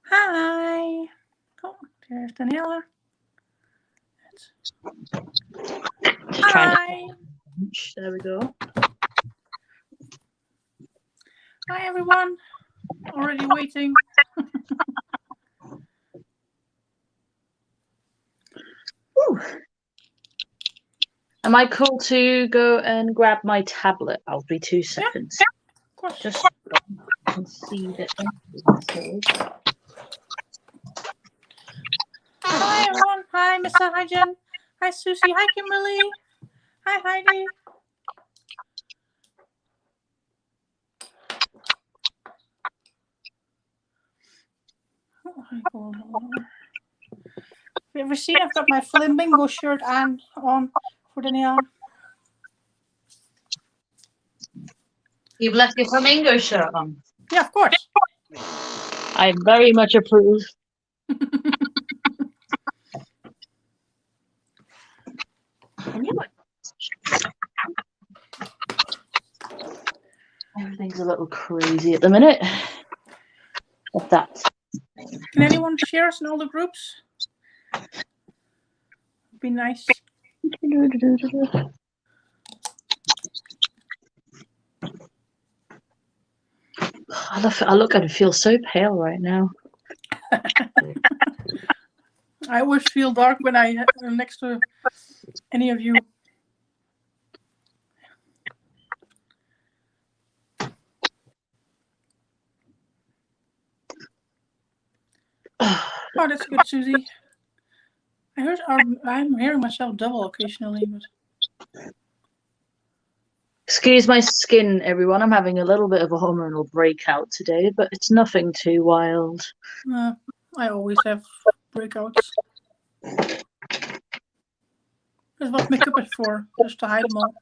Hi. Oh, there's Daniella. Hi. There we go. Hi, everyone. Already waiting. Am I cool to go and grab my tablet? I'll be 2 seconds. Yeah, of course. Just so I can see the entrances. Hi, everyone. Hi, Mr. Hi, Jen. Hi, Susie. Hi, Kimberly. Hi, Heidi. Oh, have you ever seen I've got my flamingo shirt on for Danielle? You've left your flamingo shirt on. Yeah, of course. I very much approve. Everything's a little crazy at the minute. But that's. Can anyone share us in all the groups? Be nice. I look and feel so pale right now. I always feel dark when I'm next to any of you. Oh, that's good, Susie. I'm hearing myself double occasionally, but. Excuse my skin, everyone. I'm having a little bit of a hormonal breakout today, but it's nothing too wild. I always have breakouts. That's what makeup is for, just to hide them all.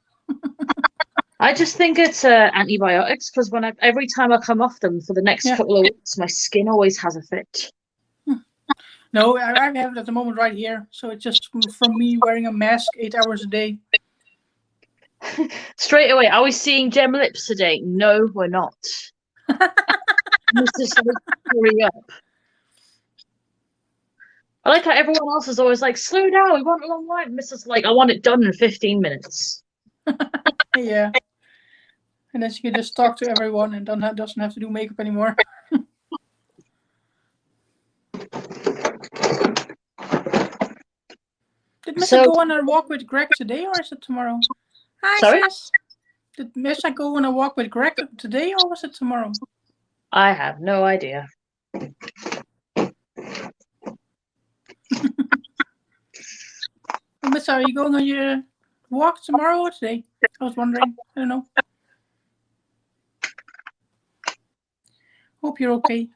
I just think it's antibiotics because every time I come off them for the next couple of weeks, my skin always has a fit. No, I have it at the moment right here, so it's just from me wearing a mask 8 hours a day. Straight away, are we seeing gem lips today? No, we're not. Let's just hurry up. I like how everyone else is always like, slow down, we want a long line. Mrs. like, I want it done in 15 minutes. Yeah. And then she can just talk to everyone and doesn't have to do makeup anymore. Did Missa go on a walk with Greg today, or is it tomorrow? Hi, sorry? sis. Did Missa go on a walk with Greg today, or was it tomorrow? I have no idea. Well, Missa, are you going on your walk tomorrow or today? I was wondering. I don't know. Hope you're okay.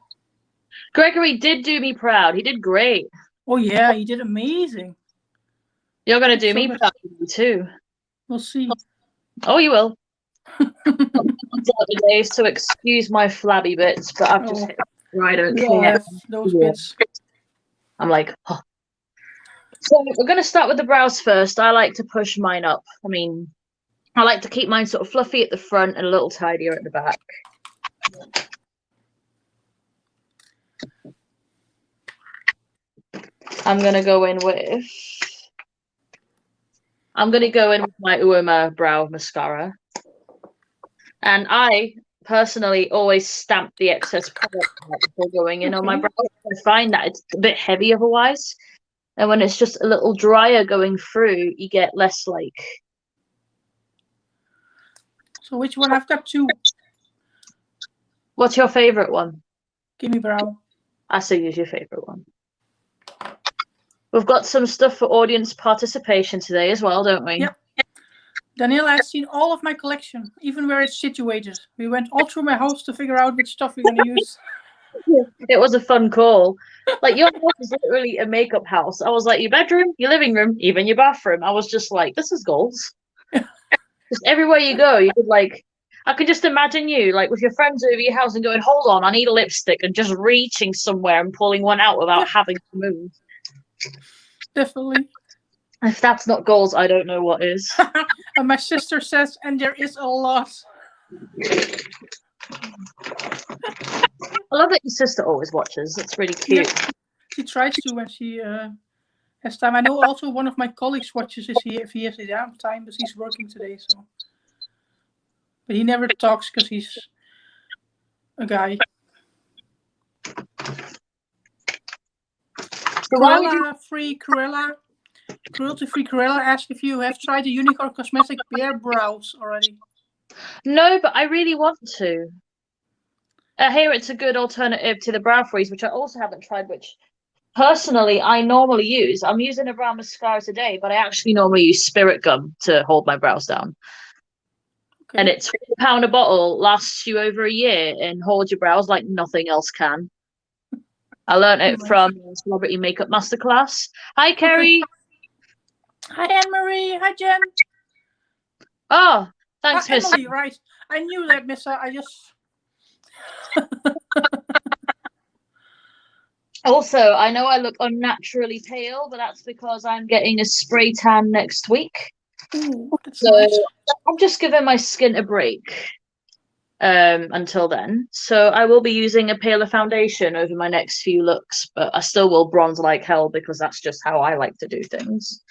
Gregory did do me proud. He did great. Oh, yeah, he did amazing. You're going to do me proud too. We'll see. Oh, you will. Days to excuse my flabby bits, but I've just hit I don't care. Those bits. I'm like, oh. So we're going to start with the brows first. I like to push mine up. I mean, I like to keep mine sort of fluffy at the front and a little tidier at the back. I'm going to go in with my Uoma brow mascara. And I personally always stamp the excess product before going in on my brows. I find that it's a bit heavy otherwise. And when it's just a little drier going through, you get less like. So which one? I've got two. What's your favorite one? Gimme brow. I say use your favorite one. We've got some stuff for audience participation today as well, don't we? Yep. Daniela has seen all of my collection, even where it's situated. We went all through my house to figure out which stuff we're going to use. It was a fun call. Like, your house is literally a makeup house. I was like, your bedroom, your living room, even your bathroom. I was just like, this is goals. Just everywhere you go, you could like, I could just imagine you like with your friends over your house and going, hold on, I need a lipstick, and just reaching somewhere and pulling one out without having to move. Definitely. If that's not goals, I don't know what is. And my sister says, and there is a lot. I love that your sister always watches. It's really cute. Yeah, she tries to when she has time. I know also one of my colleagues watches if he has the time, but he's working today, so. But he never talks because he's a guy. Cruelty-free Cruella asked if you have tried the Unicorn Cosmetic Bear Brows already. No, but I really want to. I hear it's a good alternative to the brow freeze, which I also haven't tried, which personally I normally use. I'm using a brow mascara today, but I actually normally use Spirit Gum to hold my brows down. Okay. And it's £1 a bottle, lasts you over a year and holds your brows like nothing else can. I learned it from Celebrity Makeup Masterclass. Hi, Kerry. Hi, Anne-Marie. Hi, Jen. Oh, thanks, Miss. Emily, right. I knew that, Miss. I just... Also, I know I look unnaturally pale, but that's because I'm getting a spray tan next week. Ooh, that's nice. I'm just giving my skin a break until then. So I will be using a paler foundation over my next few looks, but I still will bronze like hell because that's just how I like to do things.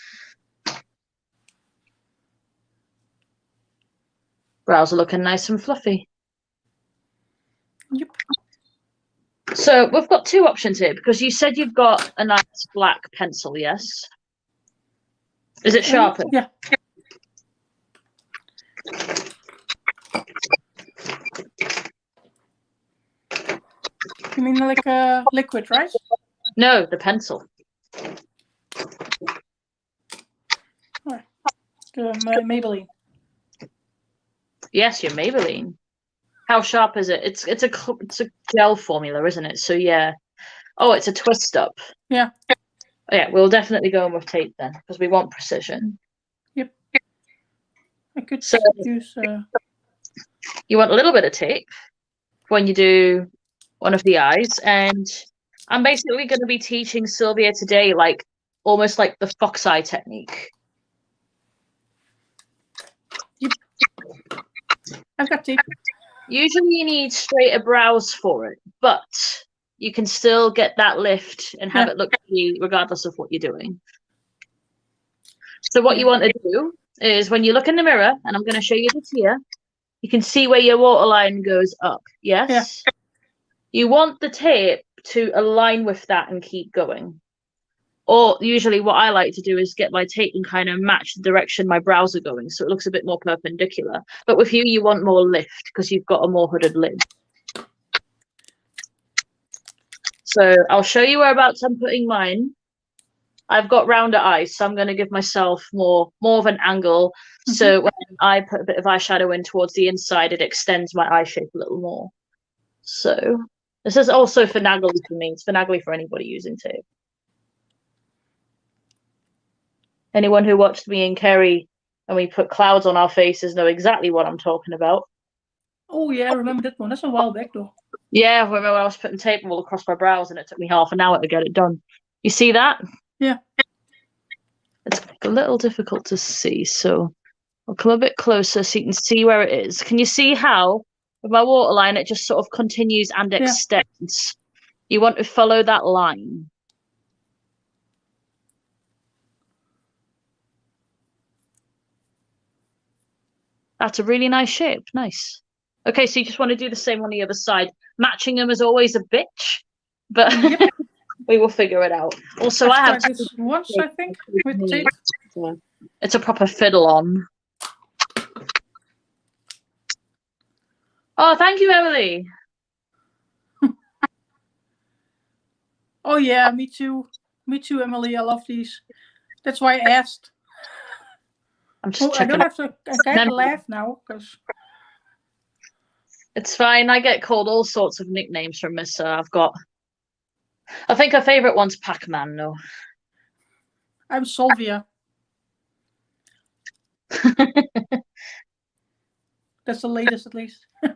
Brows are looking nice and fluffy. Yep. So we've got two options here because you said you've got a nice black pencil, yes? Is it sharpened? Yeah. You mean like a liquid, right? No, the pencil. Oh, Maybelline. Yes, your Maybelline. How sharp is it? It's a gel formula, isn't it? So yeah. Oh, it's a twist up. Yeah. Yeah, we'll definitely go in with tape then because we want precision. Yep. I could use. You want a little bit of tape when you do one of the eyes, and I'm basically going to be teaching Sylvia today, like almost like the fox eye technique. Yep. I've got tape. Usually you need straighter brows for it, but you can still get that lift and have it look pretty regardless of what you're doing. So what you want to do is when you look in the mirror, and I'm going to show you this here, you can see where your waterline goes up, yes? Yeah. You want the tape to align with that and keep going. Or usually what I like to do is get my tape and kind of match the direction my brows are going so it looks a bit more perpendicular. But with you want more lift because you've got a more hooded lid. So I'll show you whereabouts I'm putting mine. I've got rounder eyes, so I'm going to give myself more of an angle. Mm-hmm. So when I put a bit of eyeshadow in towards the inside, it extends my eye shape a little more. So this is also finagly for me. It's finagly for anybody using tape. Anyone who watched me and Kerry and we put clouds on our faces know exactly what I'm talking about. Oh, yeah, I remember that one. That's a while back, though. Yeah, I remember when I was putting tape all across my brows and it took me half an hour to get it done. You see that? Yeah. It's a little difficult to see, so I'll come a bit closer so you can see where it is. Can you see how, with my waterline, it just sort of continues and extends? You want to follow that line. That's a really nice shape. Nice. Okay, so you just want to do the same on the other side. Matching them is always a bitch, but we will figure it out. Also, I have this once, I think, with tape. It's a proper fiddle on. Oh, thank you, Emily. Oh yeah, me too. Me too, Emily. I love these. That's why I asked. I'm just checking. I don't have to. I can't laugh now because it's fine. I get called all sorts of nicknames from Miss. I think her favorite one's Pac-Man. No, I'm Sylvia. That's the latest, at least. Can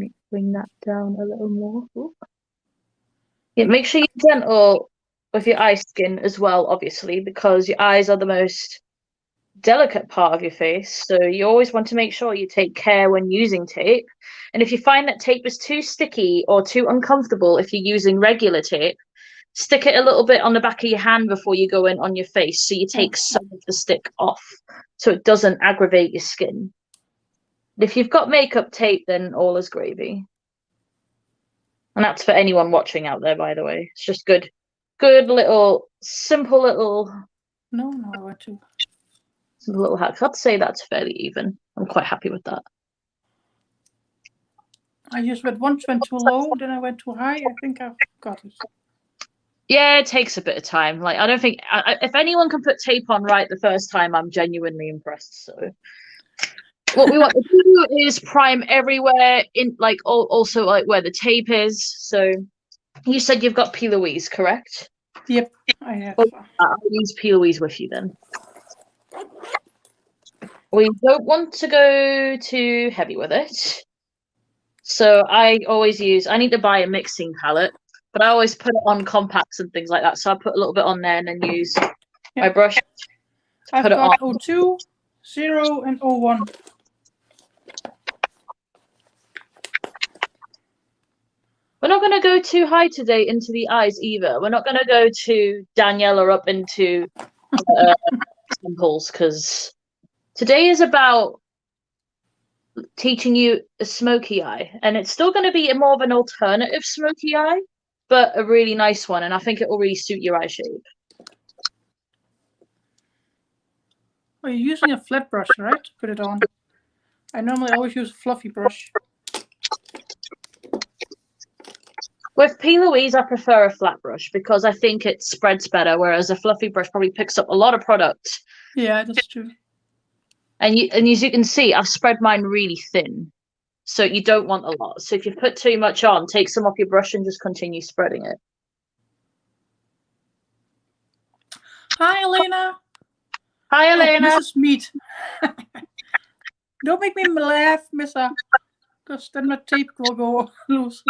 you bring that down a little more? Ooh. Yeah, make sure you're gentle with your eye skin as well, obviously, because your eyes are the most delicate part of your face. So you always want to make sure you take care when using tape. And if you find that tape is too sticky or too uncomfortable if you're using regular tape, stick it a little bit on the back of your hand before you go in on your face so you take some of the stick off so it doesn't aggravate your skin. If you've got makeup tape, then all is gravy. And that's for anyone watching out there, by the way. It's just good little, simple little... No, I want to. Simple little hack. I'd say that's fairly even. I'm quite happy with that. I just once went too low, then I went too high. I think I've got it. Yeah, it takes a bit of time. Like, I don't think if anyone can put tape on right the first time, I'm genuinely impressed. So, what we want to do is prime everywhere in, like, also like where the tape is. So, you said you've got P. Louise, correct? Yep, I have. I'll use P. Louise with you then. We don't want to go too heavy with it. So I need to buy a mixing palette, but I always put it on compacts and things like that. So I put a little bit on there and then use my brush to I've put it got on. 02, 0, and 01. We're not going to go too high today into the eyes either. We're not going to go to Daniella up into temples because today is about teaching you a smoky eye, and it's still going to be more of an alternative smoky eye, but a really nice one, and I think it will really suit your eye shape. Oh, you're using a flat brush, right? To put it on. I normally always use a fluffy brush. With P. Louise, I prefer a flat brush because I think it spreads better, whereas a fluffy brush probably picks up a lot of product. Yeah, that's true. And as you can see, I've spread mine really thin. So you don't want a lot. So if you put too much on, take some off your brush and just continue spreading it. Hi, Elena. Hi, Elena. Oh, Mrs. Meat. Don't make me laugh, Missa, because then my tape will go loose.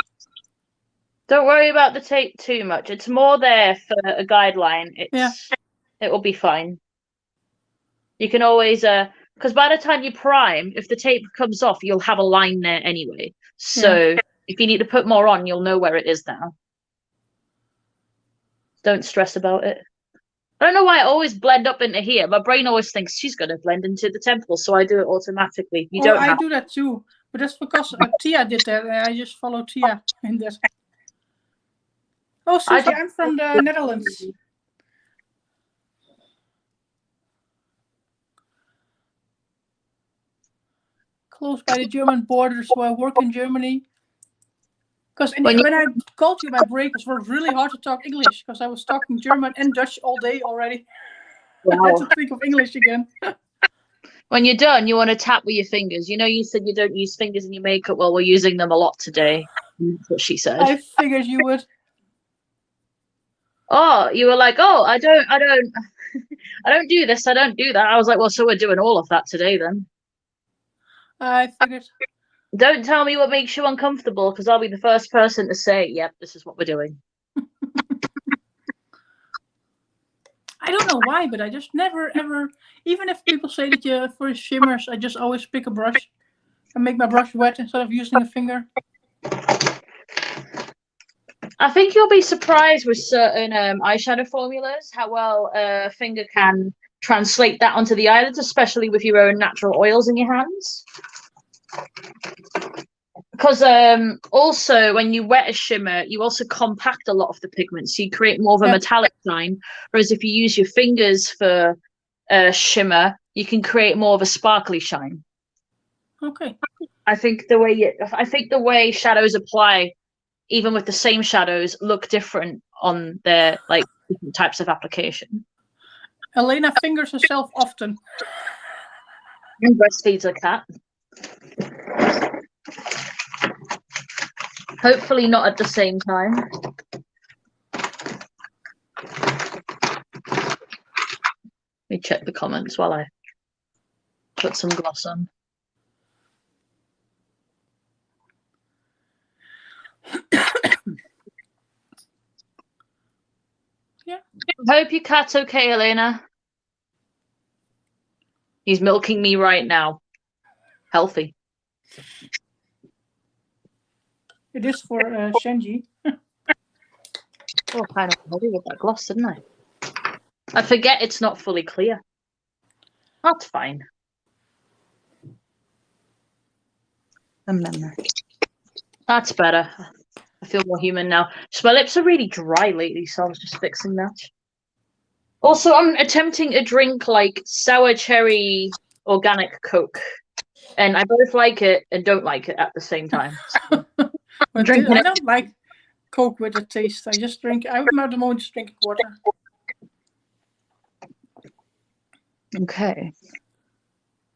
Don't worry about the tape too much. It's more there for a guideline. It will be fine. You can always because by the time you prime, if the tape comes off, you'll have a line there anyway. So if you need to put more on, you'll know where it is now. Don't stress about it. I don't know why I always blend up into here. My brain always thinks she's going to blend into the temple, so I do it automatically. I do that too, but that's because Tia did that, and I just follow Tia in this. Oh, Susie, I'm from the Netherlands. Close by the German border, so I work in Germany. Because when I called you my break, it was really hard to talk English because I was talking German and Dutch all day already. Wow. I had to think of English again. When you're done, you want to tap with your fingers. You know, you said you don't use fingers in your makeup. Well, we're using them a lot today. That's what she said. I figured you would. Oh, you were like, oh, I don't do this. I don't do that. I was like, well, so we're doing all of that today then. I figured. Don't tell me what makes you uncomfortable, because I'll be the first person to say, yep, this is what we're doing. I don't know why, but I just never, ever, even if people say that for shimmers, I just always pick a brush and make my brush wet instead of using a finger. I think you'll be surprised with certain eyeshadow formulas, how well a finger can translate that onto the eyelids, especially with your own natural oils in your hands. Because also when you wet a shimmer, you also compact a lot of the pigments, so you create more of a metallic shine. Whereas if you use your fingers for shimmer, you can create more of a sparkly shine. Okay. I think the way shadows apply, even with the same shadows, look different on their different types of application. Elena fingers herself often. And breastfeeds a cat. Hopefully not at the same time. Let me check the comments while I put some gloss on. Yeah, Hope your cat's okay, Elena. He's milking me right now. Healthy. It is for Shenji. Oh, kind of heavy with that gloss, didn't I? I forget it's not fully clear. That's fine. That's better. I feel more human now. So my lips are really dry lately, so I was just fixing that. Also, I'm attempting a drink like sour cherry organic Coke. And I both like it and don't like it at the same time. So But I don't like Coke with the taste. I'm at the moment just drinking water. Okay.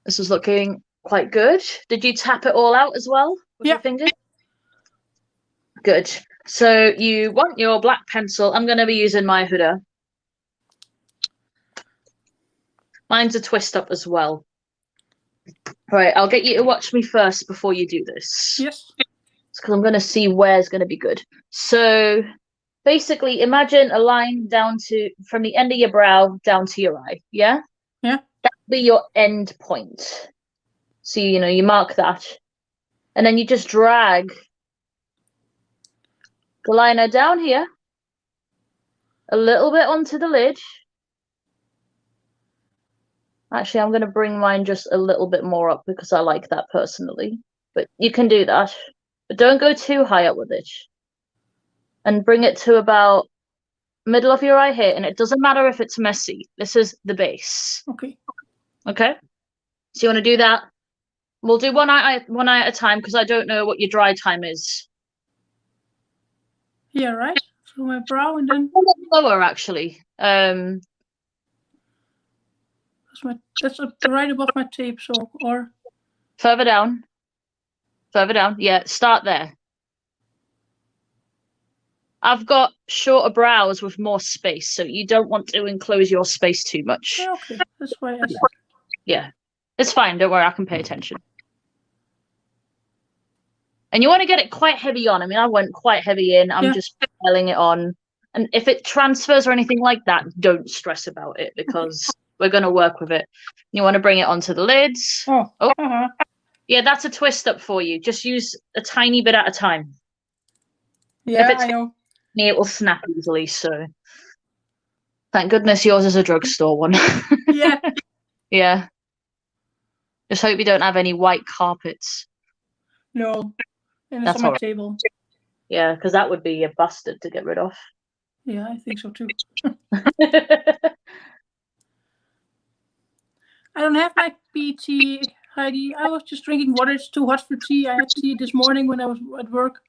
This is looking quite good. Did you tap it all out as well with your fingers? Good. So you want your black pencil. I'm going to be using my Huda. Mine's a twist up as well. Right, I'll get you to watch me first before you do this. Yes. Because I'm going to see where's going to be good. So basically, imagine a line from the end of your brow down to your eye. Yeah? Yeah. That'll be your end point. So, you mark that. And then you just drag the liner down here. A little bit onto the lid. Actually, I'm going to bring mine just a little bit more up because I like that personally. But you can do that. But don't go too high up with it. And bring it to about middle of your eye here. And it doesn't matter if it's messy. This is the base. Okay. Okay? So you want to do that? We'll do one eye at a time because I don't know what your dry time is. Yeah, right. So my brow and then lower actually. That's right above my tape. So or further down. Yeah, start there. I've got shorter brows with more space, so you don't want to enclose your space too much. Yeah, okay, that's why I said. Yeah, it's fine. Don't worry, I can pay attention. And you want to get it quite heavy on. I mean, I went quite heavy in. I'm just piling it on. And if it transfers or anything like that, don't stress about it because we're going to work with it. You want to bring it onto the lids. Oh. Yeah, that's a twist up for you. Just use a tiny bit at a time. Yeah, I know. It will snap easily, so thank goodness yours is a drugstore one. Yeah. Yeah. Just hope you don't have any white carpets. No. And it's on my table. Yeah, because that would be a bastard to get rid of. Yeah, I think so too. I don't have my tea, Heidi. I was just drinking water. It's too hot for tea. I had tea this morning when I was at work.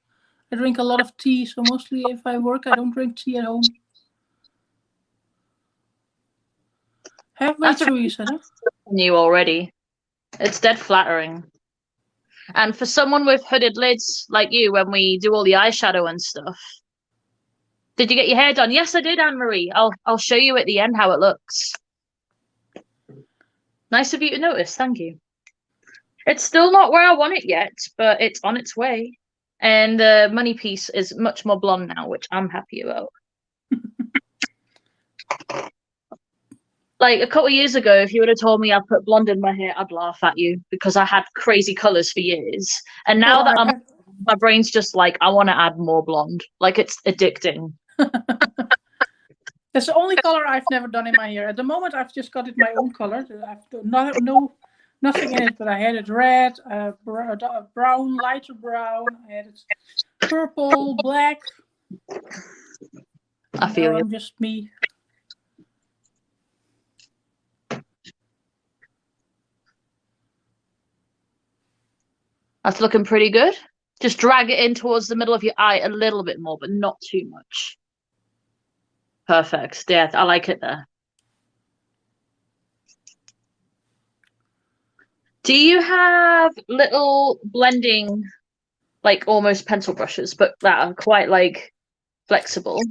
I drink a lot of tea, so mostly if I work, I don't drink tea at home. Halfway through, you said, huh? You already. It's dead flattering. And for someone with hooded lids like you, when we do all the eyeshadow and stuff. Did you get your hair done? Yes, I did, Anne-Marie. I'll show you at the end how it looks. Nice of you to notice. Thank you. It's still not where I want it yet, but it's on its way. And the money piece is much more blonde now, which I'm happy about. Like a couple of years ago, if you would have told me I'd put blonde in my hair, I'd laugh at you because I had crazy colors for years. And now my brain's just like, I want to add more blonde. Like it's addicting. That's the only color I've never done in my hair. At the moment, I've just got it my own color. I've nothing in it, but I had it red, brown, lighter brown. I had it purple, black. I feel you. I'm just me. That's looking pretty good. Just drag it in towards the middle of your eye a little bit more, but not too much. Perfect. Yeah, I like it there. Do you have little blending, like almost pencil brushes, but that are quite like flexible?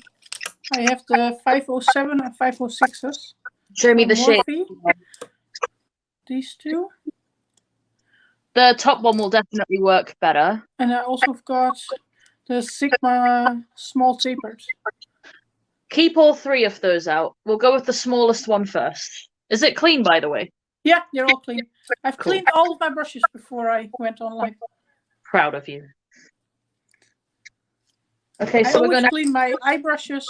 I have the 507 and 506s. Show me the shade. These two. The top one will definitely work better. And I also got the Sigma small tapered. keep all 3 of those out. We'll go with the smallest one first. Is it clean, by the way? Yeah, they're all clean. I've Cool. cleaned all of my brushes before I went on live. Proud of you. Okay, I so we're always gonna clean my eye brushes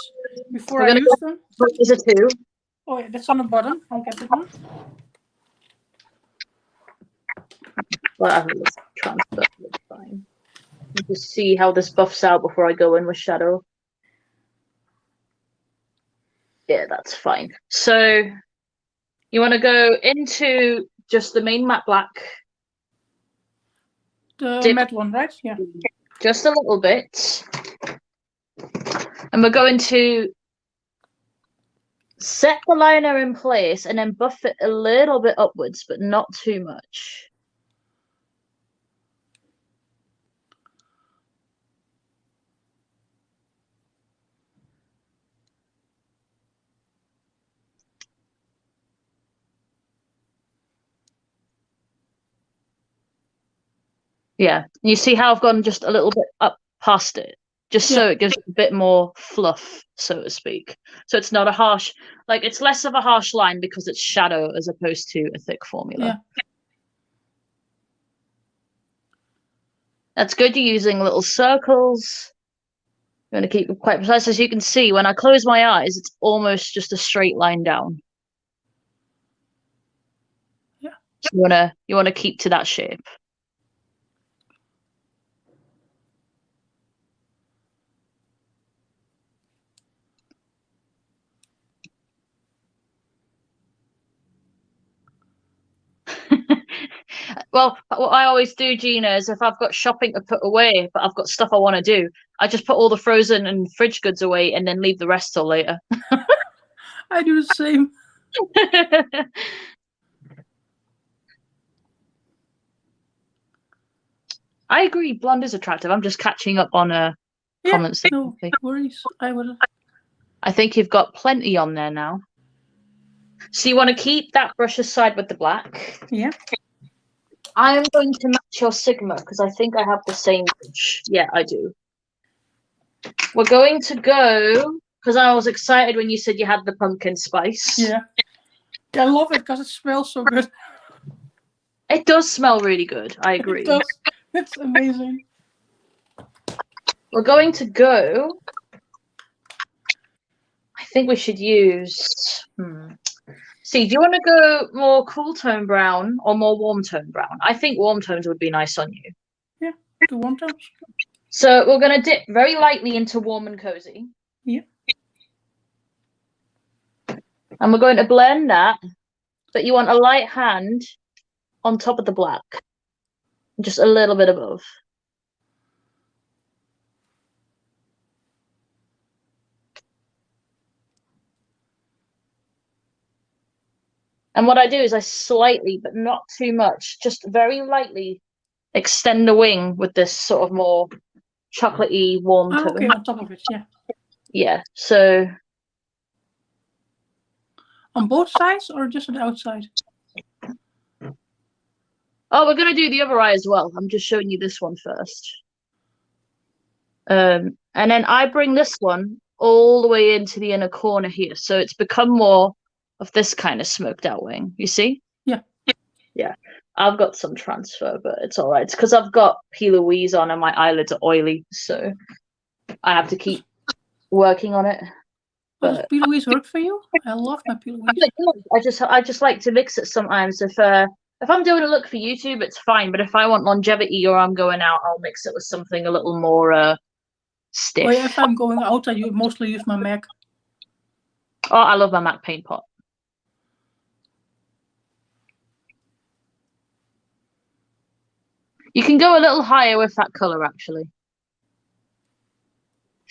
before I use them. Is it 2? Oh yeah, that's on the bottom. I'll get it one. Well, let's transfer. That's fine. Just see how this buffs out before I go in with shadow. Yeah, that's fine. So you want to go into just the main matte black. The matte one, right? Yeah. Just a little bit. And we're going to set the liner in place and then buff it a little bit upwards, but not too much. Yeah, you see how I've gone just a little bit up past it, just so it gives it a bit more fluff, so to speak. So it's not a harsh, like it's less of a harsh line because it's shadow as opposed to a thick formula. Yeah. That's good. You're using little circles. I'm going to keep it quite precise. As you can see, when I close my eyes, it's almost just a straight line down. Yeah. So you wanna keep to that shape. Well, what I always do, Gina, is if I've got shopping to put away, but I've got stuff I want to do, I just put all the frozen and fridge goods away and then leave the rest till later. I do the same. I agree, blonde is attractive. I'm just catching up on comments. No worries. I think you've got plenty on there now. So you want to keep that brush aside with the black. Yeah. I am going to match your Sigma because I think I have the same brush. Yeah, I do. We're going to go, because I was excited when you said you had the pumpkin spice. Yeah. I love it because it smells so good. It does smell really good. I agree. It does. It's amazing. We're going to go. I think we should use. See, do you want to go more cool tone brown or more warm tone brown? I think warm tones would be nice on you. Yeah, the warm tones. So we're going to dip very lightly into warm and cozy. Yeah. And we're going to blend that, but you want a light hand on top of the black, just a little bit above. And what I do is I slightly, but not too much, just very lightly extend the wing with this sort of more chocolatey warm tone. Okay, on top of it, yeah. Yeah, so. On both sides or just on the outside? Oh, we're going to do the other eye as well. I'm just showing you this one first. And then I bring this one all the way into the inner corner here. So it's become more of this kind of smoked out wing. You see? Yeah. Yeah. I've got some transfer, but it's all right. It's because I've got P. Louise on and my eyelids are oily. So I have to keep working on it. Does P. Louise work for you? I love my P. Louise. I just like to mix it sometimes. If I'm doing a look for YouTube, it's fine. But if I want longevity or I'm going out, I'll mix it with something a little more stiff. Oh yeah, if I'm going out, I mostly use my MAC. Oh, I love my MAC paint pot. You can go a little higher with that color, actually.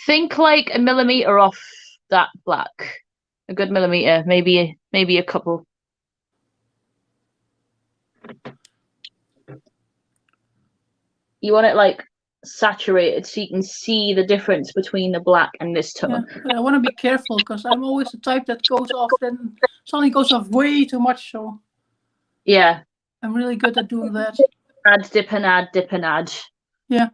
Think like a millimeter off that black. A good millimeter, maybe a couple. You want it like saturated so you can see the difference between the black and this tone. Yeah, but I want to be careful because I'm always the type that goes off, then suddenly goes off way too much. So yeah, I'm really good at doing that. Add, dip and add, dip and add. Yeah.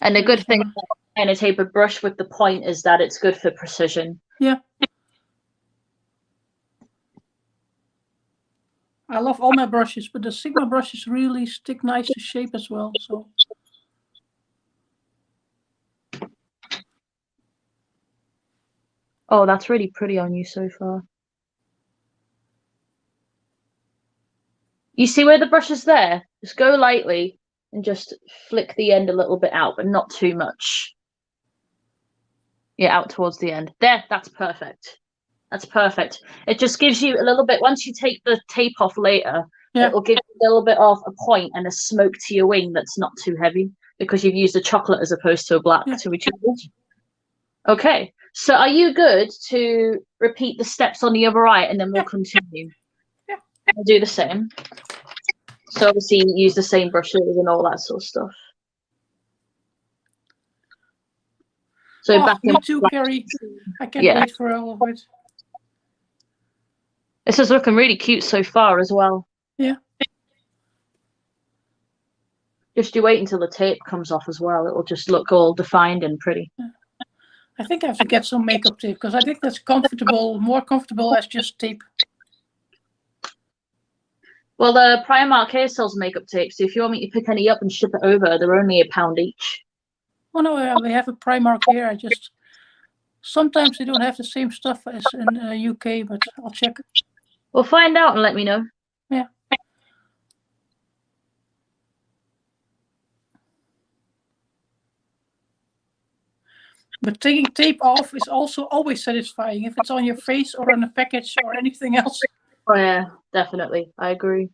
And the good thing about a tapered brush with the point is that it's good for precision. Yeah. I love all my brushes, but the Sigma brushes really stick nice to shape as well. So. Oh, that's really pretty on you so far. You see where the brush is there? Just go lightly and just flick the end a little bit out, but not too much. Yeah, out towards the end. There, that's perfect. That's perfect. It just gives you a little bit, once you take the tape off later, it'll give you a little bit of a point and a smoke to your wing that's not too heavy because you've used a chocolate as opposed to a black to achieve it. Okay, so are you good to repeat the steps on the other eye and then we'll continue? Yeah. I'll do the same. So obviously use the same brushes and all that sort of stuff. So back me too, Carrie. I can't wait for all of it. This is looking really cute so far as well. Yeah. Just you wait until the tape comes off as well. It'll just look all defined and pretty. Yeah. I think I have to get some makeup tape because I think that's comfortable, more comfortable as just tape. Well, the Primark here sells makeup tape, so if you want me to pick any up and ship it over, they're only £1 each. Oh no, we have a Primark here. Sometimes they don't have the same stuff as in UK, but I'll check. Well, find out and let me know. Yeah. But taking tape off is also always satisfying if it's on your face or on a package or anything else. Oh yeah, definitely. I agree.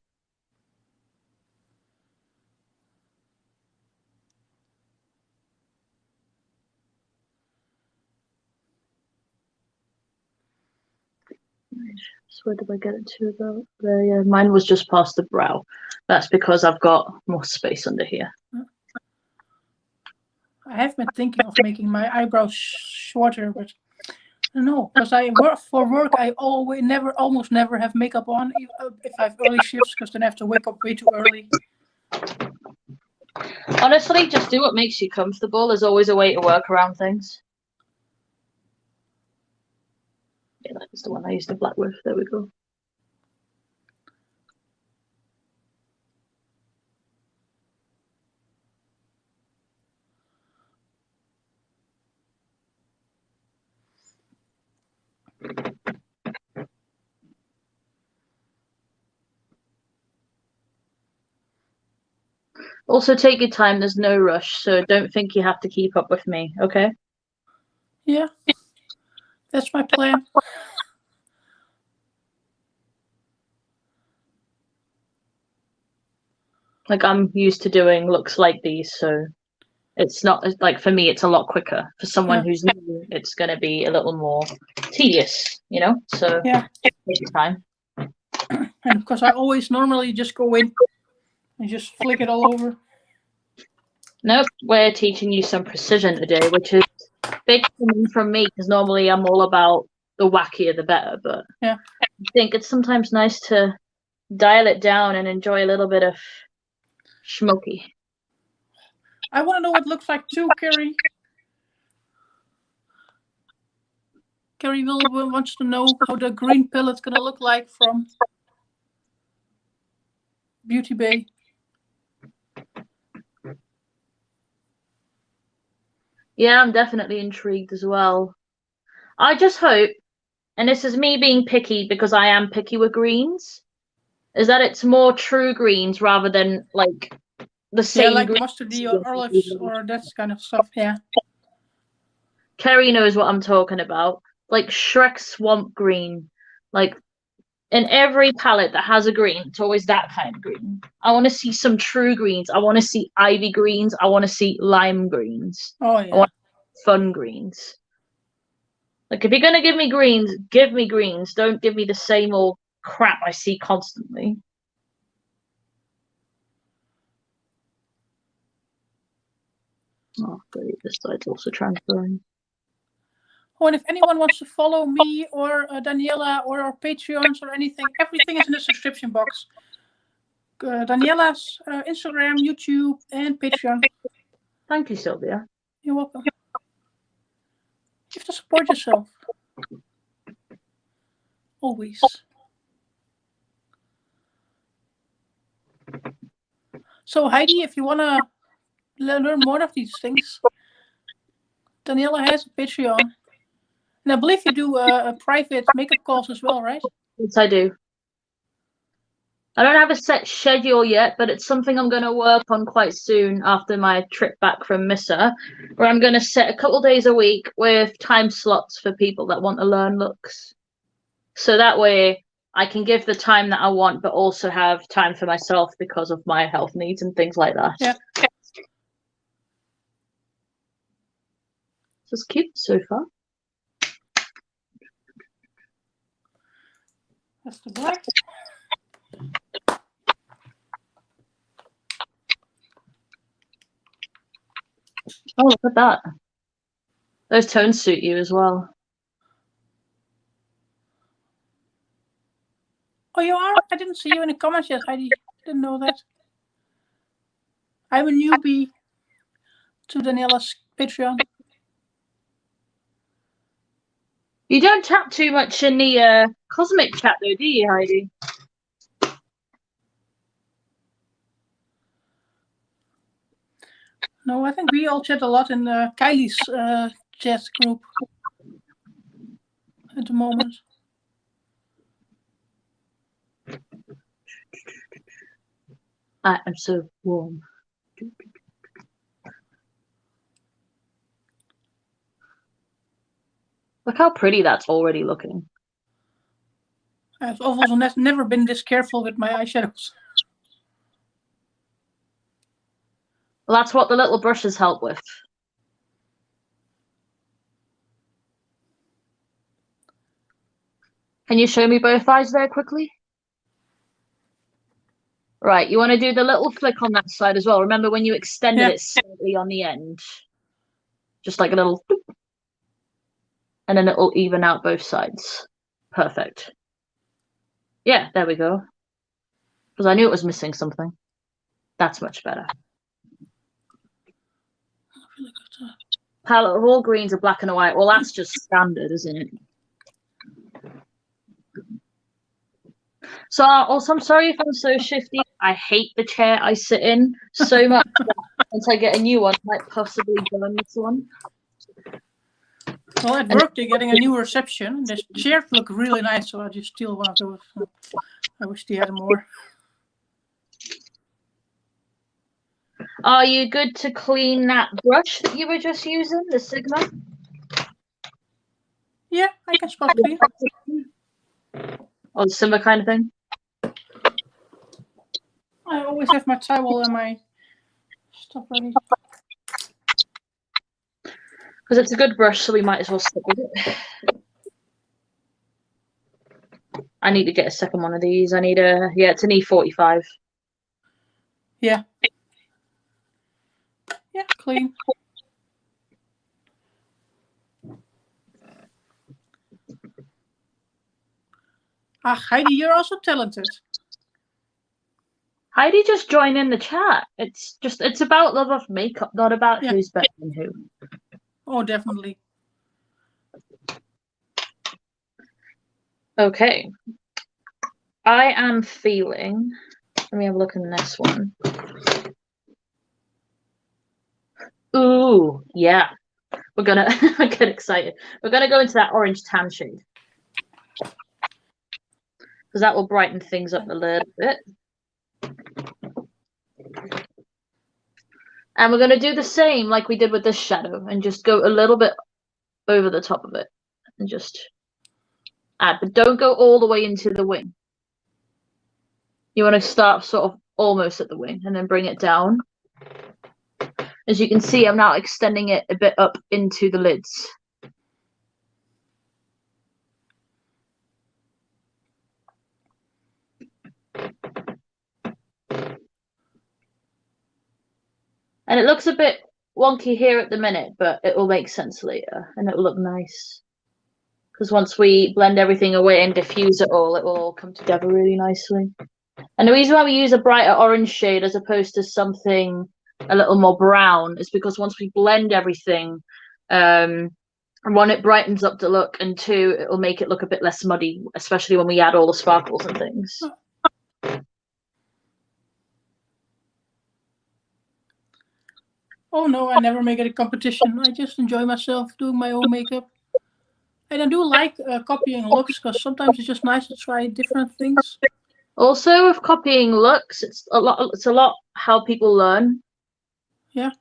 So where did I get it to though? Yeah, mine was just past the brow. That's because I've got more space under here. I have been thinking of making my eyebrows shorter, but I don't know, because for work I almost never have makeup on if I have early shifts, because then I have to wake up way too early. Honestly, just do what makes you comfortable. There's always a way to work around things. Yeah, that was the one I used the black with. There we go. Also, take your time. There's no rush, so don't think you have to keep up with me, okay? Yeah, that's my plan. Like, I'm used to doing looks like these, so it's not like for me, it's a lot quicker. For someone who's new, it's going to be a little more tedious, you know? So, yeah, take your time. And of course, I always normally just go in and just flick it all over. Nope, we're teaching you some precision today, which is big from me because normally I'm all about the wackier the better. But yeah, I think it's sometimes nice to dial it down and enjoy a little bit of Smokey. I want to know what it looks like too, Carrie. Carrie wants to know how the green palette gonna look like from Beauty Bay. Yeah, I'm definitely intrigued as well. I just hope, and this is me being picky because I am picky with greens, is that it's more true greens rather than like the same. Yeah, like mustardy or olives or that kind of stuff. Yeah. Kerry knows what I'm talking about. Like Shrek Swamp Green. Like in every palette that has a green, it's always that kind of green. I want to see some true greens. I want to see ivy greens. I want to see lime greens. Oh yeah. I want fun greens. Like if you're gonna give me greens, give me greens. Don't give me the same old crap I see constantly. Oh, great. This side's also transferring. Oh, and if anyone wants to follow me or Daniella or our Patreons or anything, everything is in the description box. Daniella's Instagram, YouTube, and Patreon. Thank you, Sylvia. You're welcome. You have to support yourself. Always. So Heidi, if you want to learn more of these things, Daniela has a Patreon. And I believe you do a private makeup calls as well, right? Yes, I do. I don't have a set schedule yet, but it's something I'm going to work on quite soon after my trip back from Missa, where I'm going to set a couple days a week with time slots for people that want to learn looks. So that way I can give the time that I want, but also have time for myself because of my health needs and things like that. Yeah. So it's cute so far. That's the black. Oh, look at that. Those tones suit you as well. Oh, you are? I didn't see you in the comments yet, Heidi. Didn't know that. I'm a newbie to Daniela's Patreon. You don't chat too much in the cosmic chat though, do you, Heidi? No, I think we all chat a lot in Kylie's chat group at the moment. I am so warm. Look how pretty that's already looking. I've also never been this careful with my eyeshadows. Well, that's what the little brushes help with. Can you show me both eyes there quickly? Right, you want to do the little flick on that side as well. Remember when you extended it slightly on the end? Just like a little... And then it'll even out both sides. Perfect. Yeah, there we go. Because I knew it was missing something. That's much better. Palette of all greens are black and white. Well, that's just standard, isn't it? So, also, I'm sorry if I'm so shifty. I hate the chair I sit in so much that once I get a new one, I might possibly join this one. Well, at work they're getting a new reception. The chairs look really nice, so I just steal one of those. I wish they had more. Are you good to clean that brush that you were just using, the Sigma? Yeah, I can spot clean. Or the similar kind of thing? I always have my towel and my stuff ready. Because it's a good brush, so we might as well stick with it. I need to get a second one of these. I need a... Yeah, it's an E45. Yeah. Yeah, clean. Ah, Heidi, you're also talented. Heidi, just join in the chat. It's about love of makeup, not about who's better than who. Oh, definitely. Okay. I am feeling... Let me have a look in this one. Ooh, yeah. We're gonna I get excited. We're gonna go into that orange tan shade. Because that will brighten things up a little bit. And we're gonna do the same like we did with this shadow and just go a little bit over the top of it. And just add, but don't go all the way into the wing. You want to start sort of almost at the wing and then bring it down. As you can see, I'm now extending it a bit up into the lids. And it looks a bit wonky here at the minute, but it will make sense later and it will look nice. Because once we blend everything away and diffuse it all will come together really nicely. And the reason why we use a brighter orange shade as opposed to something a little more brown is because once we blend everything, One, it brightens up the look, and two, it will make it look a bit less muddy, especially when we add all the sparkles and things. Oh no, I never make it a competition. I just enjoy myself doing my own makeup. And I do like copying looks, because sometimes it's just nice to try different things. Also, with copying looks, it's a lot how people learn. Yeah.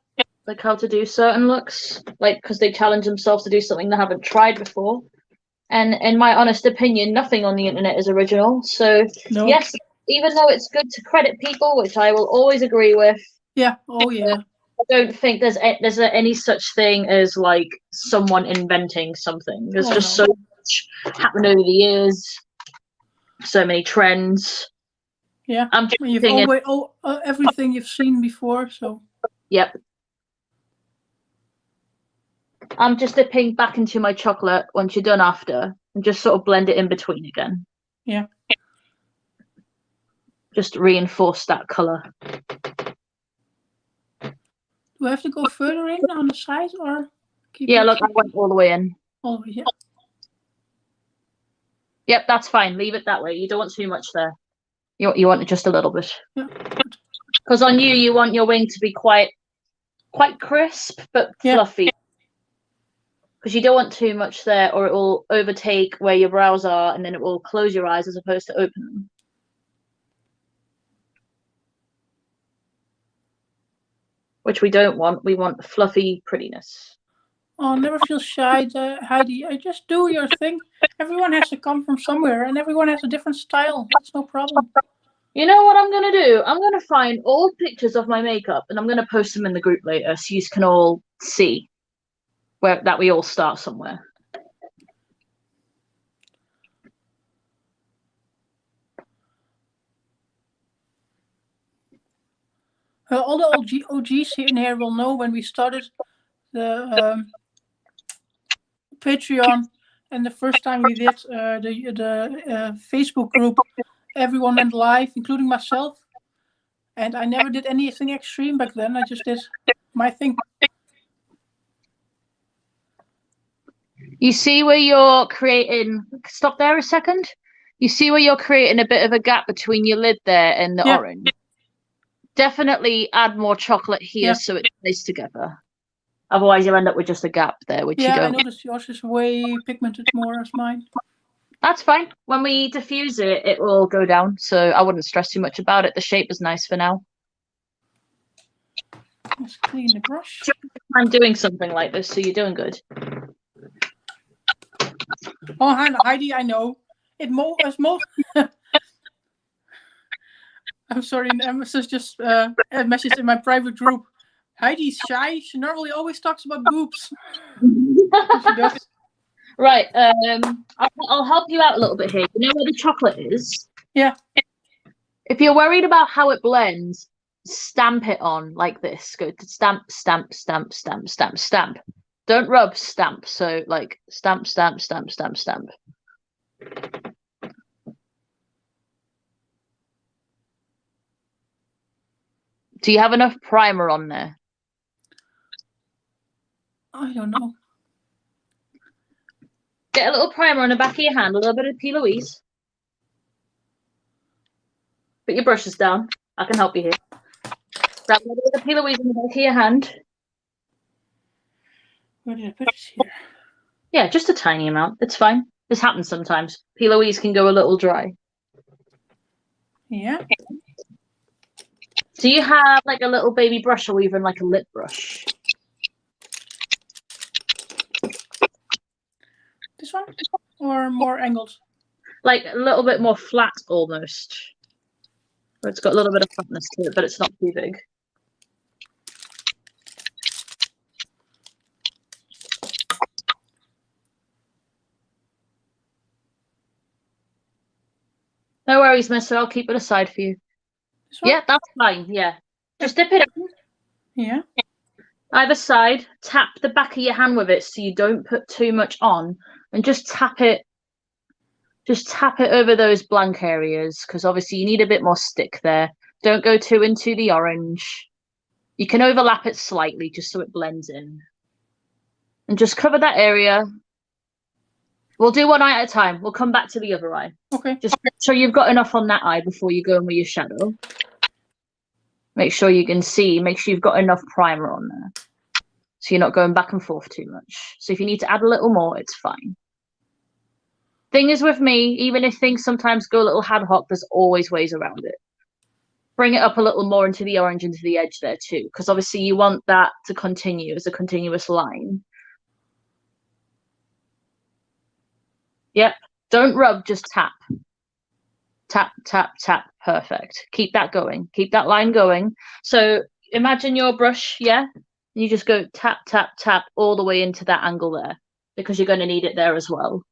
Like how to do certain looks, like because they challenge themselves to do something they haven't tried before. And in my honest opinion, nothing on the internet is original. So No. yes, even though it's good to credit people, which I will always agree with. Yeah. Oh yeah. I don't think there's any such thing as like someone inventing something. There's just so much happened over the years, so many trends. Yeah. You've always everything you've seen before, so. Yep. I'm just dipping back into my chocolate once you're done after, and just sort of blend it in between again. Yeah. Just reinforce that color. Do I have to go further in on the side, or keep Yeah, look, I went all the way in. Oh yeah. Yep, that's fine. Leave it that way. You don't want too much there. You want just a little bit. Yeah. Because on you want your wing to be quite crisp but fluffy. Because you don't want too much there, or it will overtake where your brows are, and then it will close your eyes as opposed to open them. Which we don't want. We want fluffy prettiness. Oh, never feel shy, Heidi. Just do your thing. Everyone has to come from somewhere, and everyone has a different style. That's no problem. You know what I'm going to do? I'm going to find old pictures of my makeup, and I'm going to post them in the group later so you can all see that we all start somewhere. All the OGs in here will know when we started the Patreon, and the first time we did the Facebook group, everyone went live, including myself. And I never did anything extreme back then. I just did my thing. You see where you're creating... Stop there a second. You see where you're creating a bit of a gap between your lid there and the orange? Definitely add more chocolate here so it stays together. Otherwise, you'll end up with just a gap there, which you don't. Yeah, I noticed yours is way pigmented more as mine. That's fine. When we diffuse it, it will go down. So I wouldn't stress too much about it. The shape is nice for now. Let's clean the brush. I'm doing something like this, so you're doing good. Oh, Heidi, I know. I'm sorry, Emma's just a message in my private group. Heidi's shy. She normally always talks about boobs. She does. Right. I'll help you out a little bit here. You know where the chocolate is? Yeah. If you're worried about how it blends, stamp it on like this. Go to stamp, stamp, stamp, stamp, stamp, stamp. Don't rub, stamp. So like stamp, stamp, stamp, stamp, stamp. Do you have enough primer on there? I don't know. Get a little primer on the back of your hand, a little bit of P. Louise. Put your brushes down. I can help you here. Grab a little bit of P. Louise on the back of your hand. Where did I put it here? Yeah, just a tiny amount. It's fine. This happens sometimes. P. Louise can go a little dry. Yeah. Do you have like a little baby brush or even like a lip brush? This one? Or more angled? Like a little bit more flat almost. Where it's got a little bit of flatness to it, but it's not too big. No worries, mister. I'll keep it aside for you. Yeah, that's fine. Yeah. Just dip it in. Yeah. Either side, tap the back of your hand with it so you don't put too much on, and just tap it. Just tap it over those blank areas, because obviously you need a bit more stick there. Don't go too into the orange. You can overlap it slightly just so it blends in. And just cover that area. We'll do one eye at a time. We'll come back to the other eye. Okay. Just make sure you've got enough on that eye before you go in with your shadow. Make sure you can see. Make sure you've got enough primer on there. So you're not going back and forth too much. So if you need to add a little more, it's fine. Thing is with me, even if things sometimes go a little ad hoc, there's always ways around it. Bring it up a little more into the orange, into the edge there too, because obviously you want that to continue as a continuous line. Yep. Don't rub, just tap. Tap, tap, tap. Perfect. Keep that going. Keep that line going. So imagine your brush, yeah? You just go tap, tap, tap all the way into that angle there, because you're going to need it there as well.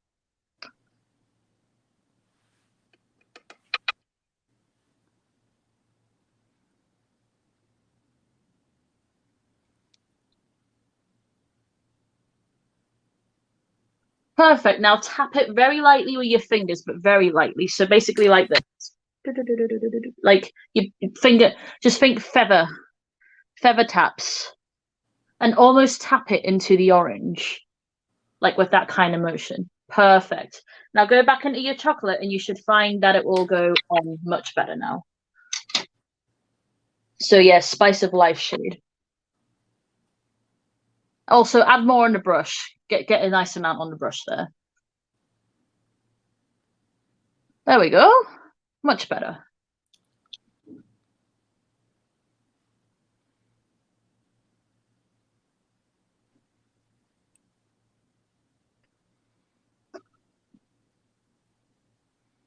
Perfect. Now tap it very lightly with your fingers, but very lightly. So basically like this. Like your finger, just think feather taps. And almost tap it into the orange. Like with that kind of motion. Perfect. Now go back into your chocolate and you should find that it will go on much better now. So yeah, Spice of Life shade. Also add more on the brush. Get a nice amount on the brush there. There we go. Much better.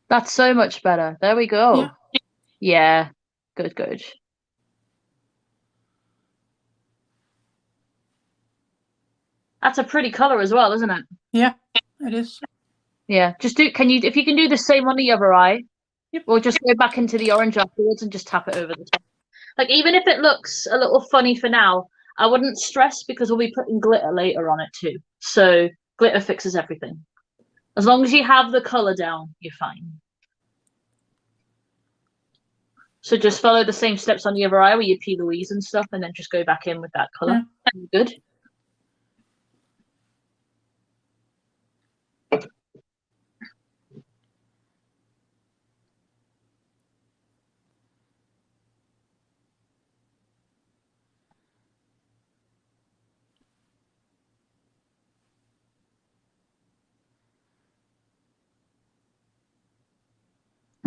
That's so much better. There we go. Yeah. Yeah. Good, good. That's a pretty color as well, isn't it? Yeah, it is. Yeah. Just do, if you can do the same on the other eye, Yep. we'll just go back into the orange afterwards and just tap it over the top. Like, even if it looks a little funny for now, I wouldn't stress because we'll be putting glitter later on it too. So glitter fixes everything. As long as you have the color down, you're fine. So just follow the same steps on the other eye with your P. Louise and stuff, and then just go back in with that color. Yeah. Good.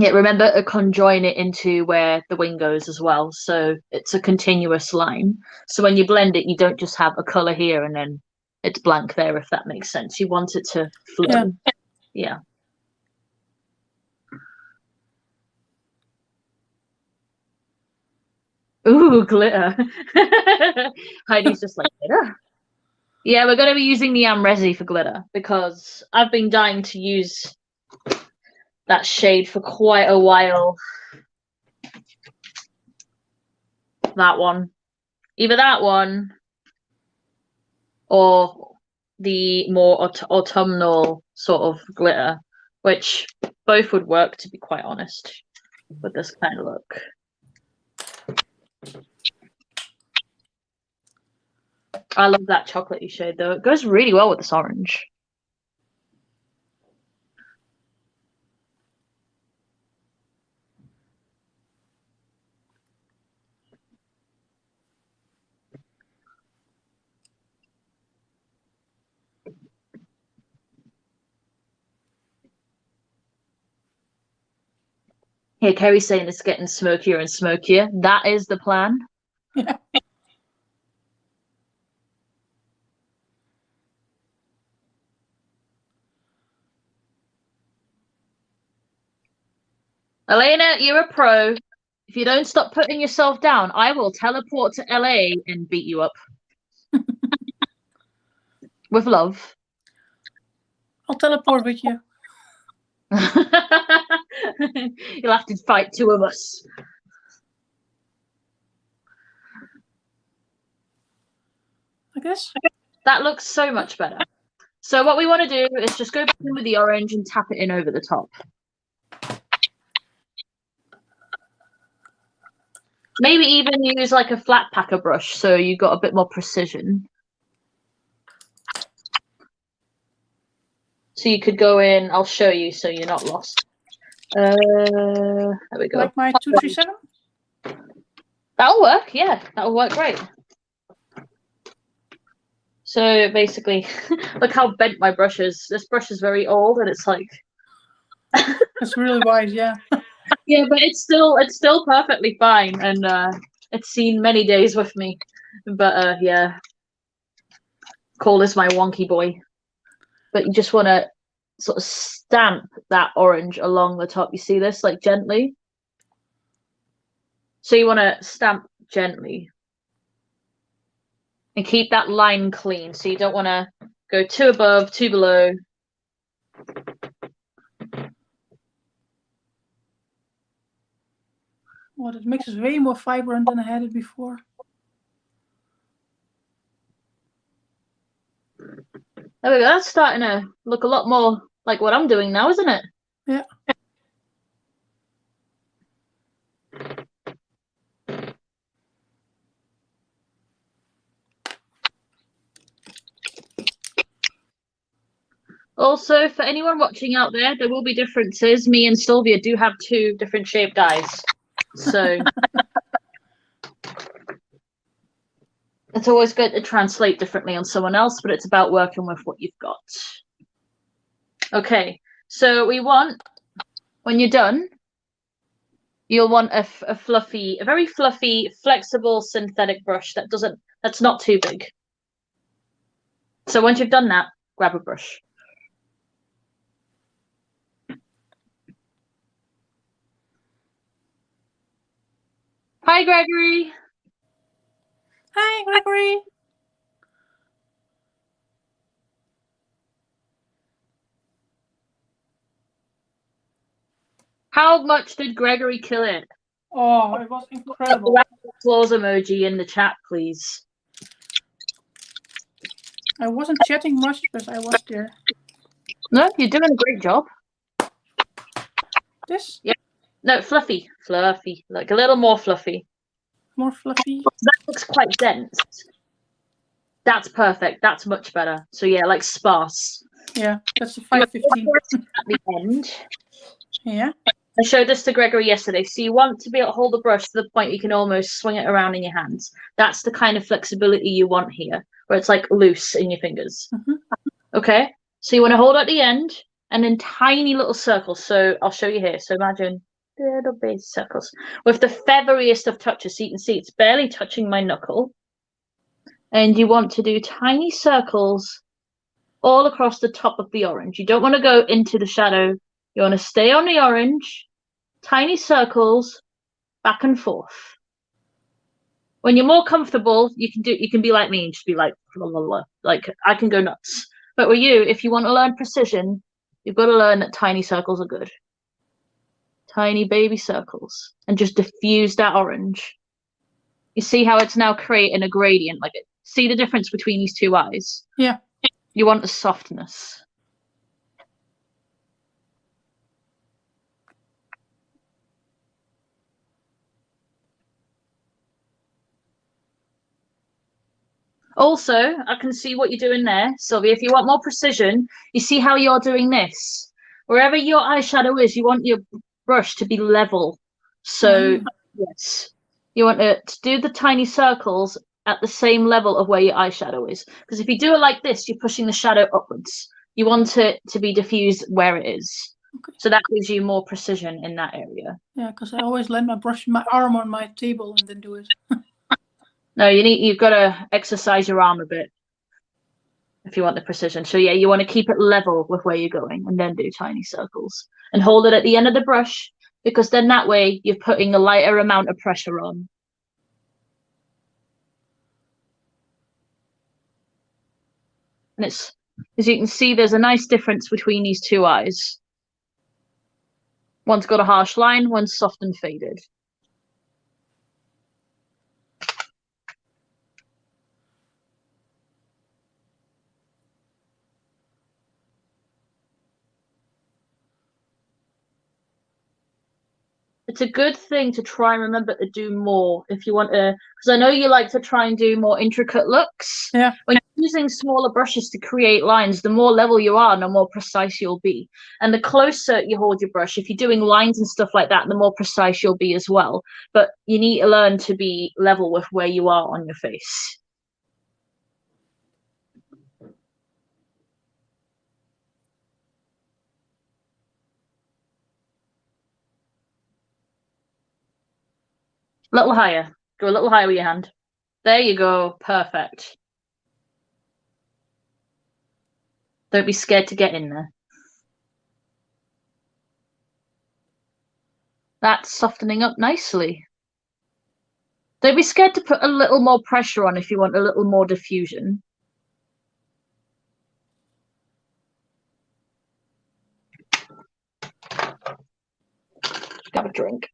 Yeah, remember to conjoin it into where the wing goes as well. So it's a continuous line. So when you blend it, you don't just have a color here and then it's blank there, if that makes sense. You want it to flow. Yeah. Ooh, glitter. Heidi's just like, glitter? Yeah, we're going to be using the Amrezi for glitter because I've been dying to use that shade for quite a while. That one. Either that one or the more autumnal sort of glitter, which both would work, to be quite honest, with this kind of look. I love that chocolatey shade, though. It goes really well with this orange. Here, Kerry's saying it's getting smokier and smokier. That is the plan. Yeah. Elena, you're a pro. If you don't stop putting yourself down, I will teleport to LA and beat you up. With love. I'll teleport with you. You'll have to fight two of us. I guess. That looks so much better. So what we want to do is just go back in with the orange and tap it in over the top. Maybe even use like a flat packer brush so you got a bit more precision. So you could go in, I'll show you so you're not lost. There we go. Like my 237? That'll work, yeah. That'll work great. So basically, look how bent my brush is. This brush is very old and it's like... That's really wise, yeah. Yeah, but it's still perfectly fine, and it's seen many days with me. But yeah, call this my wonky boy. But you just want to sort of stamp that orange along the top. You see this, like gently. So you want to stamp gently and keep that line clean. So you don't want to go too above, too below. Well, it makes it way more vibrant than I had it before. There we go. That's starting to look a lot more like what I'm doing now, isn't it? Yeah. Also, for anyone watching out there, there will be differences. Me and Sylvia do have 2 different shaped eyes. So it's always good to translate differently on someone else, but it's about working with what you've got. Okay, so we want, when you're done, you'll want a very fluffy, flexible synthetic brush that's not too big. So once you've done that, grab a brush. Hi, Gregory. Hi, Gregory. How much did Gregory kill it? Oh, it was incredible. Applause emoji in the chat, please. I wasn't chatting much, but I was there. No, you're doing a great job. This? Yeah. No, fluffy. Fluffy. Like a little more fluffy. More fluffy. That looks quite dense. That's perfect. That's much better. So yeah, like sparse. Yeah, that's a 515. At the end. Yeah. I showed this to Gregory yesterday. So you want to be able to hold the brush to the point you can almost swing it around in your hands. That's the kind of flexibility you want here, where it's like loose in your fingers. Okay? So you want to hold at the end and in tiny little circles. So I'll show you here. So imagine little big circles with the featheriest of touches. So you can see it's barely touching my knuckle. And you want to do tiny circles all across the top of the orange. You don't want to go into the shadow. You want to stay on the orange. Tiny circles back and forth. When you're more comfortable, you can be like me and just be like, blah, blah, blah. Like I can go nuts. But with you, if you want to learn precision, you've got to learn that tiny circles are good. Tiny baby circles. And just diffuse that orange. You see how it's now creating a gradient? Like, see the difference between these 2 eyes? Yeah. You want the softness. Also, I can see what you're doing there, Sylvia. If you want more precision, you see how you're doing this. Wherever your eyeshadow is, you want your brush to be level. So, yes, you want to do the tiny circles at the same level of where your eyeshadow is. Because if you do it like this, you're pushing the shadow upwards. You want it to be diffused where it is. Okay. So that gives you more precision in that area. Yeah, because I always land my arm on my table and then do it. No, you've got to exercise your arm a bit if you want the precision. So yeah, you want to keep it level with where you're going and then do tiny circles and hold it at the end of the brush, because then that way you're putting a lighter amount of pressure on. And it's, as you can see, there's a nice difference between these 2 eyes. One's got a harsh line, one's soft and faded. it's a good thing to try and remember to do more if you want to, because I know you like to try and do more intricate looks. Yeah. When you're using smaller brushes to create lines, the more level you are, the more precise you'll be. And the closer you hold your brush, if you're doing lines and stuff like that, the more precise you'll be as well. But you need to learn to be level with where you are on your face. A little higher. Go a little higher with your hand. There you go. Perfect. Don't be scared to get in there. That's softening up nicely. Don't be scared to put a little more pressure on if you want a little more diffusion. Have a drink.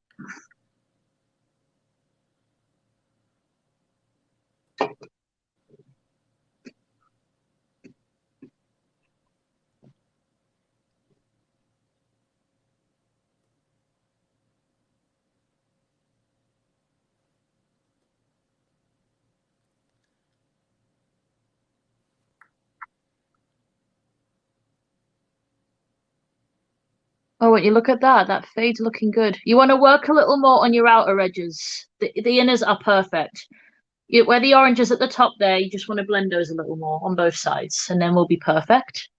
Oh, what you look at that. That fade's looking good. You want to work a little more on your outer edges. The inners are perfect. Where the orange is at the top there, you just want to blend those a little more on both sides, and then we'll be perfect.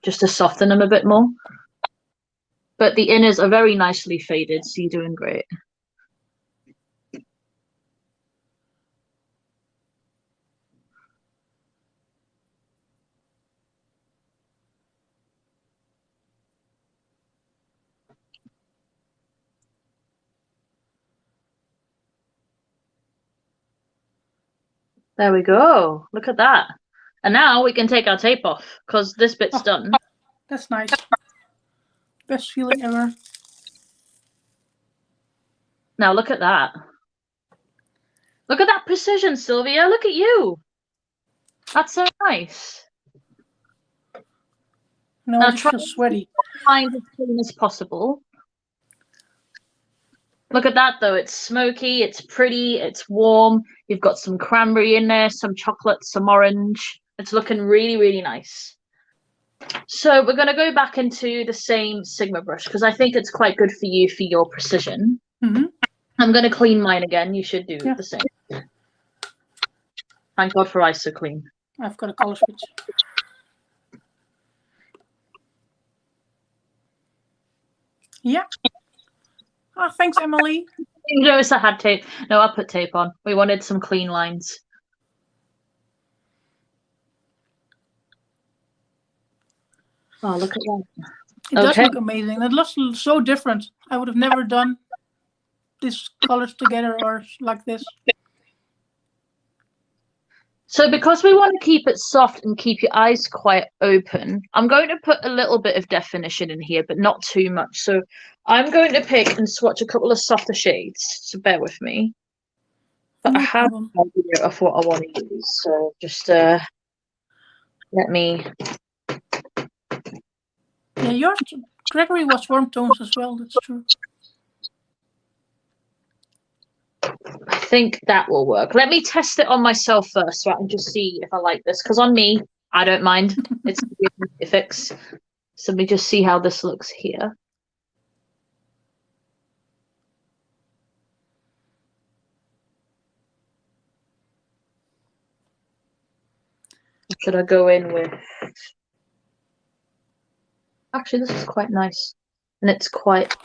Just to soften them a bit more. But the inners are very nicely faded, so you're doing great. There we go. Look at that. And now we can take our tape off because this bit's done. That's nice. Best feeling ever. Now look at that. Look at that precision, Sylvia. Look at you. That's so nice. No, now I just feel sweaty. Find as clean as possible. Look at that, though. It's smoky, it's pretty, it's warm. You've got some cranberry in there, some chocolate, some orange. It's looking really, really nice. So we're going to go back into the same Sigma brush because I think it's quite good for you for your precision. Mm-hmm. I'm going to clean mine again. You should do the same. Thank God for IsoClean. I've got a color switch. Yeah. Oh, thanks, Emily. You notice I had tape. No, I put tape on. We wanted some clean lines. Oh, look at that. It does look amazing. It looks so different. I would have never done these colors together or like this. So because we want to keep it soft and keep your eyes quite open, I'm going to put a little bit of definition in here, but not too much. So I'm going to pick and swatch a couple of softer shades. So bear with me. But no I have an idea of what I want to use. So just let me... Yeah, yours, Gregory, was warm tones as well. That's true. I think that will work. Let me test it on myself first so I can just see if I like this. Because on me, I don't mind. It's a fix. So let me just see how this looks here. Should I go in with... Actually, this is quite nice. And it's quite...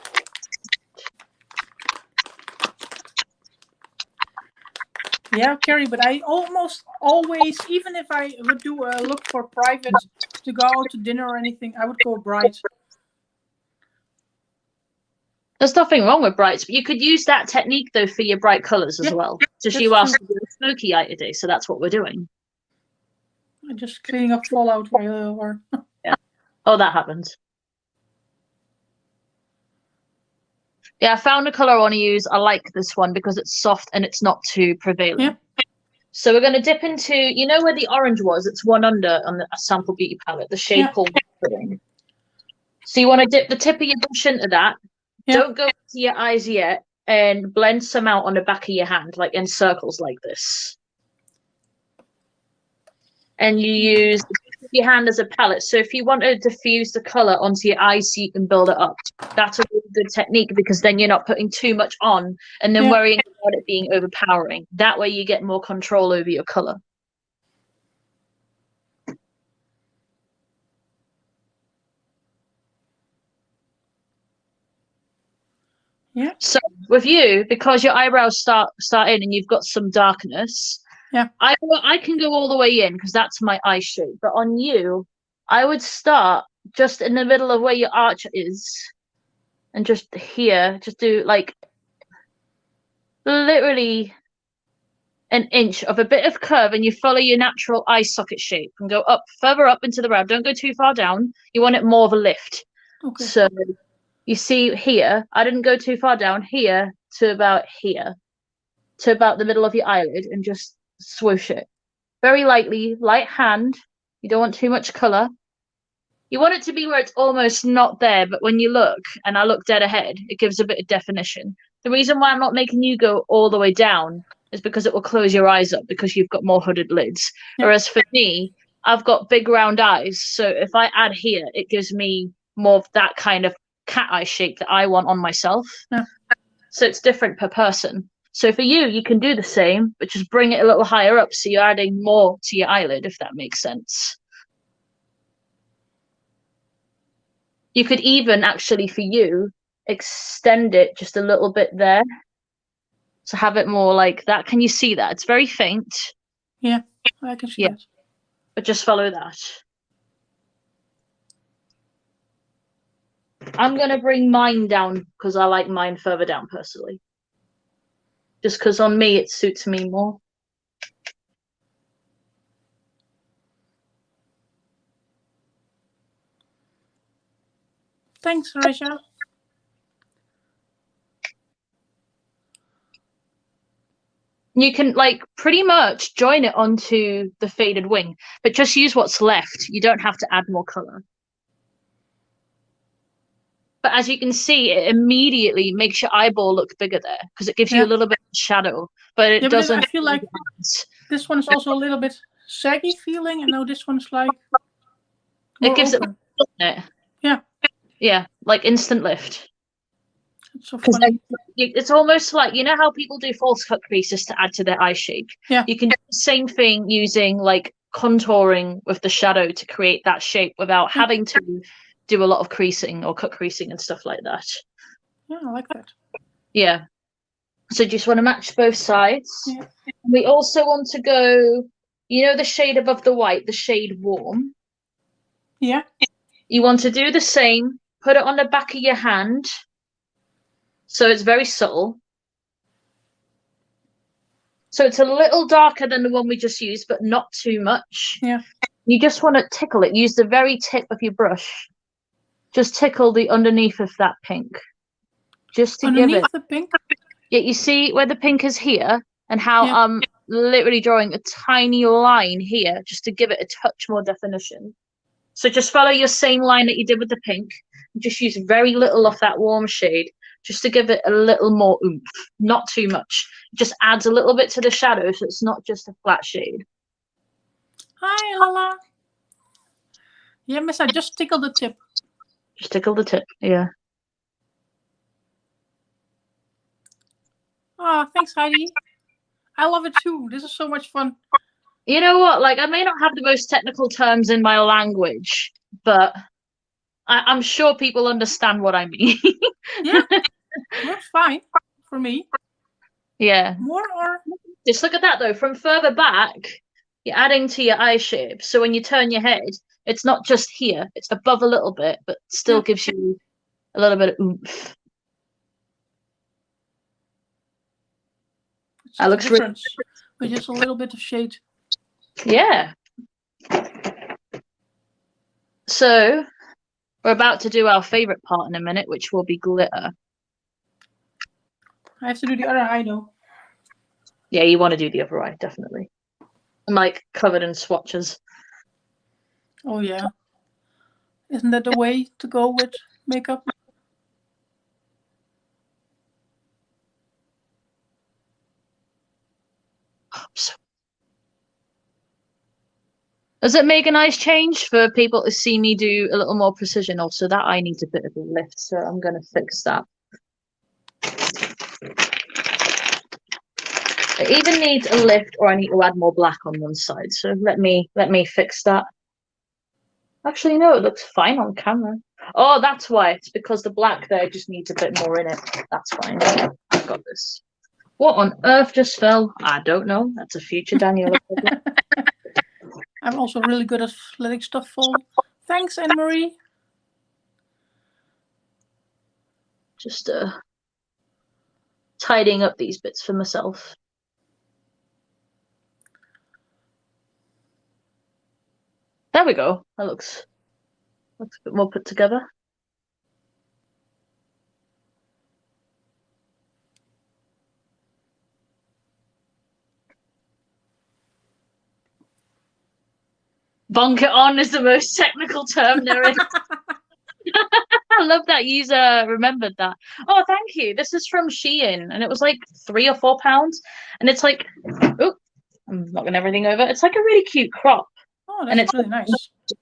Yeah, Carrie, but I almost always, even if I would do a look for private to go out to dinner or anything, I would go bright. There's nothing wrong with brights, but you could use that technique, though, for your bright colours as well. Just you asked to do a smoky eye today, so that's what we're doing. I'm just cleaning up fallout or... Yeah. Oh, that happens. Yeah, I found a colour I want to use. I like this one because it's soft and it's not too prevalent. Yeah. So we're going to dip into, you know where the orange was? It's one under on the Sample Beauty palette, the shade called Pudding. So you want to dip the tip of your brush into that Yeah. Don't go to your eyes yet, and blend some out on the back of your hand, like in circles like this. And you use your hand as a palette. So if you want to diffuse the color onto your eyes so you can build it up, that's a really good technique, because then you're not putting too much on and then worrying about it being overpowering. That way you get more control over your color. Yeah. So with you, because your eyebrows start in and you've got some darkness, yeah, I can go all the way in because that's my eye shape. But on you, I would start just in the middle of where your arch is, and just here, just do like literally an inch of a bit of curve, and you follow your natural eye socket shape and go up, further up into the brow. Don't go too far down. You want it more of a lift. Okay. So you see here, I didn't go too far down, here to about here, to about the middle of your eyelid, and just swoosh it. Very lightly, light hand. You don't want too much colour. You want it to be where it's almost not there, but when you look, and I look dead ahead, it gives a bit of definition. The reason why I'm not making you go all the way down is because it will close your eyes up because you've got more hooded lids. Yeah. Whereas for me, I've got big round eyes. So if I add here, it gives me more of that kind of cat eye shape that I want on myself. Yeah. So it's different per person. So for you, you can do the same, but just bring it a little higher up so you're adding more to your eyelid, if that makes sense. You could even actually, for you, extend it just a little bit there. So have it more like that. Can you see that? It's very faint. Yeah, I can see that. But just follow that. I'm going to bring mine down because I like mine further down personally. Just because on me, it suits me more. Thanks, Raja. You can like pretty much join it onto the faded wing, but just use what's left. You don't have to add more color. But as you can see, it immediately makes your eyeball look bigger there because it gives you a little bit of shadow, but it doesn't. I feel like this one is also a little bit saggy feeling, and now this one's like it gives open. It. Yeah. Yeah, like instant lift. It's so funny. It's almost like, you know how people do false cut creases to add to their eye shape? Yeah. You can do the same thing using like contouring with the shadow to create that shape without having to do a lot of creasing or cut creasing and stuff like that. Yeah, I like that. Yeah. So just want to match both sides. Yeah. We also want to go, you know, the shade above the white, the shade warm. Yeah. You want to do the same, put it on the back of your hand. So it's very subtle. So it's a little darker than the one we just used, but not too much. Yeah. You just want to tickle it. Use the very tip of your brush. Just tickle the underneath of that pink. Just to give it. The pink? Yeah, you see where the pink is here and how I'm literally drawing a tiny line here just to give it a touch more definition. So just follow your same line that you did with the pink. Just use very little of that warm shade just to give it a little more oomph, not too much. It just adds a little bit to the shadow so it's not just a flat shade. Hi, Lala. Yeah, miss, I just tickled the tip. Just tickle the tip, yeah. Oh, thanks, Heidi. I love it too. This is so much fun. You know what? Like, I may not have the most technical terms in my language, but I'm sure people understand what I mean. Yeah, works fine for me. Yeah. More or? Just look at that, though. From further back, you're adding to your eye shape. So when you turn your head, it's not just here. It's above a little bit, but still gives you a little bit of oomph. That looks different, with just a little bit of shade. Yeah. So we're about to do our favorite part in a minute, which will be glitter. I have to do the other eye, though. Yeah, you want to do the other eye, definitely. I'm like covered in swatches. Oh, yeah. Isn't that the way to go with makeup? So, does it make a nice change for people to see me do a little more precision? Also, that eye needs a bit of a lift, so I'm going to fix that. It either needs a lift or I need to add more black on one side. So let me fix that. Actually, no, it looks fine on camera. Oh, that's why. It's because the black there just needs a bit more in it. That's fine. I've got this. What on earth just fell? I don't know. That's a future Daniela problem. I'm also really good at letting stuff fall. Thanks, Anne-Marie. Just tidying up these bits for myself. There we go. That looks a bit more put together. Bonk it on is the most technical term there is. I love that you remembered that. Oh, thank you. This is from Shein, and it was like £3 or £4, and it's like, oh, I'm knocking everything over. It's like a really cute crop. Oh, that's really nice.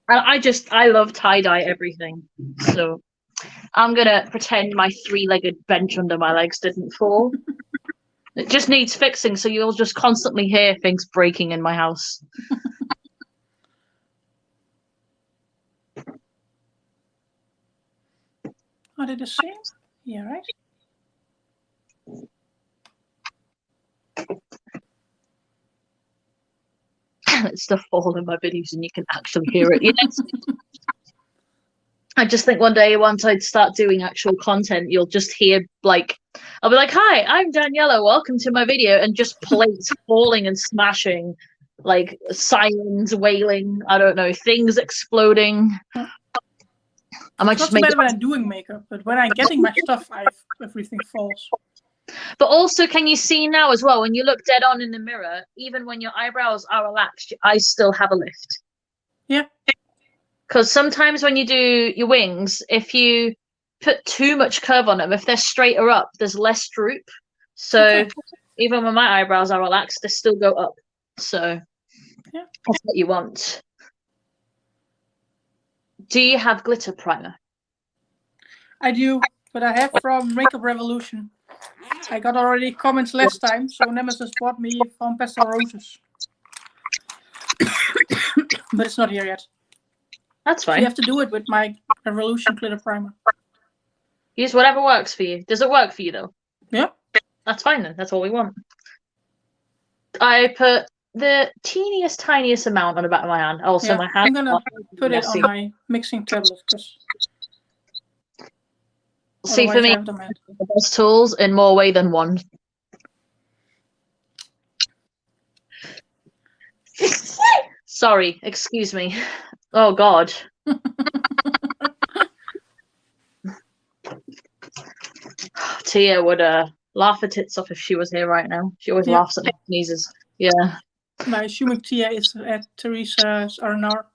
I love tie-dye everything. So I'm gonna pretend my 3-legged bench under my legs didn't fall. It just needs fixing, so you'll just constantly hear things breaking in my house. Are they the same? Yeah, right? It's stuff fall in my videos and you can actually hear it. Yes. I just think one day, once I'd start doing actual content, you'll just hear, like, I'll be like, hi, I'm Daniela, welcome to my video, and just plates falling and smashing, like sirens wailing, I don't know, things exploding. I might just make it. Not so bad when I'm doing makeup, but when I'm getting my stuff, everything falls. But also, can you see now as well, when you look dead on in the mirror, even when your eyebrows are relaxed, your eyes still have a lift? Yeah. Because sometimes when you do your wings, if you put too much curve on them, if they're straighter up, there's less droop. So even when my eyebrows are relaxed, they still go up. So yeah, that's what you want. Do you have glitter primer? I do, but I have from Makeup Revolution. I got already comments last time, so Nemesis bought me from Pastel Roses. But it's not here yet. That's fine. So you have to do it with my Revolution glitter primer. Use whatever works for you. Does it work for you though? Yeah. That's fine then. That's all we want. I put the teeniest, tiniest amount on the back of my hand. Also, my hand. I'm gonna put it on my mixing tablet because. See, for me, the best tools in more way than one. Sorry, excuse me. Oh God. Tia would laugh her tits off if she was here right now. She always laughs at my sneezes. Yeah. I'm assuming Tia is at Teresa's R&R.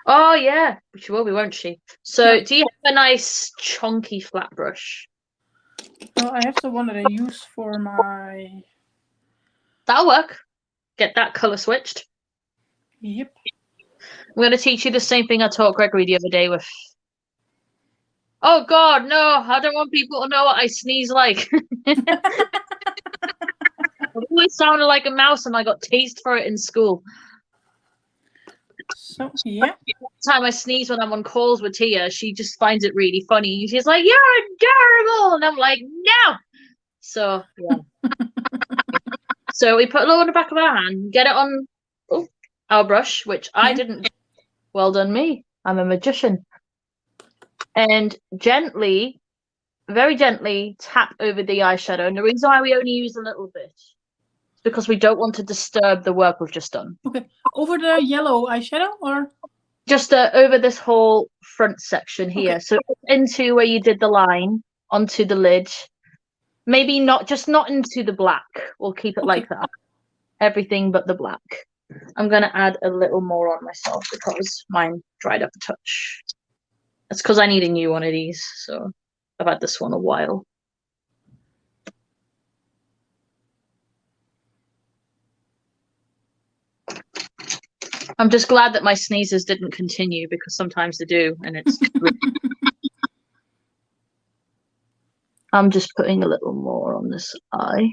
Oh yeah, she will be, won't she? So, do you have a nice chunky flat brush? Well, I have the one that I use for my. That'll work. Get that color switched. Yep. I'm going to teach you the same thing I taught Gregory the other day with. Oh God, no! I don't want people to know what I sneeze like. I always sounded like a mouse, and I got tased for it in school. So yeah. Every time I sneeze when I'm on calls with Tia, she just finds it really funny. She's like, "You're adorable," and I'm like, "No." So yeah. So we put a little on the back of our hand, get it on our brush, which I didn't. Well done, me. I'm a magician. And gently, very gently, tap over the eyeshadow. And the reason why we only use a little bit is because we don't want to disturb the work we've just done. Okay. Over the yellow eyeshadow, or? Just over this whole front section here. Okay. So into where you did the line, onto the lid. Maybe not into the black. We'll keep it like that. Everything but the black. I'm going to add a little more on myself because mine dried up a touch. That's because I need a new one of these. So I've had this one a while. I'm just glad that my sneezes didn't continue because sometimes they do, and it's. I'm just putting a little more on this eye.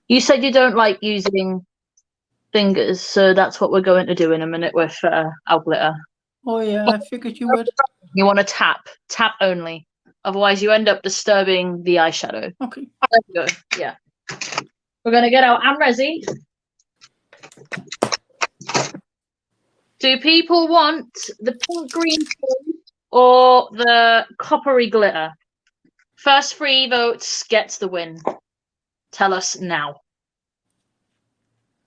You said you don't like using fingers, so that's what we're going to do in a minute with our glitter. Oh yeah, I figured you would. You want to tap only. Otherwise, you end up disturbing the eyeshadow. Okay. There we go. Yeah. We're going to get our Amrezi. Do people want the pink green or the coppery glitter? First 3 votes gets the win. Tell us now.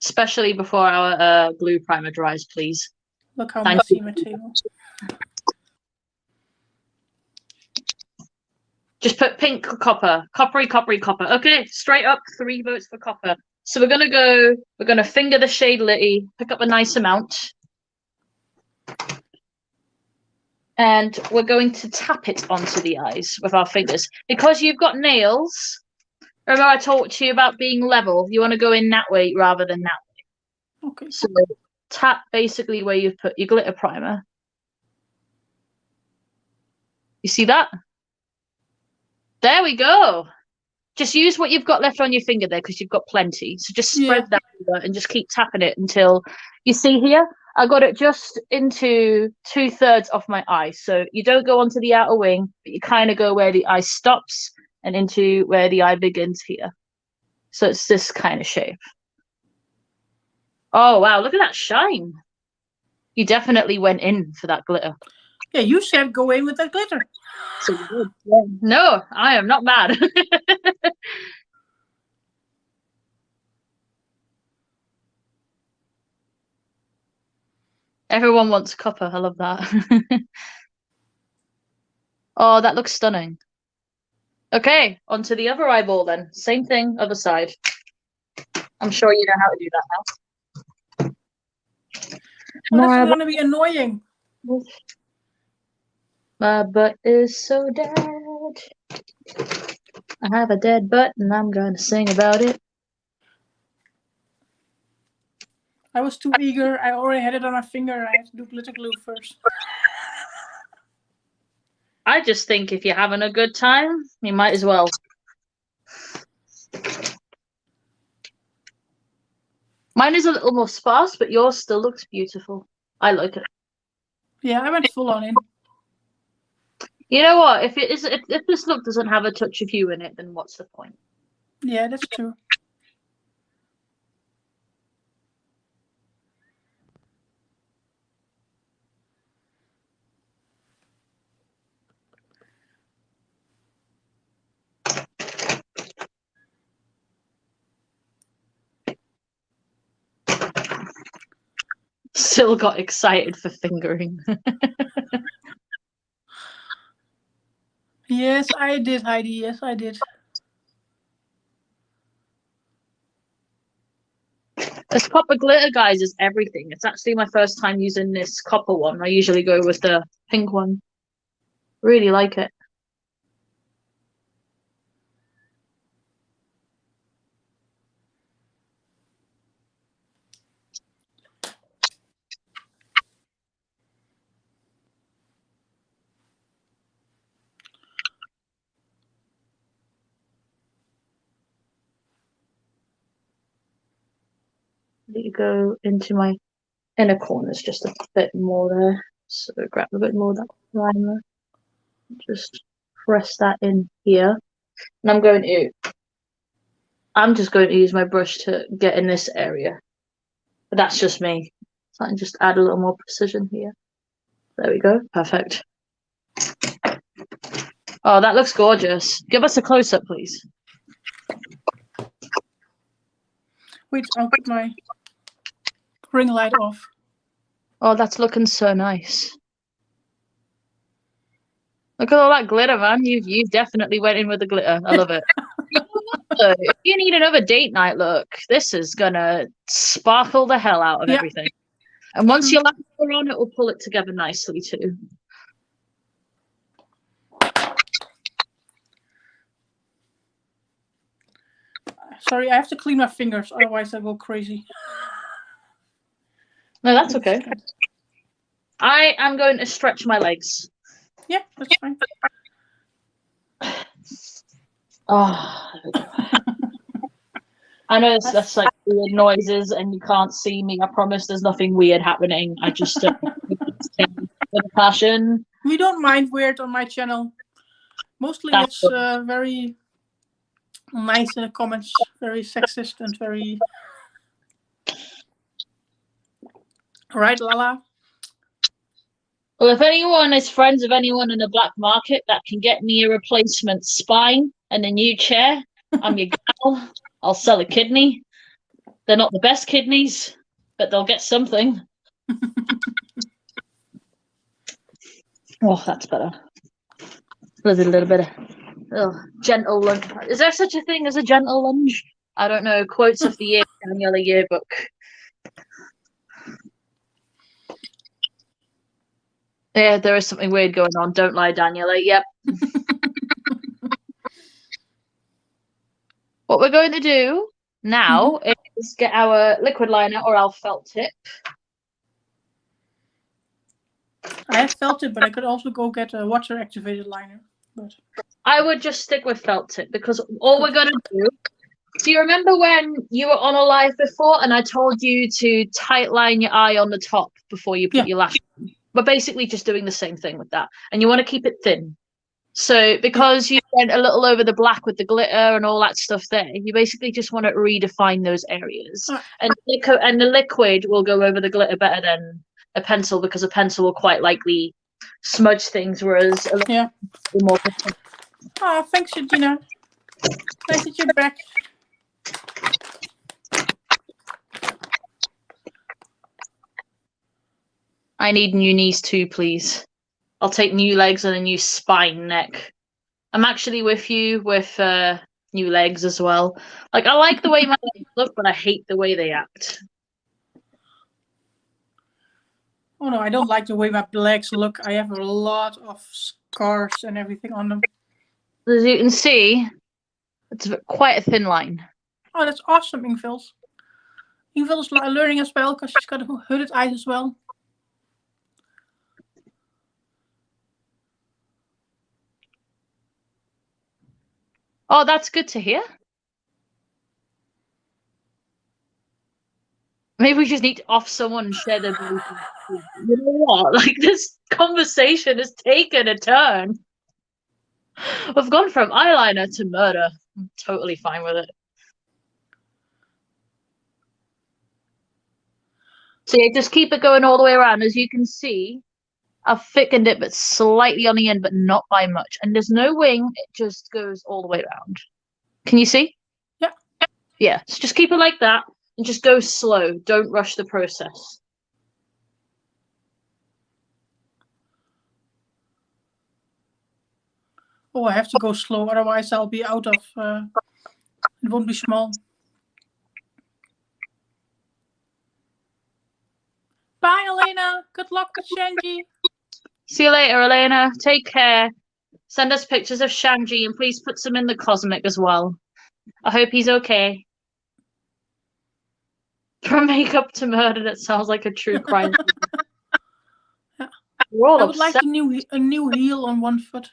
Especially before our glue primer dries, please. Look how messy my table. Just put pink or copper. Coppery, coppery, copper. Okay, straight up 3 votes for copper. So we're going to finger the shade Litty, pick up a nice amount. And we're going to tap it onto the eyes with our fingers. Because you've got nails, remember I talked to you about being level. You want to go in that way rather than that way. Okay. So tap basically where you've put your glitter primer. You see that? There we go. Just use what you've got left on your finger there because you've got plenty. So just spread that over and just keep tapping it until you see here. I got it just into 2/3 of my eye. So you don't go onto the outer wing, but you kind of go where the eye stops and into where the eye begins here. So it's this kind of shape. Oh, wow. Look at that shine. You definitely went in for that glitter. Yeah, you said go in with that glitter. So yeah. No, I am not mad. Everyone wants copper. I love that. Oh, that looks stunning. Okay, onto the other eyeball then. Same thing, other side. I'm sure you know how to do that now. Well, that's going to be annoying. My butt is so dead. I have a dead butt and I'm going to sing about it. I was too eager. I already had it on my finger. I had to do glitter glue first. I just think if you're having a good time, you might as well. Mine is a little more sparse, but yours still looks beautiful. I like it. Yeah, I went full on in. You know what? If this look doesn't have a touch of you in it, then what's the point? Yeah, that's true. Still got excited for fingering. Yes, I did, Heidi. Yes, I did. This copper glitter, guys, is everything. It's actually my first time using this copper one. I usually go with the pink one. Really like it. Let you go into my inner corners just a bit more there. So grab a bit more of that primer. Just press that in here. And I'm just going to use my brush to get in this area. But that's just me. So I can just add a little more precision here. There we go. Perfect. Oh, that looks gorgeous. Give us a close-up, please. Wait, I'll put my ring light off. Oh, that's looking so nice. Look at all that glitter, man. You definitely went in with the glitter. I love it. If you need another date night look, this is gonna sparkle the hell out of everything. And once you lap it on, it will pull it together nicely too. Sorry, I have to clean my fingers, otherwise I go crazy. No, that's okay. I am going to stretch my legs. Yeah, that's fine. Oh, I know that's like weird noises and you can't see me. I promise there's nothing weird happening. I just with passion. We don't mind weird on my channel. Mostly That's it's very nice in the comments, very sexist and very... Right, Lala? Well, if anyone is friends of anyone in the black market that can get me a replacement spine and a new chair, I'm your gal. I'll sell a kidney. They're not the best kidneys, but they'll get something. Oh, that's better. There's a little bit of gentle lunge. Is there such a thing as a gentle lunge? I don't know. Quotes of the year, Daniella yearbook. Yeah, there is something weird going on. Don't lie, Daniela. Yep. What we're going to do now is get our liquid liner or our felt tip. I have felt tip, but I could also go get a water activated liner. But I would just stick with felt tip because all we're going to do you remember when you were on a live before and I told you to tight line your eye on the top before you put your lash on? We're basically just doing the same thing with that. And you want to keep it thin. So because you went a little over the black with the glitter and all that stuff there, you basically just want to redefine those areas. And the liquid will go over the glitter better than a pencil because a pencil will quite likely smudge things, whereas a little more... Oh, thanks, Gina. Nice that you're back. I need new knees too, please. I'll take new legs and a new spine neck. I'm actually with you with new legs as well. Like, I like the way my legs look, but I hate the way they act. Oh no, I don't like the way my legs look. I have a lot of scars and everything on them. As you can see, it's quite a thin line. Oh, that's awesome, Ingvils. Ingvils is learning as well because she's got hooded eyes as well. Oh, that's good to hear. Maybe we just need to off someone and share their beliefs. You know what? Like, this conversation has taken a turn. We've gone from eyeliner to murder. I'm totally fine with it. So yeah, just keep it going all the way around. As you can see, I've thickened it, but slightly on the end, but not by much. And there's no wing. It just goes all the way around. Can you see? Yeah. Yeah. So just keep it like that and just go slow. Don't rush the process. Oh, I have to go slow, otherwise I'll be out of... it won't be small. Bye, Elena. Good luck with Shanji. See you later, Elena. Take care. Send us pictures of Shanji and please put some in the cosmic as well. I hope he's okay. From makeup to murder, that sounds like a true crime. Yeah. I would like a new heel on one foot.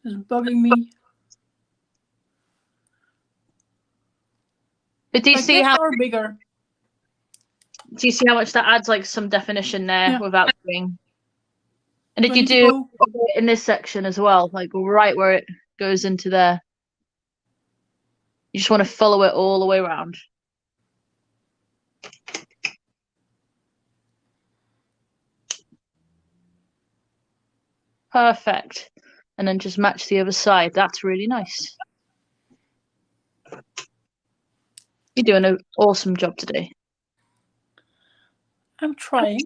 It's bugging me. But do you see how bigger? Do you see how much that adds like some definition there without doing? And if you do in this section as well, like right where it goes into there, you just want to follow it all the way around. Perfect. And then just match the other side. That's really nice. You're doing an awesome job today. I'm trying.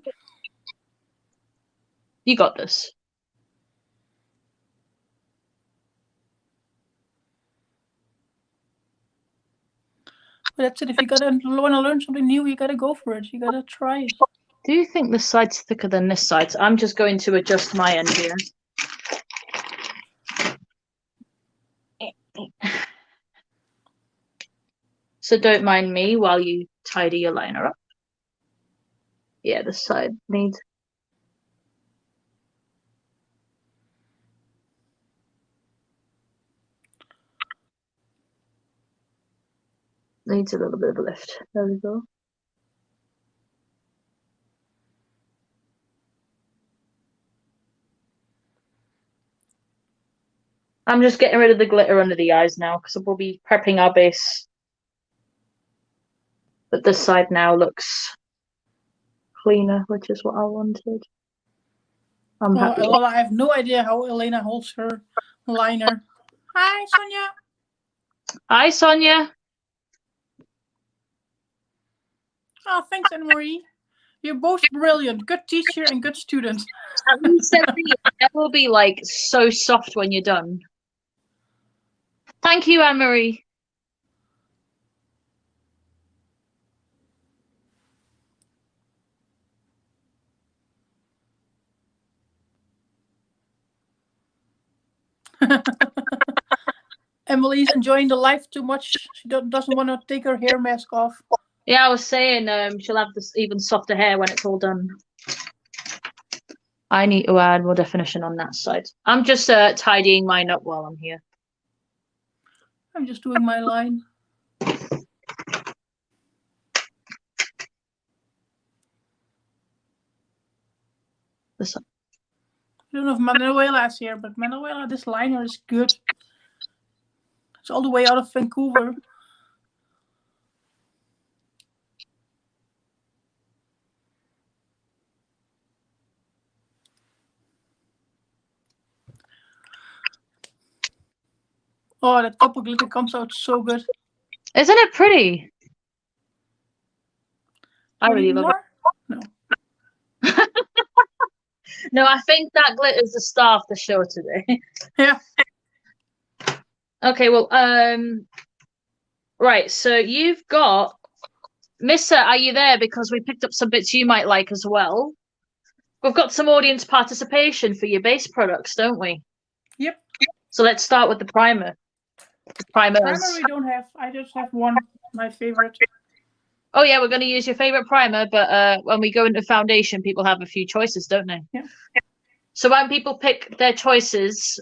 You got this. But that's it. If you want to learn something new, you gotta go for it. You gotta try it. Do you think this side's thicker than this side? So I'm just going to adjust my end here. So don't mind me while you tidy your liner up. Yeah, the side needs a little bit of a lift. There we go. I'm just getting rid of the glitter under the eyes now because we'll be prepping our base. But this side now looks cleaner, which is what I wanted. I'm happy. Well, I have no idea how Elena holds her liner. Hi, Sonia. Hi, Sonia. Oh, thanks, Anne-Marie. You're both brilliant. Good teacher and good student. At least it will be like so soft when you're done. Thank you, Anne-Marie. Emily's enjoying the life too much. She doesn't want to take her hair mask off. Yeah, I was saying she'll have this even softer hair when it's all done. I need to add more definition on that side. I'm just tidying mine up while I'm here. I'm just doing my line. This one. I don't know if Manuela's here, but Manuela, this liner is good. It's all the way out of Vancouver. Oh, that copper glitter comes out so good. Isn't it pretty? I really love it. No. No, I think that glitter's the star of the show today. Yeah. Okay, well, right, so you've got Missa, are you there? Because we picked up some bits you might like as well. We've got some audience participation for your base products, don't we? Yep. So let's start with the primer. The primers. Primer we don't have. I just have one, my favorite. Oh yeah, we're going to use your favorite primer, but when we go into foundation, people have a few choices, don't they? Yeah. So when people pick their choices,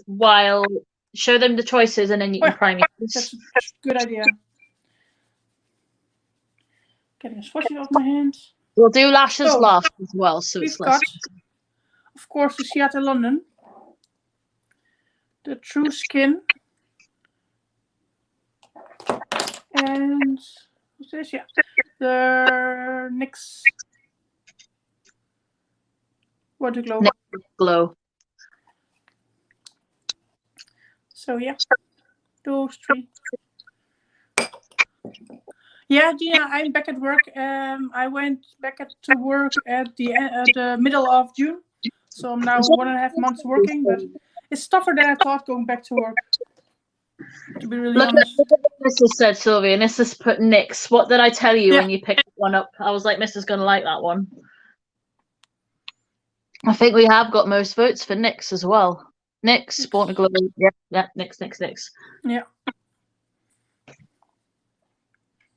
show them the choices, and then you can prime your face. That's a good idea. Getting a swatches off my hands. We'll do lashes last as well, so we've it's less. Got, of course, the Seattle London, the True Skin, and what's this? Yeah, the NYX Water Glow. Glow. So yeah, those three. Yeah, Gina, I'm back at work. I went back to work at the middle of June, so I'm now 1.5 months working. But it's tougher than I thought going back to work. To be really honest. Look at what Mrs. said, Sylvia. Mrs. put NYX. What did I tell you when you picked one up? I was like, Mrs. gonna like that one. I think we have got most votes for NYX as well. NYX, Born to Glow. Yeah, NYX. Yeah.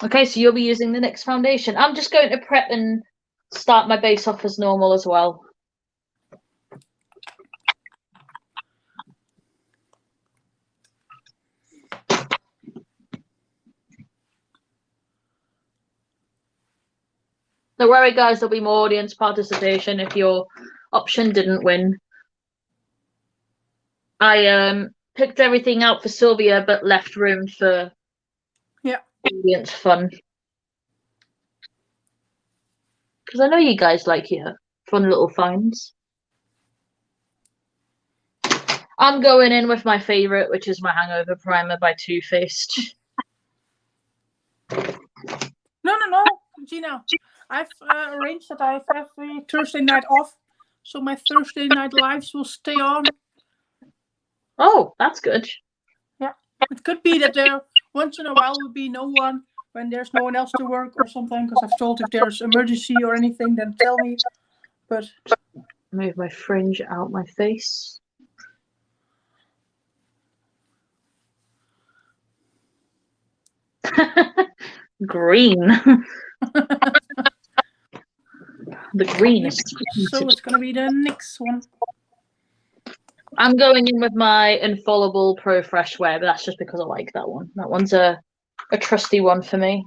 Okay, so you'll be using the NYX foundation. I'm just going to prep and start my base off as normal as well. Don't worry, guys, there'll be more audience participation if your option didn't win. I picked everything out for Sylvia, but left room for audience fun. Because I know you guys like your fun little finds. I'm going in with my favourite, which is my Hangover Primer by Too Faced. No, Gina. I've arranged that I have a Thursday night off, so my Thursday night lives will stay on. Oh, that's good. Yeah, it could be that there once in a while will be no one when there's no one else to work or something. Because I've told if there's emergency or anything, then tell me. But move my fringe out my face. Green. The greenest. So it's gonna be the next one. I'm going in with my Infallible Pro Fresh Wear, but that's just because I like that one. That one's a trusty one for me.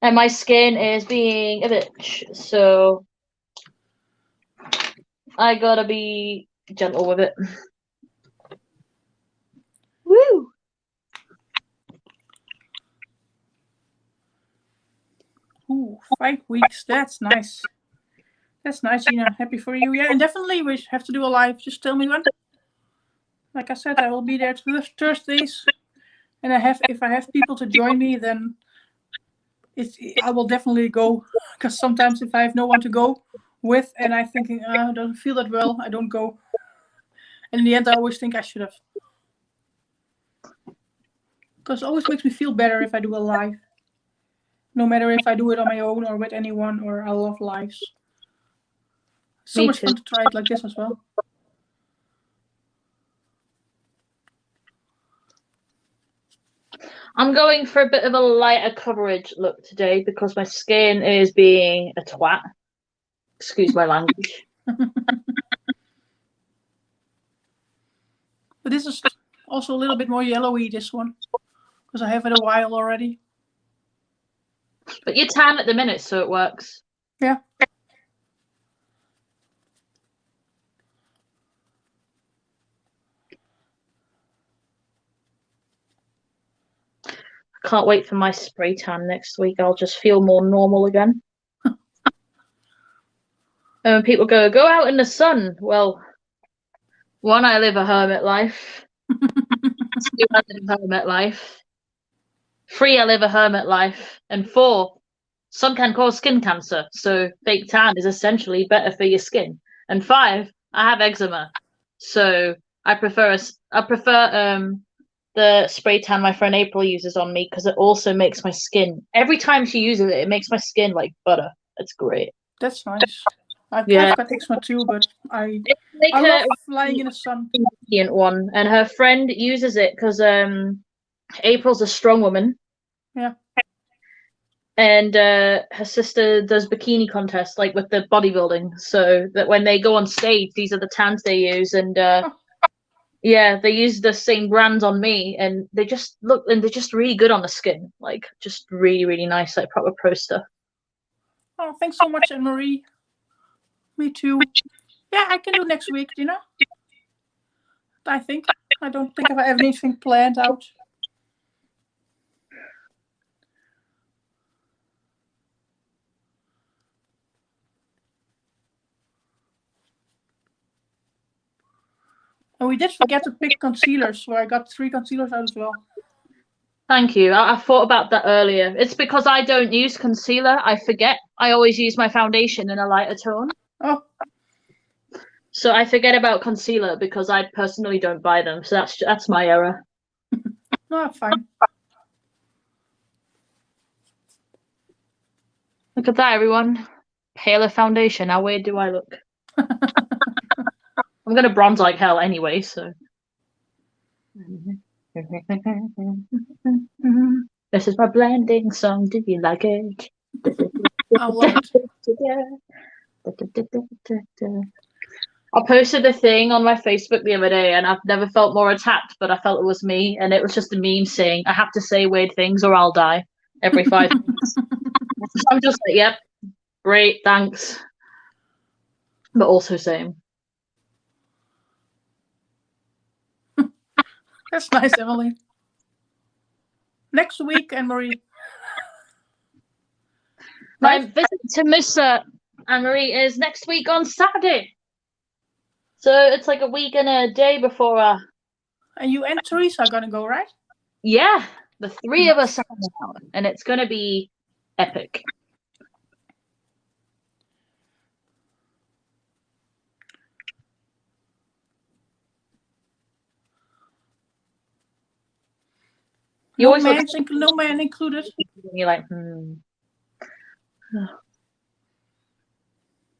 And my skin is being a bitch, so I gotta be gentle with it. Woo! Ooh, 5 weeks. That's nice. That's nice, Gina. Happy for you. Yeah, and definitely we have to do a live. Just tell me when. Like I said, I will be there Thursdays, and if I have people to join me, then I will definitely go. Because sometimes if I have no one to go with, and I'm thinking I don't feel that well, I don't go. And in the end, I always think I should have. Because it always makes me feel better if I do a live. No matter if I do it on my own or with anyone, or I love lives. So Me much too. fun to try it like this as well. I'm going for a bit of a lighter coverage look today because my skin is being a twat. Excuse my language. But this is also a little bit more yellowy, this one. Because I have it a while already. But you're tan at the minute, so it works. Yeah. Can't wait for my spray tan next week. I'll just feel more normal again. And when people go out in the sun, well, one, I live a hermit life. Two, I live a hermit life. 3, I live a hermit life. And 4, sun can cause skin cancer, so fake tan is essentially better for your skin. And 5, I have eczema, so I prefer the spray tan my friend April uses on me because it also makes my skin. Every time she uses it, it makes my skin like butter. It's great. That's nice. I've got eczema too, but I love lying in the sun. One, and her friend uses it because April's a strong woman. Yeah. And her sister does bikini contests, like with the bodybuilding, so that when they go on stage, these are the tans they use. And yeah, they use the same brands on me, and they just look, and they're just really good on the skin, like just really, really nice, like proper pro stuff. Oh, thanks so much, Anne-Marie. Me too. Yeah, I can do next week, you know? I think. I don't think I have anything planned out. And we did forget to pick concealers, so I got 3 concealers out as well. Thank you. I thought about that earlier. It's because I don't use concealer. I forget. I always use my foundation in a lighter tone. Oh. So I forget about concealer because I personally don't buy them. So that's my error. No, fine. Look at that, everyone. Paler foundation. How weird do I look? I'm gonna bronze like hell anyway, so. This is my blending song. Do you like it? I love it. I posted a thing on my Facebook the other day, and I've never felt more attacked, but I felt it was me, and it was just a meme saying, I have to say weird things or I'll die every 5 minutes. I'm just like, yep, great, thanks. But also same. That's nice, Emily. Next week, Anne-Marie. My visit to Miss Anne-Marie is next week on Saturday. So it's like a week and a day before. And you and Teresa are gonna go, right? Yeah, the 3 of us are out, and it's gonna be epic. No man included. You're like,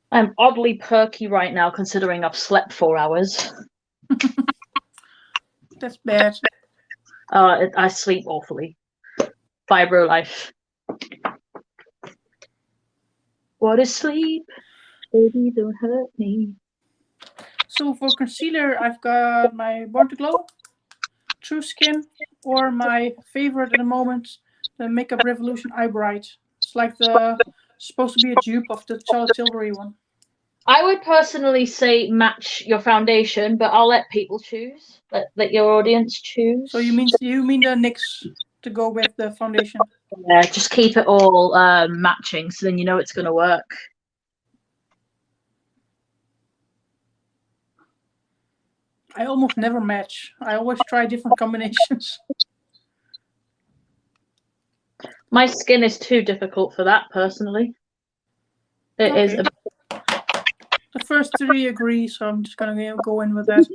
I'm oddly perky right now, considering I've slept 4 hours. That's bad. I sleep awfully. Fibro life. What is sleep? Baby, don't hurt me. So for concealer, I've got my Born to Glow, True Skin, or my favorite at the moment, the Makeup Revolution Eye Bright. It's like the supposed to be a dupe of the Charlotte Tilbury one. I would personally say match your foundation, but I'll let people choose. Let your audience choose. So you mean the NYX to go with the foundation? Yeah, just keep it all matching, so then you know it's going to work. I almost never match. I always try different combinations. My skin is too difficult for that, personally. It is. The first three agree, so I'm just gonna go in with that.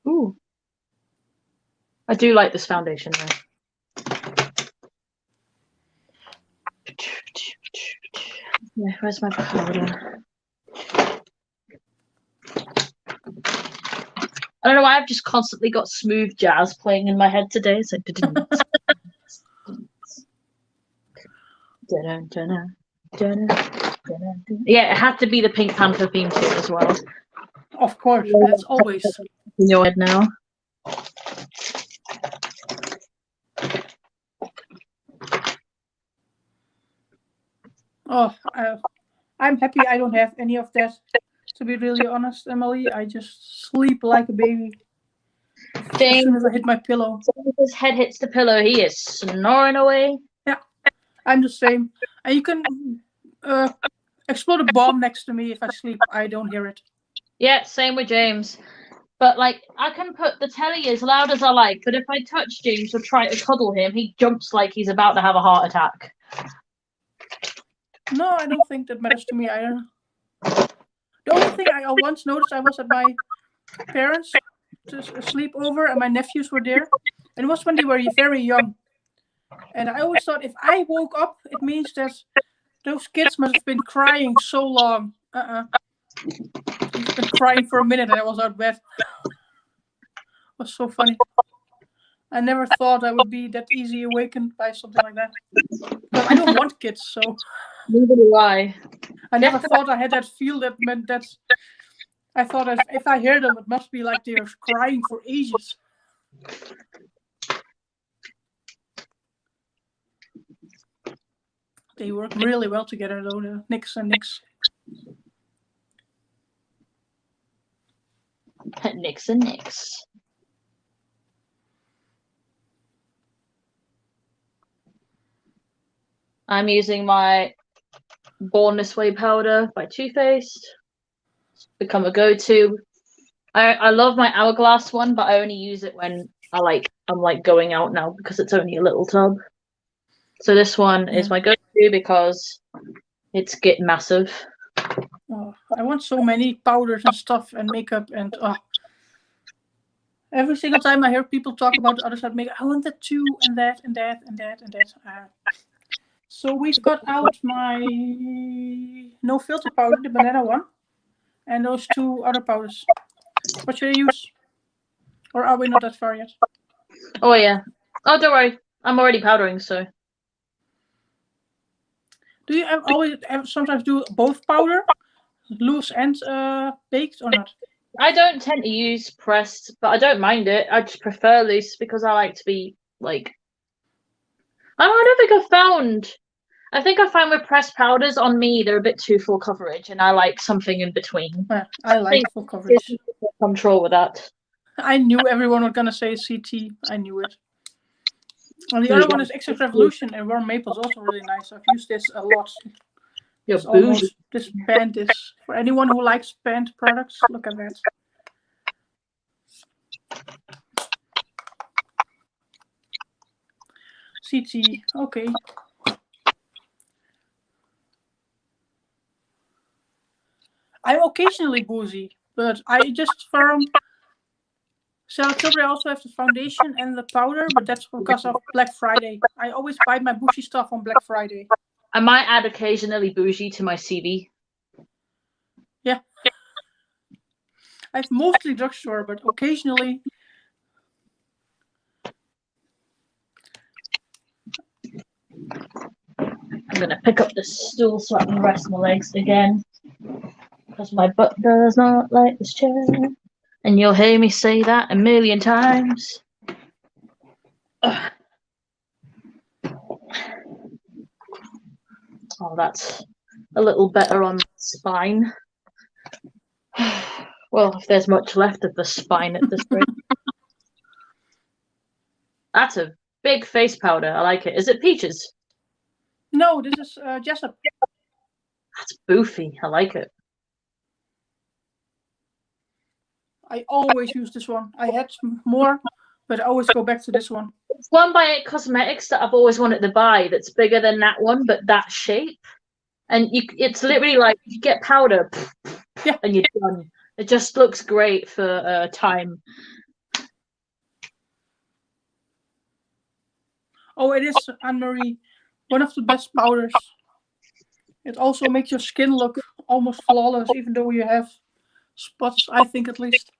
Ooh. I do like this foundation though. Yeah, where's my powder? I don't know why I've just constantly got smooth jazz playing in my head today. It's like yeah, it had to be the Pink Panther theme tune as well. Of course, that's always in your head now. Oh, I'm happy I don't have any of that. To be really honest, Emily, I just sleep like a baby. As soon as I hit my pillow. As soon as his head hits the pillow, he is snoring away. Yeah, I'm the same. And you can explode a bomb next to me if I sleep. I don't hear it. Yeah, same with James. But like, I can put the telly as loud as I like, but if I touch James or try to cuddle him, he jumps like he's about to have a heart attack. No, I don't think that matters to me either. The only thing I once noticed, I was at my parents' sleepover and my nephews were there. And it was when they were very young. And I always thought if I woke up, it means that those kids must have been crying so long. They've been crying for a minute and I was out of bed. It was so funny. I never thought I would be that easy awakened by something like that. But I don't want kids, so. Neither do I. I never thought I had that feel that meant that. I thought if I hear them, it must be like they're crying for ages. They work really well together, though, the NYX and NYX. NYX and NYX. I'm using my Born This Way powder by Too Faced. It's become a go-to. I love my Hourglass one, but I only use it when I'm like going out now because it's only a little tub. So this one is my go-to because it's get massive. Oh, I want so many powders and stuff and makeup and every single time I hear people talk about the other side makeup, I want that too and that and that and that and that. So we've got out my no filter powder, the banana one, and those two other powders. What should I use? Or are we not that far yet? Oh yeah. Oh, don't worry. I'm already powdering, so. Do you always sometimes do both powder, loose and baked, or not? I don't tend to use pressed, but I don't mind it. I just prefer loose because I like to be like. I don't think I think I find with pressed powders on me, they're a bit too full coverage, and I like something in between. Yeah, I like full coverage. Control with that. I knew everyone was gonna say CT. I knew it. And the other one is Extra Revolution, and warm maple is also really nice. I've used this a lot. This band is for anyone who likes band products. Look at that. CT, okay. I'm occasionally boozy, But I just so October I also have the foundation and the powder, but that's because of Black Friday. I always buy my bougie stuff on Black Friday. I might add occasionally bougie to my CV. Yeah. I've mostly drugstore, but occasionally. I'm going to pick up this stool so I can rest my legs again. Because my butt does not like this chair. And you'll hear me say that a million times. Ugh. Oh, that's a little better on the spine. Well, if there's much left of the spine at this rate. That's a big face powder. I like it. Is it peaches? No, this is Jessup. That's boofy. I like it. I always use this one. I had more, but I always go back to this one. It's one by Cosmetics that I've always wanted to buy that's bigger than that one, but that shape. And it's literally like you get powder and you're done. It just looks great for time. Oh, it is, Anne-Marie, one of the best powders. It also makes your skin look almost flawless, even though you have spots, I think at least.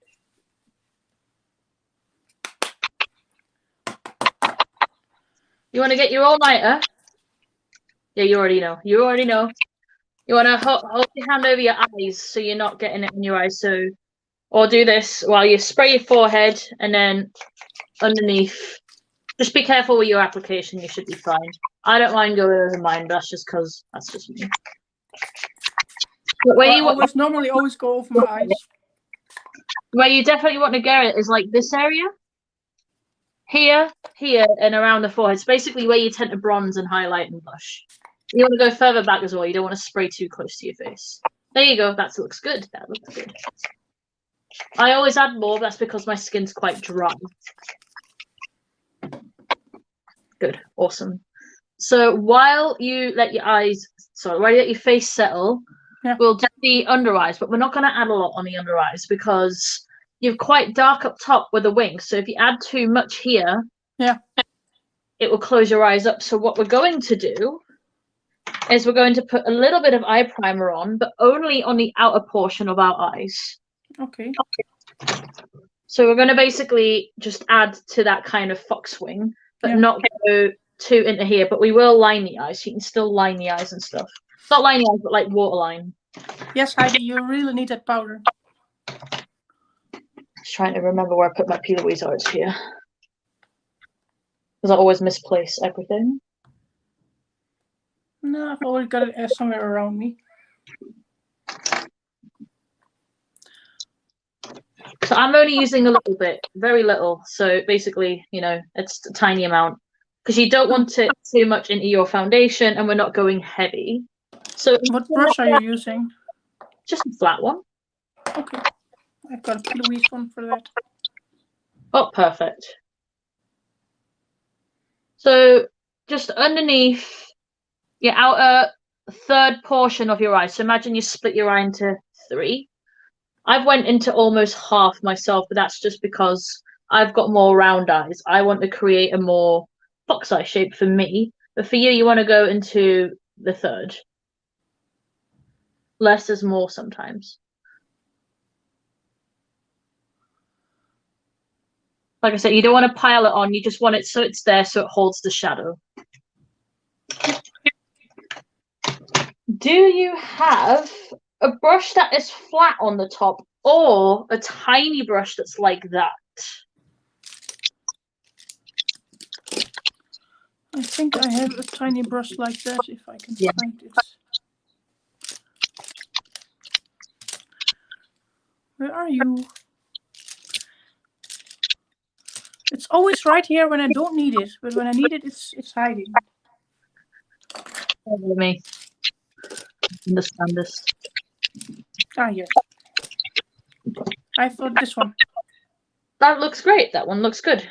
You want to get your all-nighter? Yeah, you already know. You already know. You want to hold your hand over your eyes so you're not getting it in your eyes. So, or do this while you spray your forehead and then underneath. Just be careful with your application. You should be fine. I don't mind going over mine. That's just because that's just me. But where you normally always go over my eyes. Where you definitely want to get it is like this area. Here, and around the forehead. It's basically where you tend to bronze and highlight and blush. You want to go further back as well. You don't want to spray too close to your face. There you go. That looks good. That looks good. I always add more. That's because my skin's quite dry. Good. Awesome. So while you let your face settle, we'll do the under eyes, but we're not going to add a lot on the under eyes because you're quite dark up top with the wings. So if you add too much here, it will close your eyes up. So what we're going to do is we're going to put a little bit of eye primer on, but only on the outer portion of our eyes. Okay. So we're going to basically just add to that kind of fox wing, but not go too into here. But we will line the eyes. So you can still line the eyes and stuff. Not line the eyes, but like waterline. Yes, Heidi, you really need that powder. Just trying to remember where I put my P. Louise arts here. Because I always misplace everything. No, I've always got it somewhere around me. So I'm only using a little bit, very little. So basically, it's a tiny amount. Because you don't want it too much into your foundation and we're not going heavy. So what brush are you using? Just a flat one. Okay. I've got a P. Louise one for that. Oh, perfect. So just underneath your outer third portion of your eye. So imagine you split your eye into 3. I've went into almost half myself, but that's just because I've got more round eyes. I want to create a more fox eye shape for me. But for you want to go into the third. Less is more sometimes. Like I said, you don't want to pile it on. You just want it so it's there so it holds the shadow. Do you have a brush that is flat on the top or a tiny brush that's like that? I think I have a tiny brush like that if I can find it. Where are you? It's always right here when I don't need it, but when I need it, it's hiding. Over me. Understand this. Here. I thought this one. That looks great. That one looks good.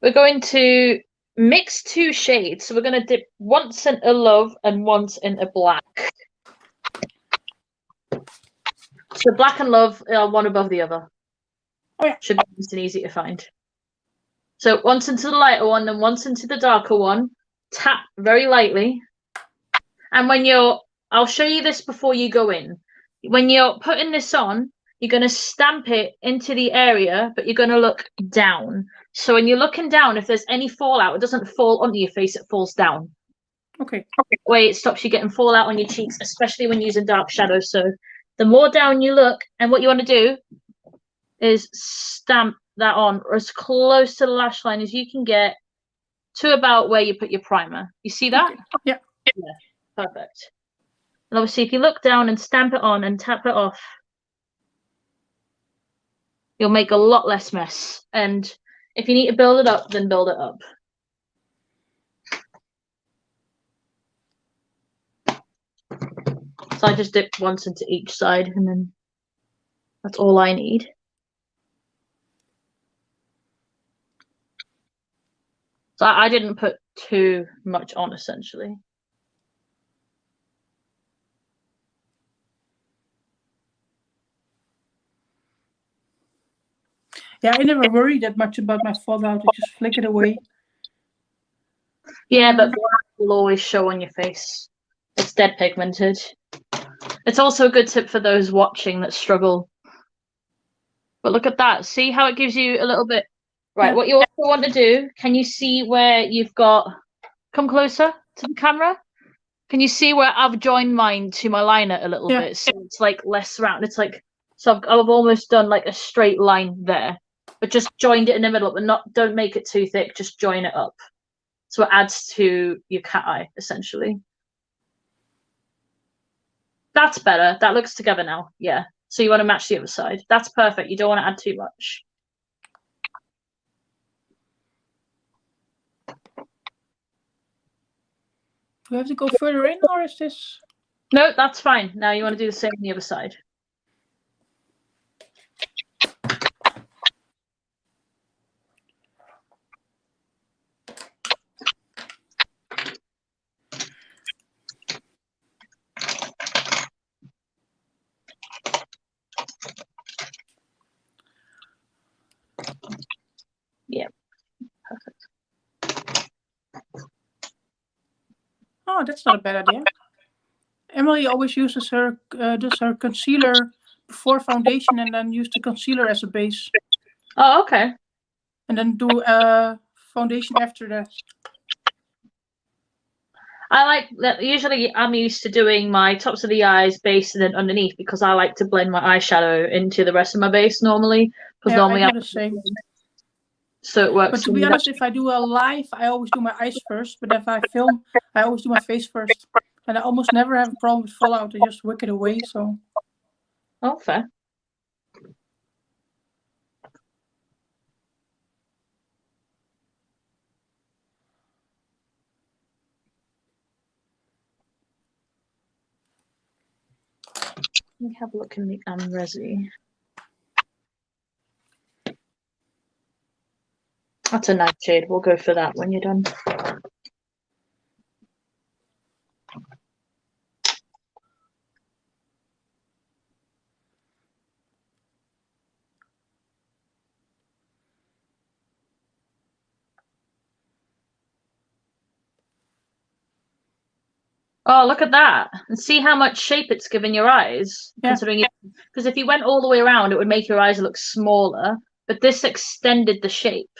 We're going to mix 2 shades. So we're going to dip once into Love and once into Black. So black and love are one above the other. Oh yeah. Should be nice and easy to find. So once into the lighter one, then once into the darker one. Tap very lightly. And when I'll show you this before you go in. When you're putting this on, you're going to stamp it into the area, but you're going to look down. So when you're looking down, if there's any fallout, it doesn't fall onto your face, it falls down. Okay. That way it stops you getting fallout on your cheeks, especially when using dark shadows. So the more down you look, and what you want to do is stamp that on as close to the lash line as you can get to about where you put your primer. You see that? Okay. Yeah. Yeah, perfect. And obviously, if you look down and stamp it on and tap it off, you'll make a lot less mess. And if you need to build it up, then build it up. So I just dip once into each side, and then that's all I need. So I didn't put too much on, essentially. Yeah, I never worried that much about my fallout. I just flick it away. Yeah, but black will always show on your face. It's dead pigmented. It's also a good tip for those watching that struggle. But look at that. See how it gives you a little bit. Right, what you also want to do, can you see where you've got... Come closer to the camera. Can you see where I've joined mine to my liner a little bit? So it's like less round. It's like... So I've almost done like a straight line there. But just joined it in the middle, but don't make it too thick. Just join it up. So it adds to your cat eye, essentially. That's better. That looks together now. Yeah. So you want to match the other side. That's perfect. You don't want to add too much. Do we have to go further in, or is this... No, that's fine. Now you want to do the same on the other side. Yeah, perfect. Oh, that's not a bad idea. Emily always uses does her concealer before foundation and then use the concealer as a base. Oh, okay. And then do foundation after that. I like that. Usually I'm used to doing my tops of the eyes, base, and then underneath because I like to blend my eyeshadow into the rest of my base normally. Because normally I do the same. So it works. But to be honest, if I do a live, I always do my eyes first. But if I film, I always do my face first. And I almost never have a problem with fallout. I just wick it away. So. Oh, fair. Let me have a look in the Resi. That's a nice shade. We'll go for that when you're done. Oh, look at that. And see how much shape it's given your eyes. Yeah. Considering because if you went all the way around, it would make your eyes look smaller. But this extended the shape.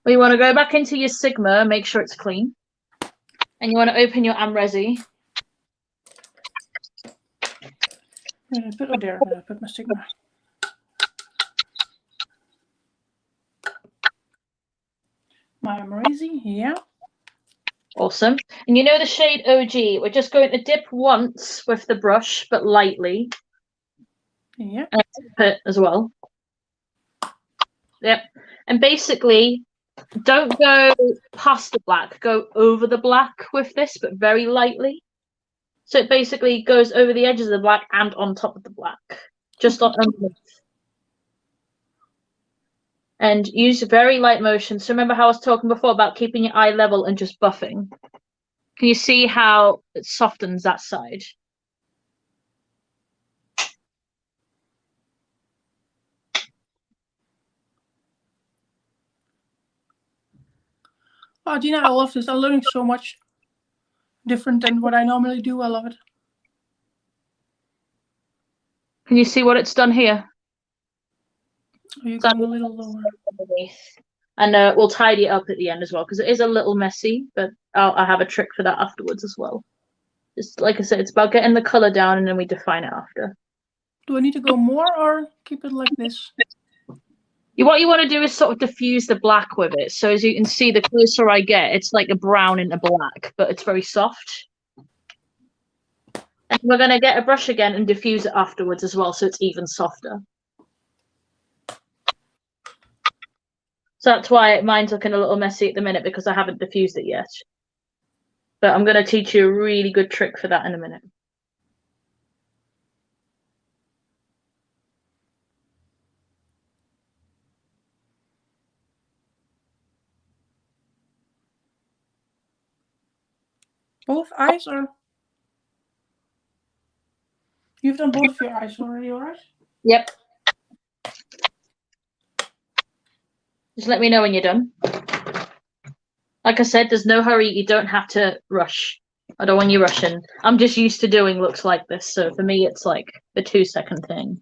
Well, you want to go back into your Sigma, make sure it's clean. And you want to open your Resi. Put there. Put my Sigma. My Resi, yeah. Awesome. And you know the shade OG. We're just going to dip once with the brush, but lightly. Yeah. And dip it as well. Yep. And basically, don't go past the black. Go over the black with this, but very lightly. So it basically goes over the edges of the black and on top of the black. Just on underneath. And use very light motion. So remember how I was talking before about keeping your eye level and just buffing? Can you see how it softens that side? Oh, Gina, I love this. I'm learning so much different than what I normally do. I love it. Can you see what it's done here? Are you going a little lower? Underneath. And we'll tidy it up at the end as well, because it is a little messy, but I'll have a trick for that afterwards as well. Just like I said, it's about getting the color down and then we define it after. Do I need to go more or keep it like this? What you want to do is sort of diffuse the black with it. So as you can see, the closer I get, it's like a brown into black, but it's very soft. And we're going to get a brush again and diffuse it afterwards as well, so it's even softer. So that's why mine's looking a little messy at the minute, because I haven't diffused it yet. But I'm going to teach you a really good trick for that in a minute. Both eyes, or you've done both of your eyes already, alright? Yep. Just let me know when you're done. Like I said, there's no hurry. You don't have to rush. I don't want you rushing. I'm just used to doing looks like this, so for me it's like a 2-second thing.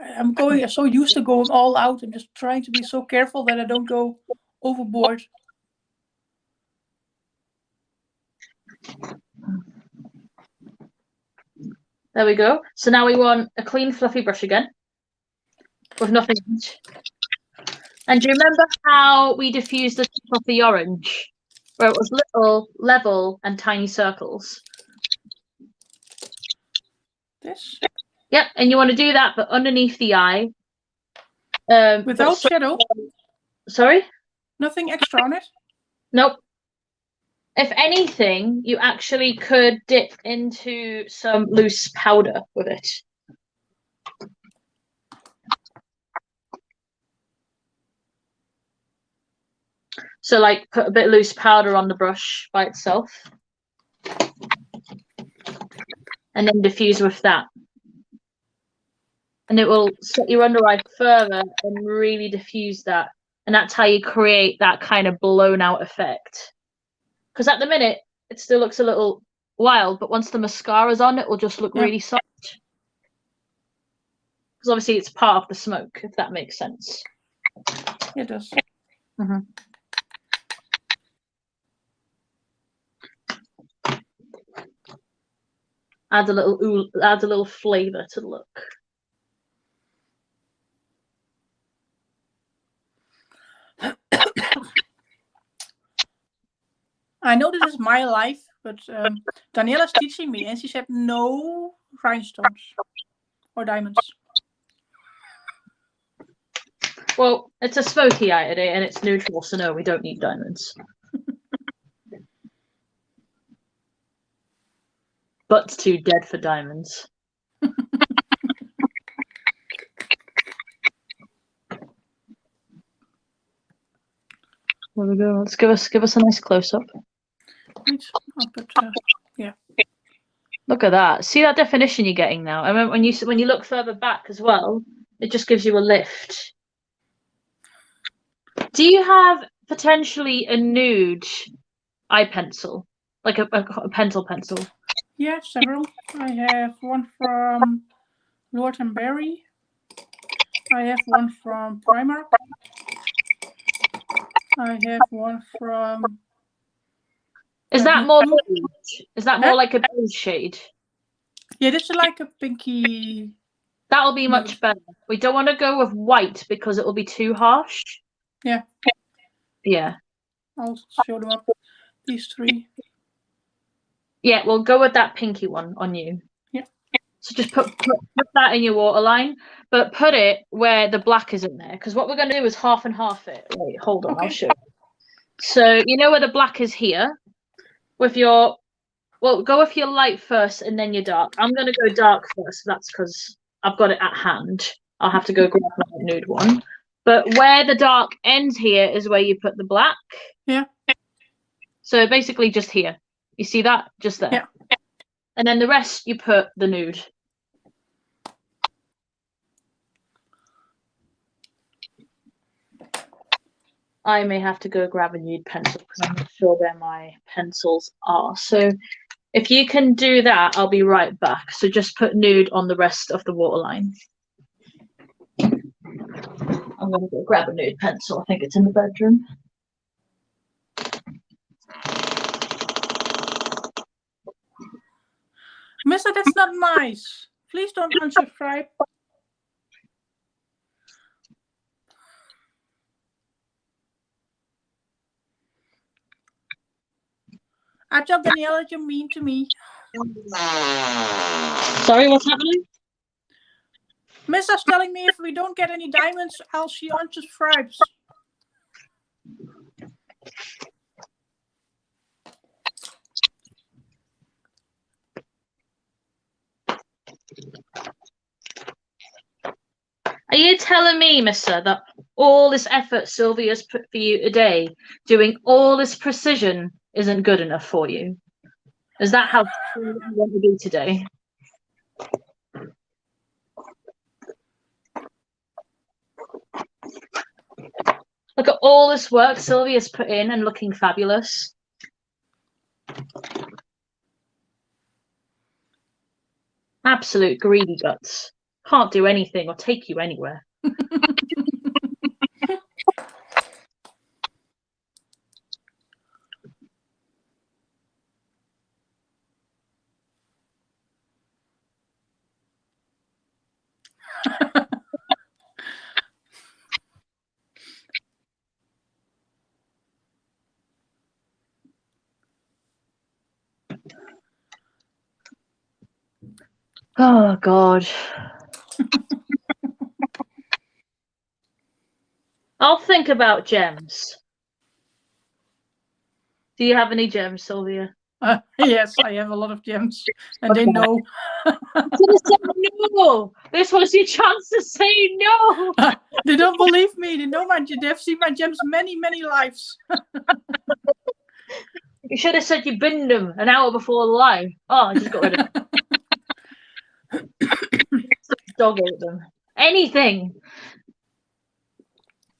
I'm so used to going all out. I'm just trying to be so careful that I don't go overboard. There we go. So now we want a clean, fluffy brush again with nothing in it. And do you remember how we diffused the top of the orange, where it was little, level, and tiny circles? This? Yep, and you want to do that, but underneath the eye. Without shadow? Sorry? Nothing extra on it? Nope. If anything, you actually could dip into some loose powder with it. So like put a bit of loose powder on the brush by itself. And then diffuse with that. And it will set your under eye further and really diffuse that. And that's how you create that kind of blown out effect. Because at the minute, it still looks a little wild, but once the mascara's on, it will just look really soft. Because obviously it's part of the smoke, if that makes sense. It does. Mm-hmm. Adds a little flavor to the look. I know this is my life, but Daniella's teaching me, and she said no rhinestones or diamonds. Well, it's a smoky eye today, and it's neutral, so no, we don't need diamonds. Butt's too dead for diamonds. There we go. Let's give us a nice close up. Right. I'll put, yeah. Look at that. See that definition you're getting now. I mean, when you look further back as well, it just gives you a lift. Do you have potentially a nude eye pencil, like a pencil? Yeah, several. I have one from Lord & Berry. I have one from Primark. I have one from... Is that more beige? Is that more like a beige shade? Yeah, this is like a pinky... That'll be much better. We don't want to go with white because it will be too harsh. Yeah. Yeah. I'll show them up. These three. Yeah, we'll go with that pinky one on you. Yeah. So just put that in your waterline, but put it where the black isn't there. Because what we're going to do is half and half it. Wait, hold on, I'll show you. So you know where the black is here? With your... Well, go with your light first and then your dark. I'm going to go dark first. That's because I've got it at hand. I'll have to go grab my nude one. But where the dark ends here is where you put the black. Yeah. So basically just here. You see that? Just there. Yeah. And then the rest you put the nude. I may have to go grab a nude pencil because I'm not sure where my pencils are. So if you can do that, I'll be right back. So just put nude on the rest of the waterline. I'm going to go grab a nude pencil. I think it's in the bedroom. Mister, that's not nice. Please don't unsubscribe. I tell Daniela you're mean to me. Sorry, what's happening? Mister's telling me if we don't get any diamonds, she unsubscribes. Are you telling me, mister, that all this effort Sylvia's put for you today, doing all this precision, isn't good enough for you? Is that how you want to be today? Look at all this work Sylvia's put in and looking fabulous. Absolute greedy guts. Can't do anything or take you anywhere. Oh, God. I'll think about gems. Do you have any gems, Sylvia? Yes, I have a lot of gems, and they know. No. This was your chance to say no. They don't believe me. They know they've seen my gems many, many lives. You should have said you binned them an hour before the live. Oh, I just got rid of them. Dog ate them. Anything.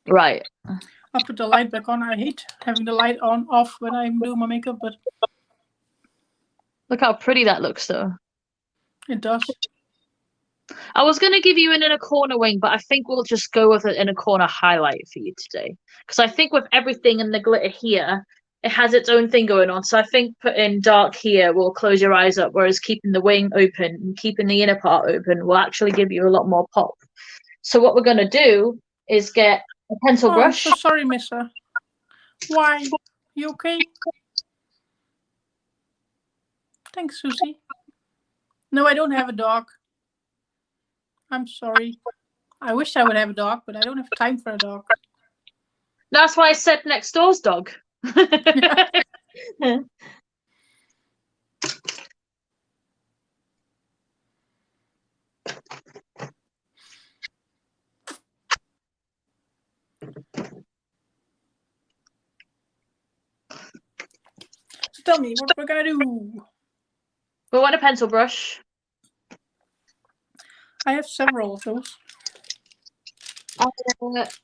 Right. I'll put the light back on. I hate having the light off when I'm doing my makeup, but look how pretty that looks, though. It does. I was going to give you an inner corner wing, but I think we'll just go with an inner corner highlight for you today. Because I think with everything in the glitter here, it has its own thing going on. So I think putting dark here will close your eyes up, whereas keeping the wing open and keeping the inner part open will actually give you a lot more pop. So what we're going to do is get a pencil brush. I'm so sorry, mister. Why? You okay? Thanks, Susie. No, I don't have a dog. I'm sorry. I wish I would have a dog, but I don't have time for a dog. That's why I said next door's dog. So tell me what we're gonna do. We want a pencil brush. I have several of those.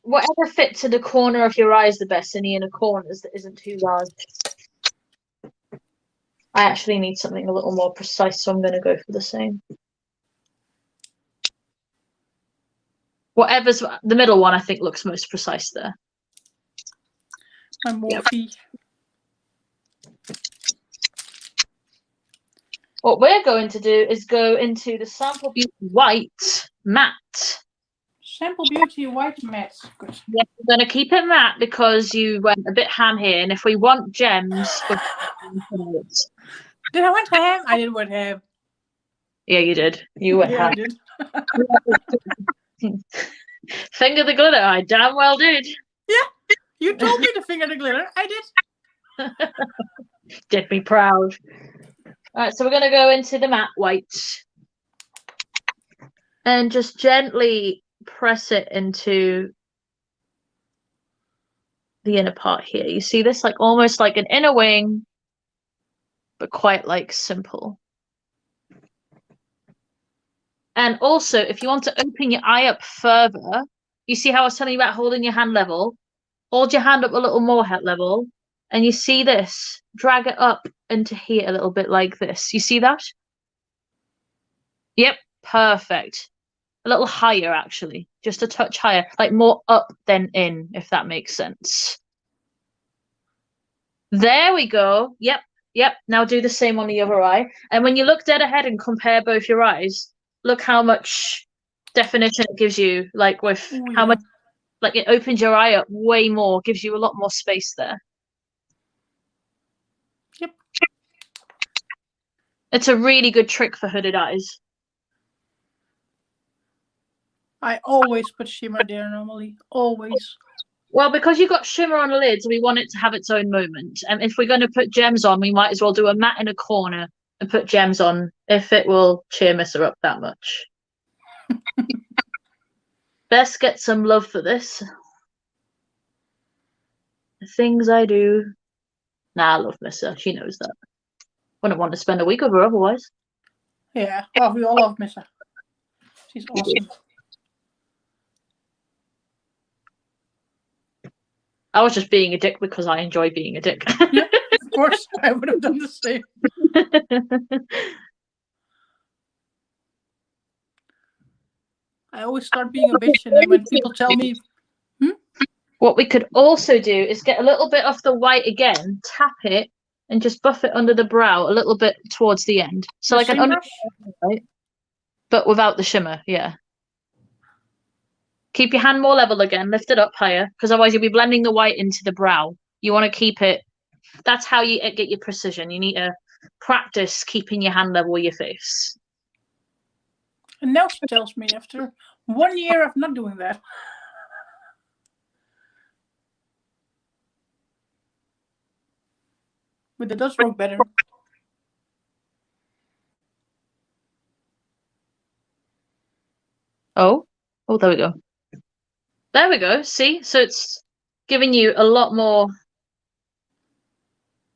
Whatever fits in the corner of your eyes the best in the inner corners that isn't too large. I actually need something a little more precise, so I'm going to go for the same. Whatever's the middle one, I think looks most precise there. My Morphe. What we're going to do is go into the Sample Beauty White Matte. Sample Beauty White Matte. Good. Yeah, we're going to keep it matte because you went a bit ham here, and if we want gems... Did I want ham? I didn't want ham. Yeah, you did. You went ham. I did. Finger the glitter, I damn well did. Yeah, you told me to finger the glitter. I did. Did me proud. All right, so we're going to go into the matte white and just gently press it into the inner part here. You see this, like almost like an inner wing, but quite like simple. And also, if you want to open your eye up further, you see how I was telling you about holding your hand level? Hold your hand up a little more head level, and you see this. Drag it up into here a little bit like this. You see that? Yep, perfect. A little higher, actually. Just a touch higher. Like more up than in, if that makes sense. There we go. Yep, yep. Now do the same on the other eye. And when you look dead ahead and compare both your eyes, look how much definition it gives you. Like with how much, like it opens your eye up way more, gives you a lot more space there. Yep. It's a really good trick for hooded eyes. I always put shimmer there normally. Always. Well, because you've got shimmer on the lids, we want it to have its own moment. And if we're going to put gems on, we might as well do a matte in a corner and put gems on if it will cheer Missa up that much. Best get some love for this. The things I do. Nah, I love Missa. She knows that. Wouldn't want to spend a week with her otherwise. Yeah, well, we all love Missa. She's awesome. I was just being a dick because I enjoy being a dick. Yeah, of course, I would have done the same. I always start being a bitch, and then when people tell me, What we could also do is get a little bit off the white again, tap it, and just buff it under the brow a little bit towards the end. So like an under, right? But without the shimmer, yeah. Keep your hand more level again, lift it up higher, because otherwise you'll be blending the white into the brow. You want to keep it, that's how you get your precision. You need to practice keeping your hand level with your face. And now she tells me after 1 year of not doing that. But it does work better. Oh, there we go. There we go. See? So it's giving you a lot more.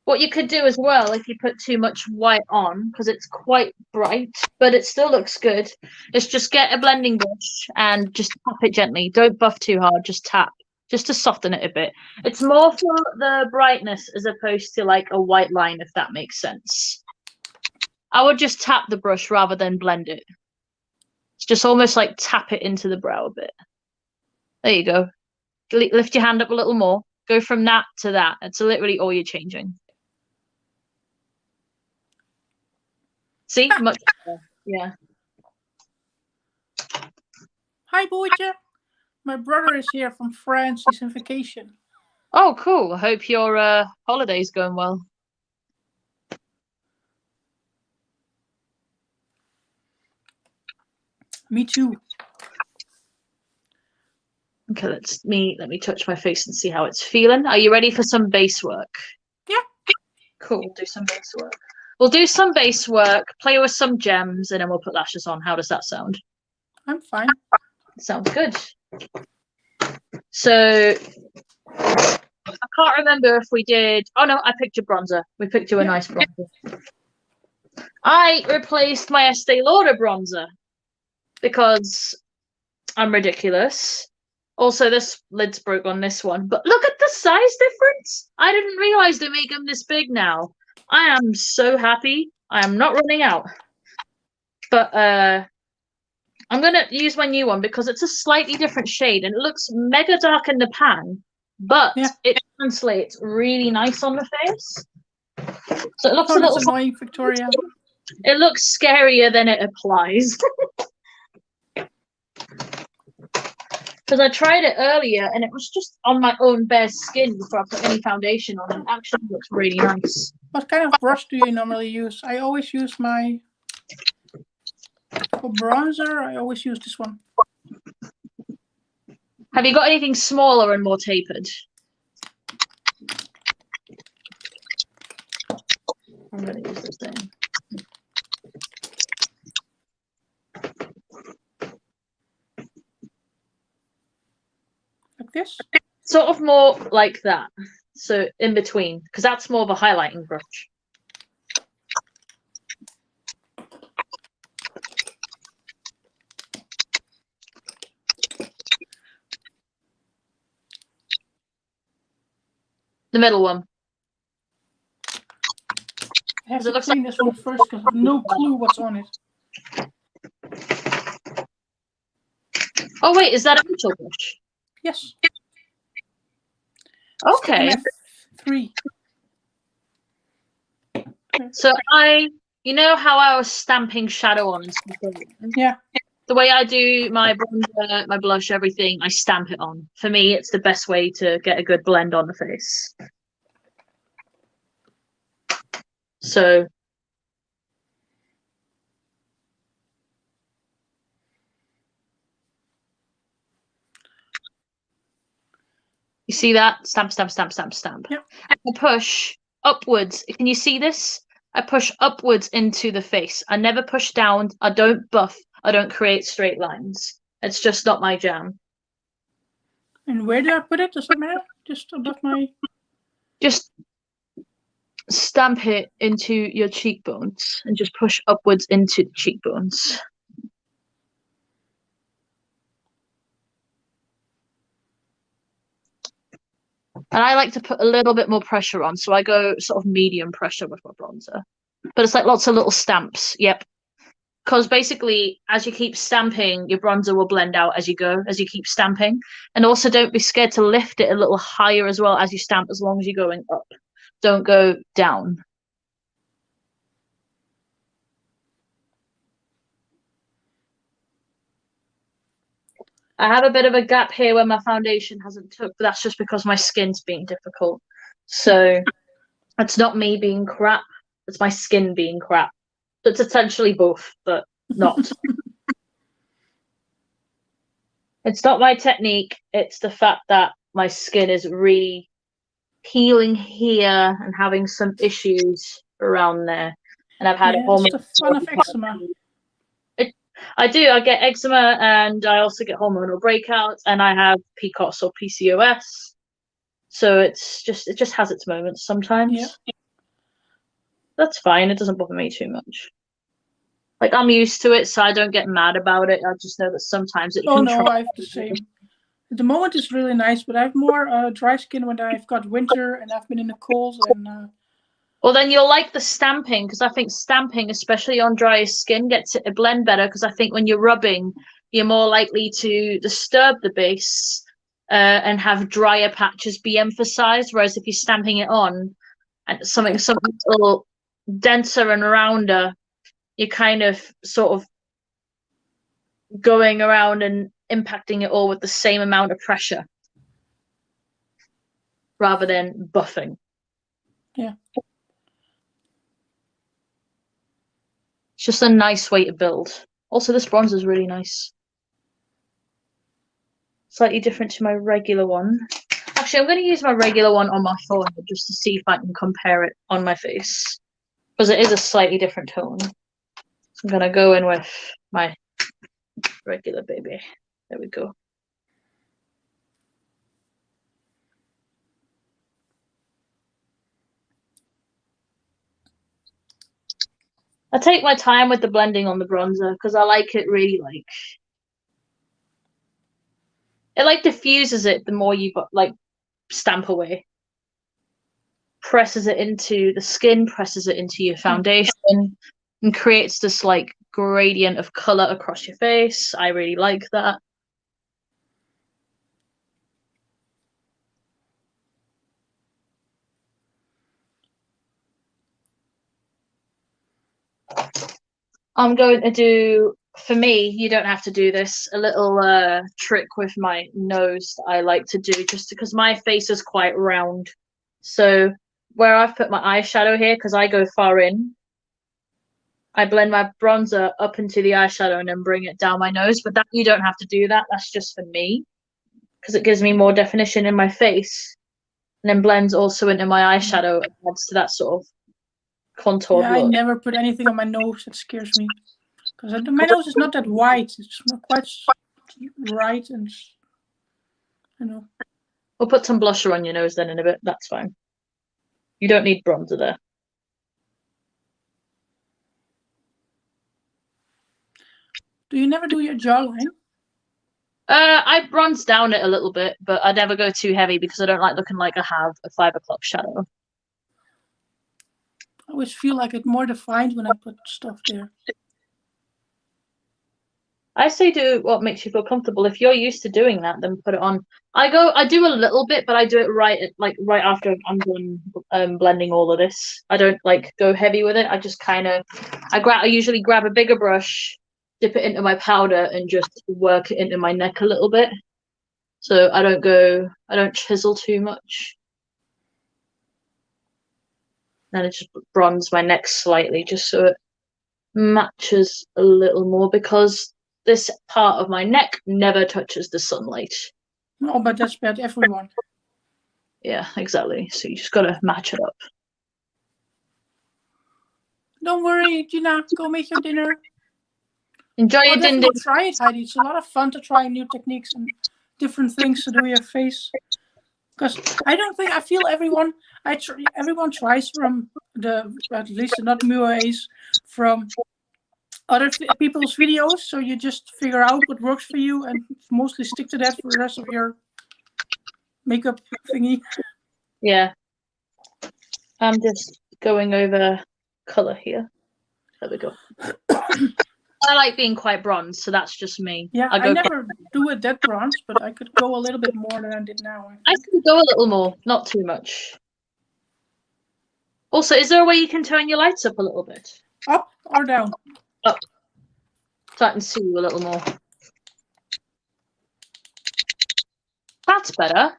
What you could do as well, if you put too much white on, because it's quite bright, but it still looks good, is just get a blending brush and just tap it gently. Don't buff too hard, just tap, just to soften it a bit. It's more for the brightness as opposed to like a white line, if that makes sense. I would just tap the brush rather than blend it. It's just almost like tap it into the brow a bit. There you go. Lift your hand up a little more. Go from that to that. It's literally all you're changing. See? Much better. Yeah. Hi, Bootje. My brother is here from France. He's on vacation. Oh, cool. I hope your holiday's going well. Me too. Okay, let me touch my face and see how it's feeling. Are you ready for some base work? Yeah. Cool. Do some base work. We'll do some base work, play with some gems, and then we'll put lashes on. How does that sound? I'm fine. Sounds good. So I can't remember if we did. Oh no, I picked your bronzer. We picked you a nice bronzer. I replaced my Estee Lauder bronzer because I'm ridiculous. Also, this lid's broke on this one, but look at the size difference. I didn't realize they make them this big now. I am so happy. I am not running out. But I'm going to use my new one because it's a slightly different shade and it looks mega dark in the pan, but it translates really nice on the face. So it looks a little annoying, Victoria. It looks scarier than it applies. Because I tried it earlier and it was just on my own bare skin before I put any foundation on. It actually looks really nice. What kind of brush do you normally use? I always use my... For bronzer, I always use this one. Have you got anything smaller and more tapered? I'm going to use this thing. Like this? Sort of more like that. So in between, because that's more of a highlighting brush. The middle one. I have to clean this one first because I have no clue what's on it. Oh wait, is that a neutral brush? Yes. Okay. MF3. So you know how I was stamping shadow on and stuff? Yeah. The way I do my bronzer, my blush, everything, I stamp it on. For me, it's the best way to get a good blend on the face. So you see that? Stamp, stamp, stamp, stamp, stamp. Yep. And I push upwards. Can you see this? I push upwards into the face. I never push down. I don't buff. I don't create straight lines. It's just not my jam. And where do I put it? Does that matter? Just above my... Just stamp it into your cheekbones and just push upwards into the cheekbones. And I like to put a little bit more pressure on, so I go sort of medium pressure with my bronzer. But it's like lots of little stamps. Yep. Because basically, as you keep stamping, your bronzer will blend out as you go, as you keep stamping. And also don't be scared to lift it a little higher as well as you stamp, as long as you're going up. Don't go down. I have a bit of a gap here where my foundation hasn't took, but that's just because my skin's being difficult. So it's not me being crap, it's my skin being crap. It's essentially both, but not. It's not my technique, it's the fact that my skin is really peeling here and having some issues around there. And I've had a That's the fun of eczema. I do. I get eczema, and I also get hormonal breakouts, and I have PCOS or PCOS. So it just has its moments sometimes. Yeah. That's fine. It doesn't bother me too much. Like, I'm used to it, so I don't get mad about it. I just know that sometimes it can no, I have the same. At the moment it's really nice, but I have more dry skin when I've got winter and I've been in the cold and. Well, then you'll like the stamping, because I think stamping, especially on drier skin, gets it to blend better, because I think when you're rubbing, you're more likely to disturb the base and have drier patches be emphasized, whereas if you're stamping it on and something a little denser and rounder, you're kind of sort of going around and impacting it all with the same amount of pressure rather than buffing. Yeah. It's just a nice way to build. Also, this bronzer is really nice. Slightly different to my regular one. Actually, I'm going to use my regular one on my forehead just to see if I can compare it on my face. Because it is a slightly different tone. So I'm going to go in with my regular baby. There we go. I take my time with the blending on the bronzer because I like it really it diffuses it the more you stamp away. Presses it into the skin, presses it into your foundation, and creates this like gradient of color across your face. I really like that. I'm going to do, for me, you don't have to do this, a little trick with my nose that I like to do just because my face is quite round. So where I've put my eyeshadow here, because I go far in, I blend my bronzer up into the eyeshadow and then bring it down my nose. But that you don't have to do that. That's just for me because it gives me more definition in my face and then blends also into my eyeshadow and adds to that sort of contoured look. I never put anything on my nose. That scares me because my nose is not that wide. It's not quite right, and you know. We'll put some blusher on your nose then in a bit. That's fine. You don't need bronzer there. Do you never do your jawline? I bronze down it a little bit, but I never go too heavy because I don't like looking like I have a 5 o'clock shadow. I always feel like it's more defined when I put stuff there. I say do what makes you feel comfortable. If you're used to doing that, then put it on. I do a little bit, but I do it right after I'm done blending all of this. I don't like go heavy with it. I just kind of I usually grab a bigger brush, dip it into my powder, and just work it into my neck a little bit. So I don't chisel too much. Then I just bronze my neck slightly just so it matches a little more because this part of my neck never touches the sunlight. Oh, but that's bad, everyone. Yeah, exactly. So you just gotta match it up. Don't worry, Gina, go make your dinner. Enjoy your dinner. Definitely try it, Heidi. It's a lot of fun to try new techniques and different things to do your face. Because I feel everyone tries from at least not Mua's, from other people's videos. So you just figure out what works for you and mostly stick to that for the rest of your makeup thingy. Yeah. I'm just going over color here. There we go. I like being quite bronze, so that's just me. Yeah, I never do it that bronze, but I could go a little bit more than I did now. I could go a little more, not too much. Also, is there a way you can turn your lights up a little bit? Up or down? Up. So I can see you a little more. That's better.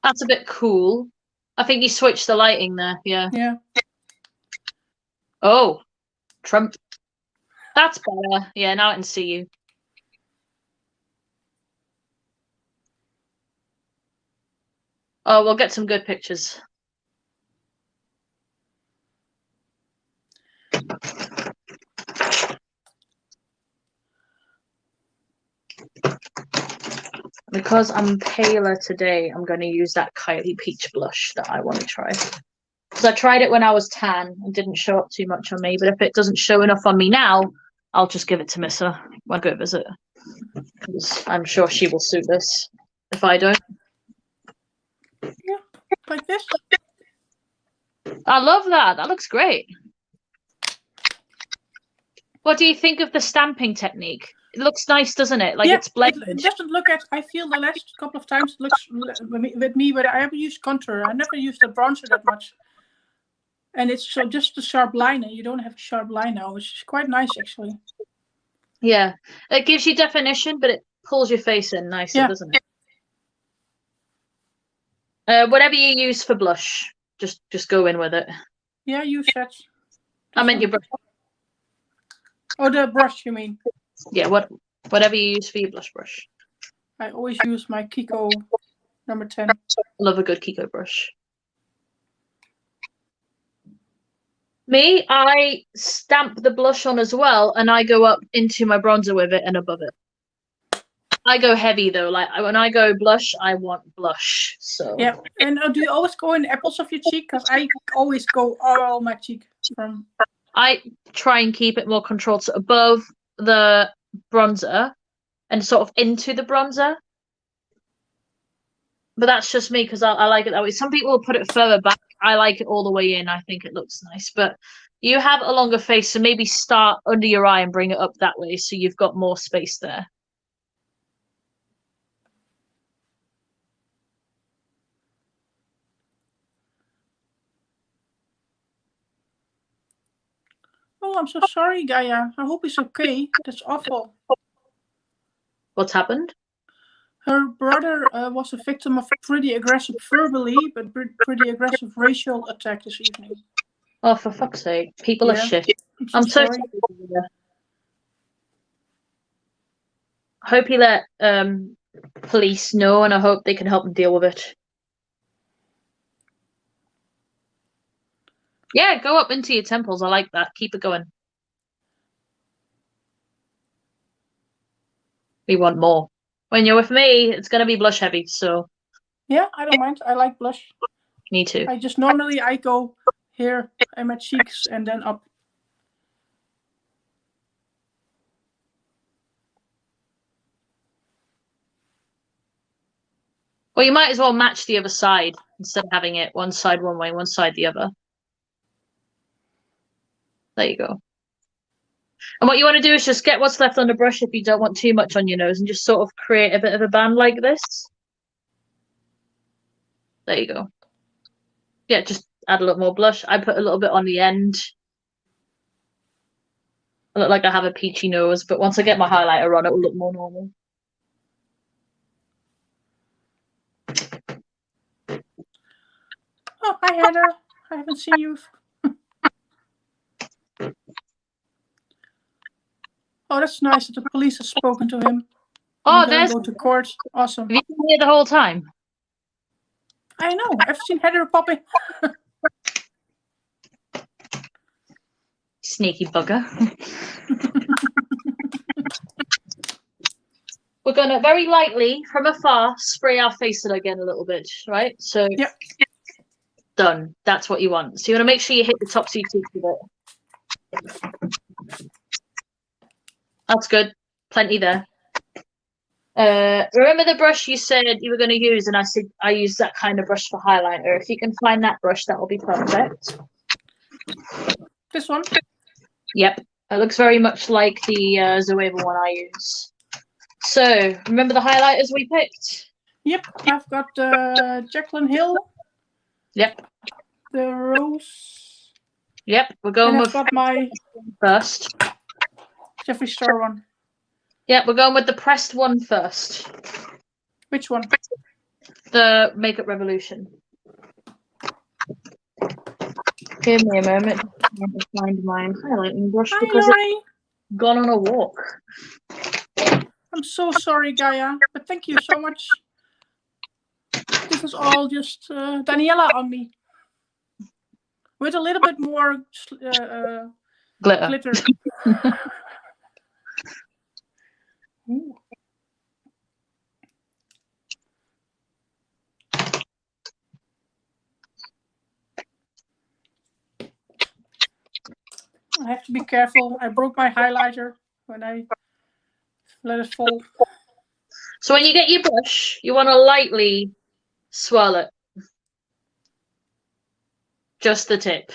That's a bit cool. I think you switched the lighting there, yeah. Yeah. Oh, Trump. That's better. Yeah, now I can see you. Oh, we'll get some good pictures. Because I'm paler today, I'm going to use that Kylie Peach blush that I want to try. Because I tried it when I was tan and didn't show up too much on me. But if it doesn't show enough on me now, I'll just give it to Missa when I go visit. Because I'm sure she will suit this if I don't. Yeah, like this. I love that. That looks great. What do you think of the stamping technique? It looks nice, doesn't it? Like yeah, it's blended. It doesn't look at. I feel the last couple of times it looks with me, but I haven't used contour. I never used the bronzer that much. And it's so just a sharp line, and you don't have a sharp line now, which is quite nice actually. Yeah, it gives you definition, but it pulls your face in nicely, doesn't it? Whatever you use for blush, just go in with it. Yeah, use that. I meant your brush. Oh, the brush, you mean? Yeah, whatever you use for your blush brush. I always use my Kiko number 10. Love a good Kiko brush. Me, I stamp the blush on as well, and I go up into my bronzer with it and above it. I go heavy though. Like when I go blush, I want blush. So yeah. And do you always go in apples of your cheek? Because I always go all my cheek from. I try and keep it more controlled, so above the bronzer and sort of into the bronzer. But that's just me because I like it that way. Some people will put it further back. I like it all the way in. I think it looks nice. But you have a longer face, so maybe start under your eye and bring it up that way so you've got more space there. Oh, I'm so sorry, Gaia. I hope it's okay. That's awful. What's happened? Her brother was a victim of pretty aggressive verbally, but pretty aggressive racial attack this evening. Oh, for fuck's sake. People are shit. I'm so sorry. I hope he let police know, and I hope they can help him deal with it. Yeah, go up into your temples. I like that. Keep it going. We want more. When you're with me, it's going to be blush heavy, so Yeah, I don't mind. I like blush. Me too. I just normally I go here and my cheeks and then up. Well, you might as well match the other side instead of having it one side one way, one side the other. There you go. And what you want to do is just get what's left on the brush if you don't want too much on your nose and just sort of create a bit of a band like this. There you go. Yeah, just add a little more blush. I put a little bit on the end. I look like I have a peachy nose, but once I get my highlighter on, it will look more normal. Oh, hi Heather. I haven't seen you. Oh, that's nice that the police has spoken to him. Oh, He's gonna go to court. Awesome. Have you been here the whole time? I know. I've seen Heather popping. Sneaky bugger. We're going to very lightly, from afar, spray our face again a little bit, right? So, yep. Done. That's what you want. So you want to make sure you hit the top two cheeks with it. That's good. Plenty there. Remember the brush you said you were going to use, and I said I use that kind of brush for highlighter. If you can find that brush, that will be perfect. This one? Yep. It looks very much like the Zoeva one I use. So, remember the highlighters we picked? Yep. I've got Jaclyn Hill. Yep. The Rose. Yep. We're going and with I've got my first. Jeffree Star one. Yep, we're going with the pressed one first. Which one? The Makeup Revolution. Give me a moment to find my highlighting brush because it's gone on a walk. I'm so sorry, Gaia, but thank you so much. This is all just Daniella on me. With a little bit more glitter. Ooh. I have to be careful. I broke my highlighter when I let it fall. So when you get your brush, you want to lightly swirl it. Just the tip.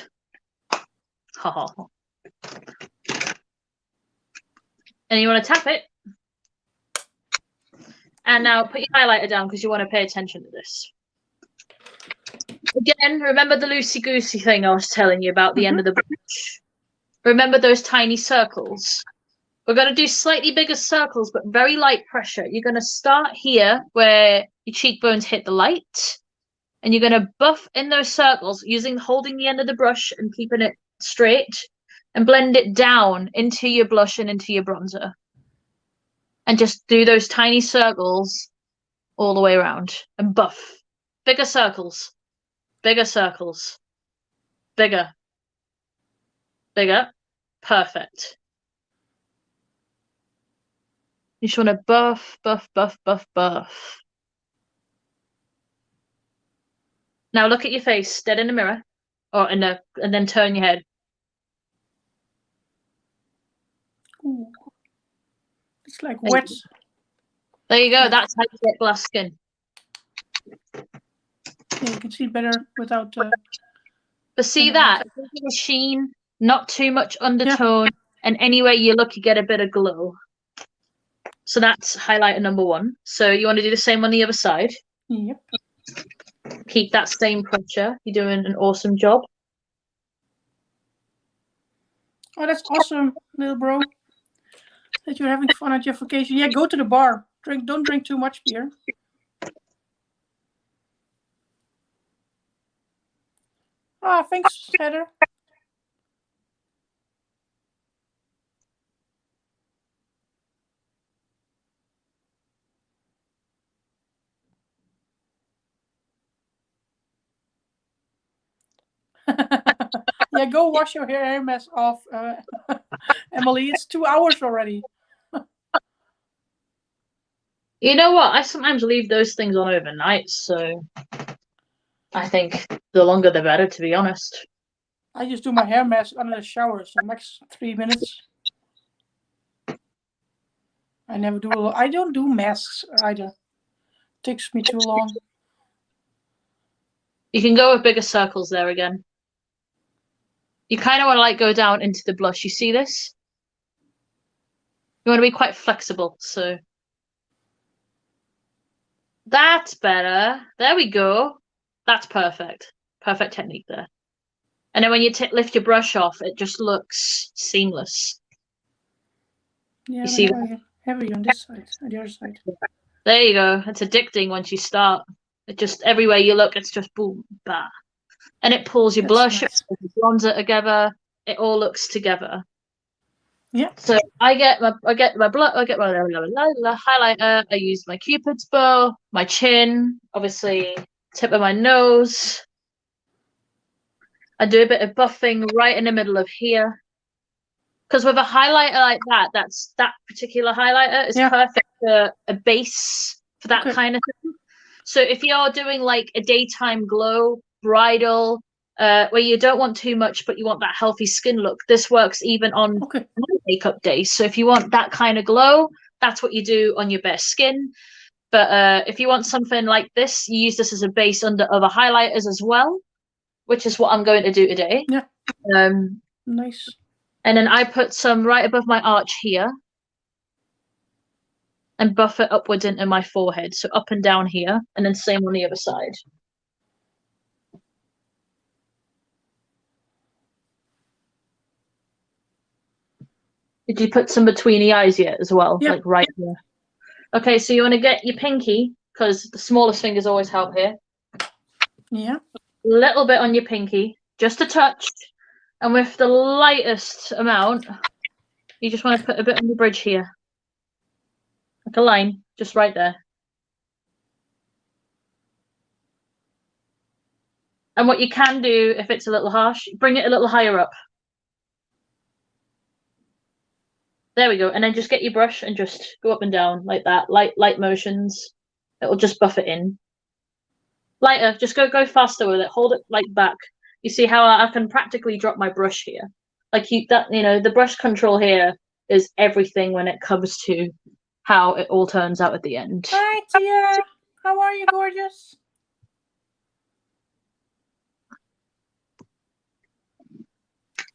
And you want to tap it. And now put your highlighter down because you want to pay attention to this. Again, remember the loosey-goosey thing I was telling you about the end of the brush? Remember those tiny circles? We're going to do slightly bigger circles, but very light pressure. You're going to start here where your cheekbones hit the light. And you're going to buff in those circles holding the end of the brush and keeping it straight. And blend it down into your blush and into your bronzer. And just do those tiny circles all the way around. And buff. Bigger circles. Bigger circles. Bigger. Bigger. Perfect. You just want to buff, buff, buff, buff, buff. Now look at your face, dead in the mirror. And then turn your head. Ooh. It's like wet. There you go. That's how you get glass skin. Yeah, you can see better without. But see that? A sheen, not too much undertone, and anywhere you look, you get a bit of glow. So that's highlighter number 1. So you want to do the same on the other side. Yep. Keep that same pressure. You're doing an awesome job. Oh, that's awesome, little bro. That you're having fun at your vacation. Yeah, go to the bar. Don't drink too much beer. Ah, thanks, Heather. Yeah, go wash your hair mess off, Emily. It's 2 hours already. You know what? I sometimes leave those things on overnight, so I think the longer the better, to be honest. I just do my hair mask under the shower, so max 3 minutes. I never do a lot. I don't do masks either. Takes me too long. You can go with bigger circles there again. You kind of want to like go down into the blush. You see this? You want to be quite flexible, so that's better. There we go. That's perfect. Perfect technique there. And then when you lift your brush off, it just looks seamless. Yeah, you see I have it on this side, on the other side. There you go. It's addicting once you start. It just everywhere you look, it's just boom, bah. And it pulls your blush, Nice. it pulls your bronzer together. It all looks together. Yeah. So I get my highlighter. I use my Cupid's bow, my chin, obviously tip of my nose. I do a bit of buffing right in the middle of here. Because with a highlighter like that, that particular highlighter is perfect for a base for that kind of thing. So if you're doing like a daytime glow, bridal, where you don't want too much, but you want that healthy skin look, this works even on makeup days. So if you want that kind of glow, that's what you do on your best skin. But if you want something like this, you use this as a base under other highlighters as well, which is what I'm going to do today. Yeah. Nice. And then I put some right above my arch here and buff it upwards into my forehead. So up and down here, and then same on the other side. Did you put some between the eyes yet as well? Yeah. Like right here. Okay, so you want to get your pinky, because the smallest fingers always help here. Yeah. A little bit on your pinky, just a touch. And with the lightest amount, you just want to put a bit on the bridge here. Like a line, just right there. And what you can do, if it's a little harsh, bring it a little higher up. There we go. And then just get your brush and just go up and down like that. Light motions. It'll just buff it in. Lighter, just go faster with it. Hold it like back. You see how I can practically drop my brush here. Like the brush control here is everything when it comes to how it all turns out at the end. Hi, Tia. How are you, gorgeous?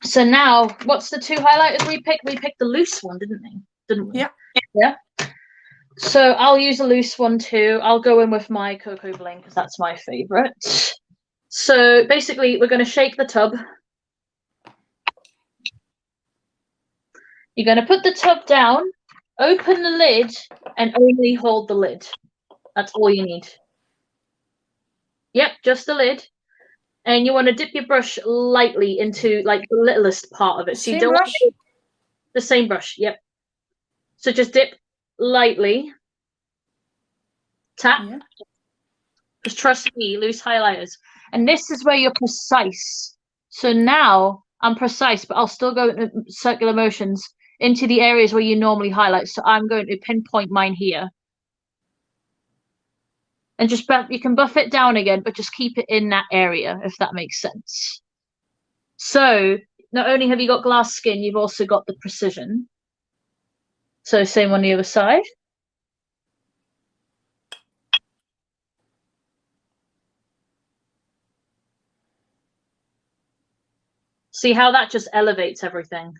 So now, what's the two highlighters we picked? We picked the loose one, didn't we? Yeah. Yeah. So I'll use a loose one too. I'll go in with my Cocoa Bling because that's my favorite. So basically, we're going to shake the tub. You're going to put the tub down, open the lid, and only hold the lid. That's all you need. Yep, just the lid. And you want to dip your brush lightly into like the littlest part of it. So you don't want the same brush. Yep. So just dip lightly. Tap. Yeah. Just trust me, loose highlighters. And this is where you're precise. So now I'm precise, but I'll still go into circular motions into the areas where you normally highlight. So I'm going to pinpoint mine here. And just you can buff it down again, but just keep it in that area, if that makes sense. So not only have you got glass skin, you've also got the precision. So same on the other side. See how that just elevates everything?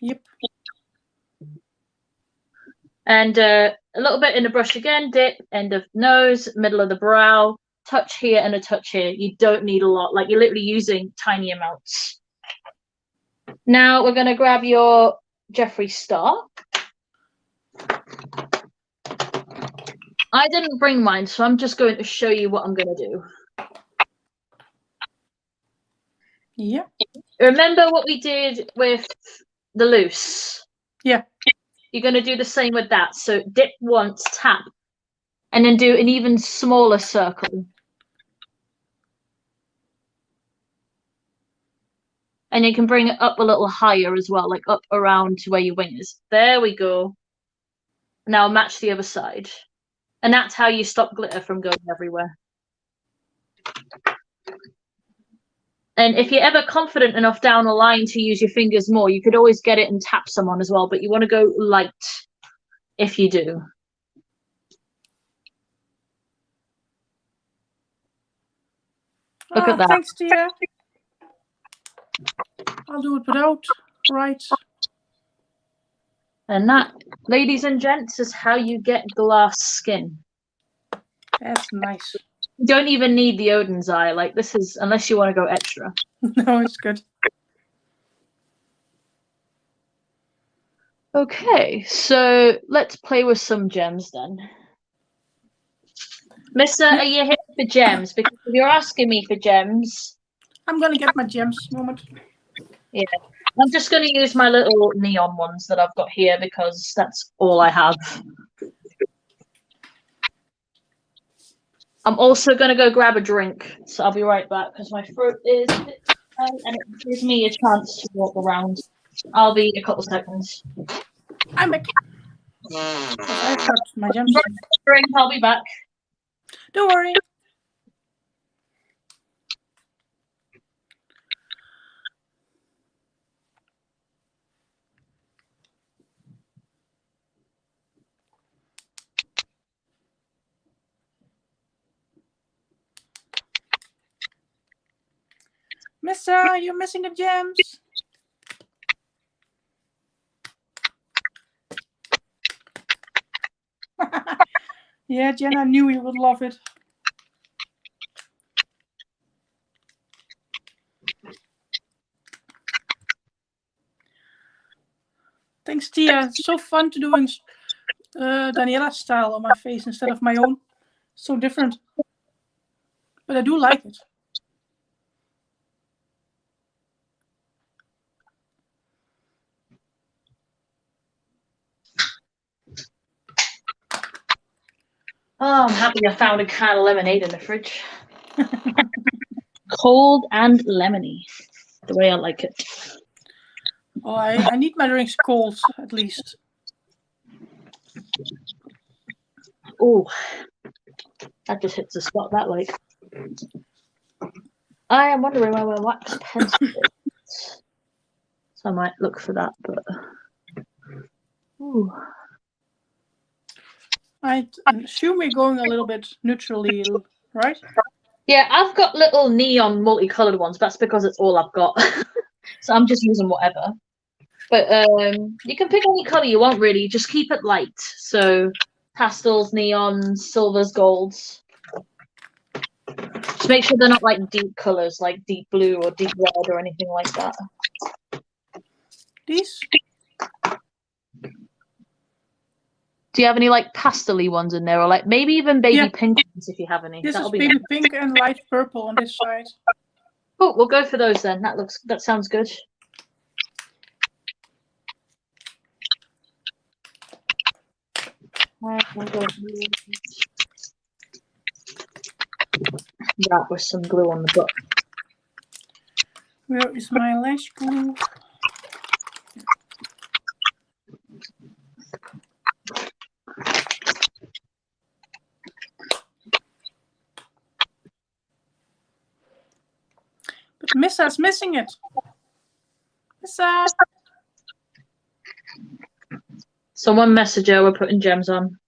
Yep. And a little bit in the brush again, dip, end of nose, middle of the brow, touch here and a touch here. You don't need a lot, like you're literally using tiny amounts. Now we're going to grab your Jeffree Star. I didn't bring mine, so I'm just going to show you what I'm going to do. Yeah. Remember what we did with the loose? Yeah. You're going to do the same with that. So dip once, tap, and then do an even smaller circle. And you can bring it up a little higher as well, like up around to where your wing is. There we go. Now match the other side. And that's how you stop glitter from going everywhere. And if you're ever confident enough down the line to use your fingers more, you could always get it and tap someone as well, but you want to go light if you do. Look at that. Thanks, dear. I'll do it without. Right. And that, ladies and gents, is how you get glass skin. That's nice. You don't even need the Odin's eye. Like, this is, unless you want to go extra. No, it's good. Okay, so let's play with some gems then. Mister, are you here for gems? Because if you're asking me for gems... I'm going to get my gems moment. Yeah, I'm just going to use my little neon ones that I've got here because that's all I have. I'm also going to go grab a drink, so I'll be right back because my throat is a bit tight and it gives me a chance to walk around. I'll be a couple seconds. I'm back. I've got my gems. Drink, I'll be back. Don't worry. Mister, you're missing the gems. Yeah, Jen, I knew you would love it. Thanks, Tia. It's so fun to doing Daniella style on my face instead of my own. So different. But I do like it. Oh, I'm happy I found a can of lemonade in the fridge. Cold and lemony, the way I like it. Oh, I need my drinks cold, at least. Oh, that just hits the spot that like. I am wondering where my wax pencil is. So I might look for that, but... Ooh. I assume we're going a little bit neutrally, right? Yeah, I've got little neon multicolored ones. That's because it's all I've got. So I'm just using whatever. But you can pick any color you want, really. Just keep it light. So pastels, neons, silvers, golds. Just make sure they're not like deep colors, like deep blue or deep red or anything like that. These? Do you have any like pastel-y ones in there, or like maybe even baby pink ones if you have any? This That'll is be baby nice. pink and light purple on this side. Oh, we'll go for those then. That sounds good. That with some glue on the book. Where is my lash glue? But Missa's missing it. Missa! Someone message her, we're putting gems on.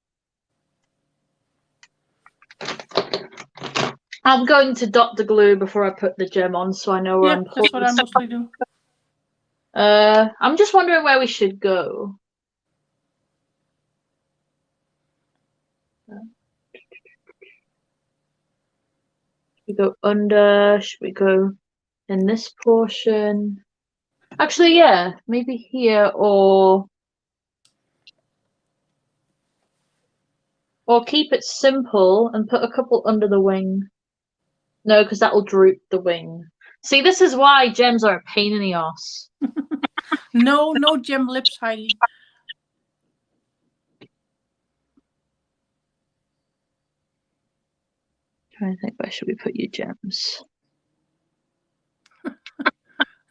I'm going to dot the glue before I put the gem on so I know where I'm close. That's what I mostly do. I'm just wondering where we should go. Should we go under? Should we go in this portion? Actually, yeah, maybe here or keep it simple and put a couple under the wing. No, because that will droop the wing. See, this is why gems are a pain in the ass. No gem lips, Heidi. Trying to think, where should we put your gems?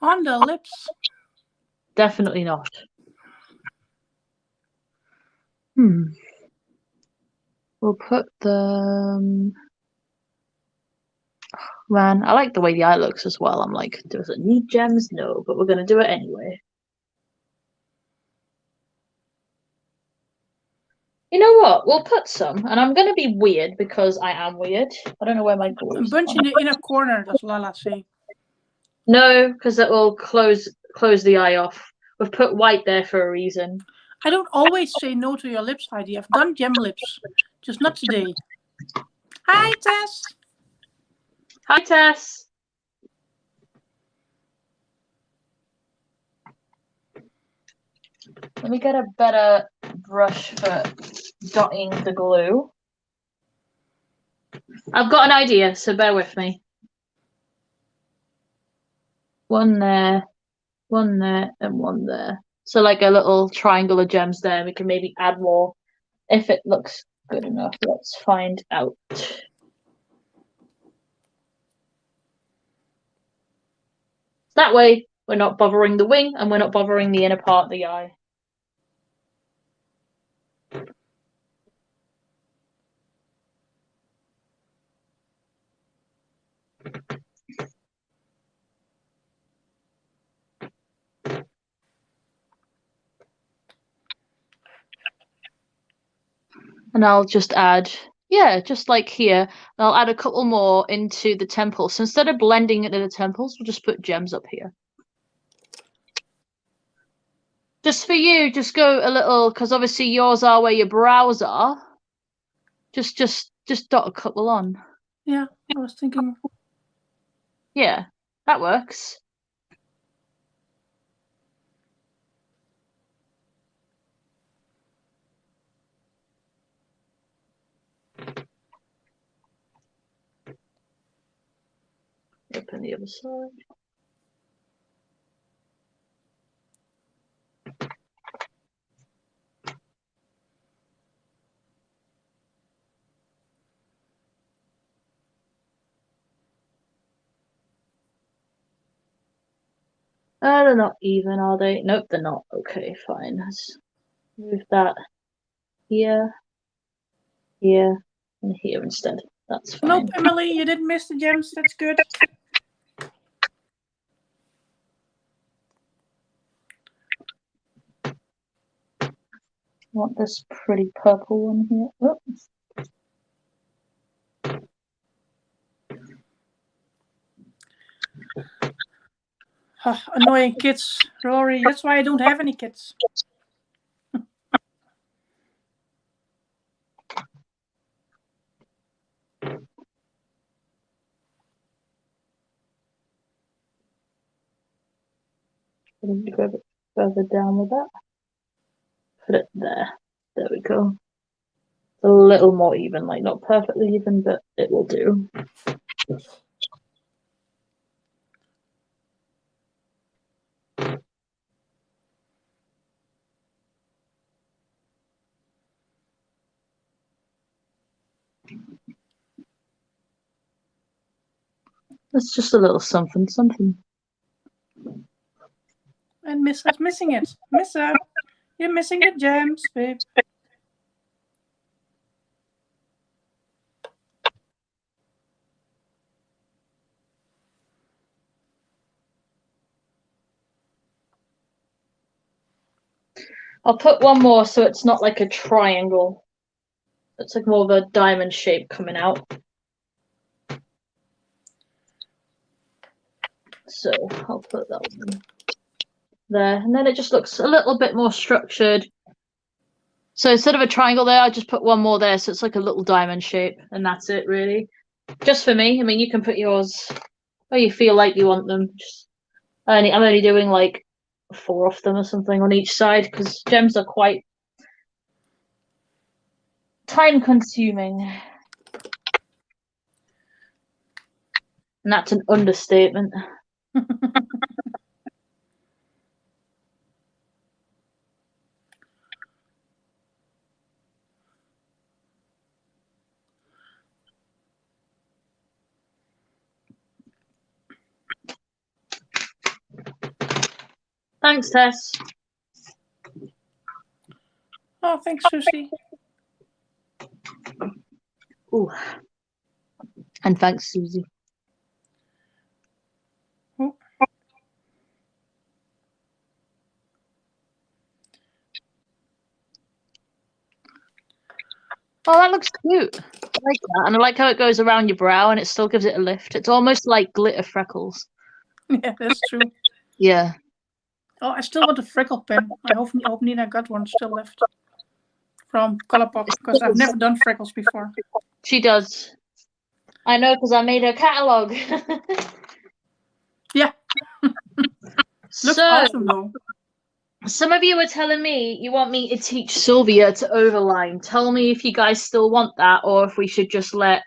On the lips. Definitely not. We'll put the... Man, I like the way the eye looks as well. I'm like, does it need gems? No, but we're going to do it anyway. You know what? We'll put some, and I'm going to be weird because I am weird. I don't know where my glue A is. bunch in the inner corner, does Lala say. No, because it will close the eye off. We've put white there for a reason. I don't always say no to your lips, Heidi. I've done gem lips, just not today. Hi, Tess. Hi, Tess. Let me get a better brush for dotting the glue. I've got an idea, so bear with me. One there, and one there. So like a little triangle of gems there. We can maybe add more if it looks good enough. Let's find out. That way, we're not bothering the wing and we're not bothering the inner part of the eye. And I'll just add, yeah, just like here, I'll add a couple more into the temples. So instead of blending it to the temples, we'll just put gems up here. Just for you, just go a little, because obviously yours are where your brows are. Just dot a couple on. Yeah, I was thinking. Yeah, that works. Open the other side. They're not even, are they? Nope, they're not. Okay, fine. Let's move that here, here, and here instead. That's fine. Nope, Emily, you didn't miss the gems. That's good. I want this pretty purple one here. Oops. Oh, annoying kids, Rory. That's why I don't have any kids. Go a bit further down with that. Put it there. There we go. A little more even, like not perfectly even, but it will do. It's just a little something, something. And Missa's missing it. Missa, you're missing the gems, babe. I'll put one more so it's not like a triangle. It's like more of a diamond shape coming out. So I'll put that one there. And then it just looks a little bit more structured. So instead of a triangle there, I just put one more there. So it's like a little diamond shape. And that's it, really. Just for me. I mean, you can put yours where you feel like you want them. I'm only doing like 4 of them or something on each side because gems are quite time consuming. And that's an understatement. Thanks, Tess. Oh, thanks, Susie. Ooh. And thanks, Susie. Oh. Oh, that looks cute. I like that. And I like how it goes around your brow and it still gives it a lift. It's almost like glitter freckles. Yeah, that's true. Yeah. Oh, I still want a freckle pen. I hope Nina got one still left from Colourpop, because I've never done freckles before. She does. I know, because I made her catalogue. Yeah. Looks awesome, though. Some of you were telling me you want me to teach Sylvia to overline. Tell me if you guys still want that, or if we should just let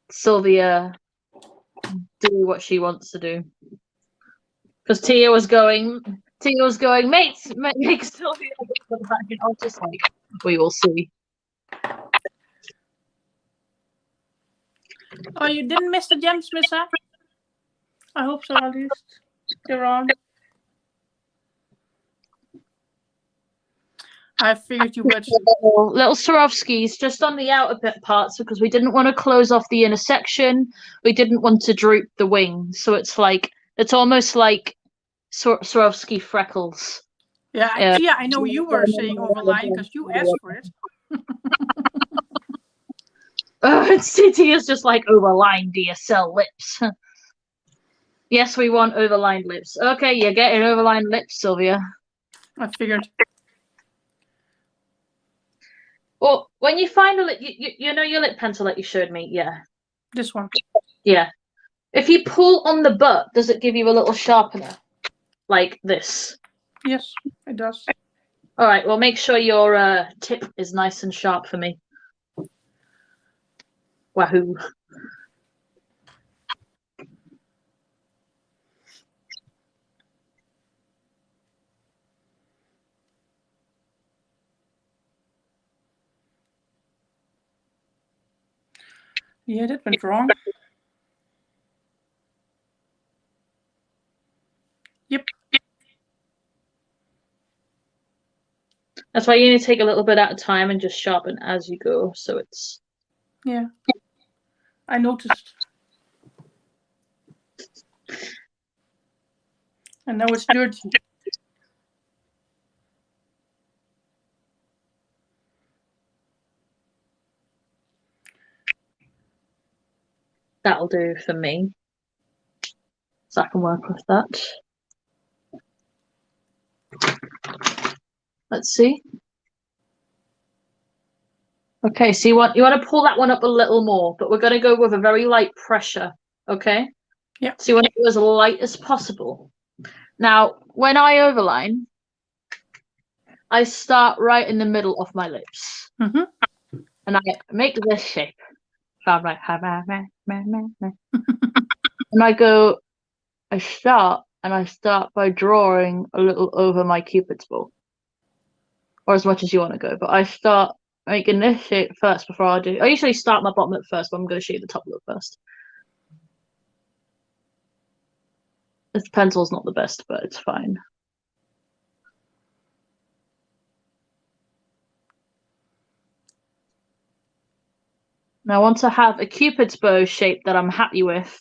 Sylvia do what she wants to do. Because Tia was going, make Sylvia overline. I was just like, we will see. Oh, you didn't miss the gems, Missa? I hope so, at least. They're on. I figured you would. Little Swarovskis just on the outer bit parts because we didn't want to close off the inner section. We didn't want to droop the wing. So it's like, it's almost like Swarovski freckles. Yeah, Tia, I know you were saying overline because you asked for it. Tia's just like overline DSL lips. Yes, we want overlined lips. Okay, you're getting overlined lips, Sylvia. I figured. Well, when you find a lip, you know your lip pencil that you showed me? Yeah. This one. Yeah. If you pull on the butt, does it give you a little sharpener? Like this? Yes, it does. All right, well, make sure your tip is nice and sharp for me. Wahoo. Yeah, that went wrong. Yep. That's why you need to take a little bit at a time and just sharpen as you go, so it's... Yeah. I noticed. And now it's dirty. That'll do for me. So I can work with that. Let's see. Okay, so you want to pull that one up a little more, but we're going to go with a very light pressure, okay? Yeah. So you want to go as light as possible. Now, when I overline, I start right in the middle of my lips. Mm-hmm. And I make this shape. And I start by drawing a little over my cupid's bow. Or as much as you want to go. But I start making this shape first before I do. I usually start my bottom lip first, but I'm going to shape the top lip first. This pencil's not the best, but it's fine. Now, once I have a cupid's bow shape that I'm happy with,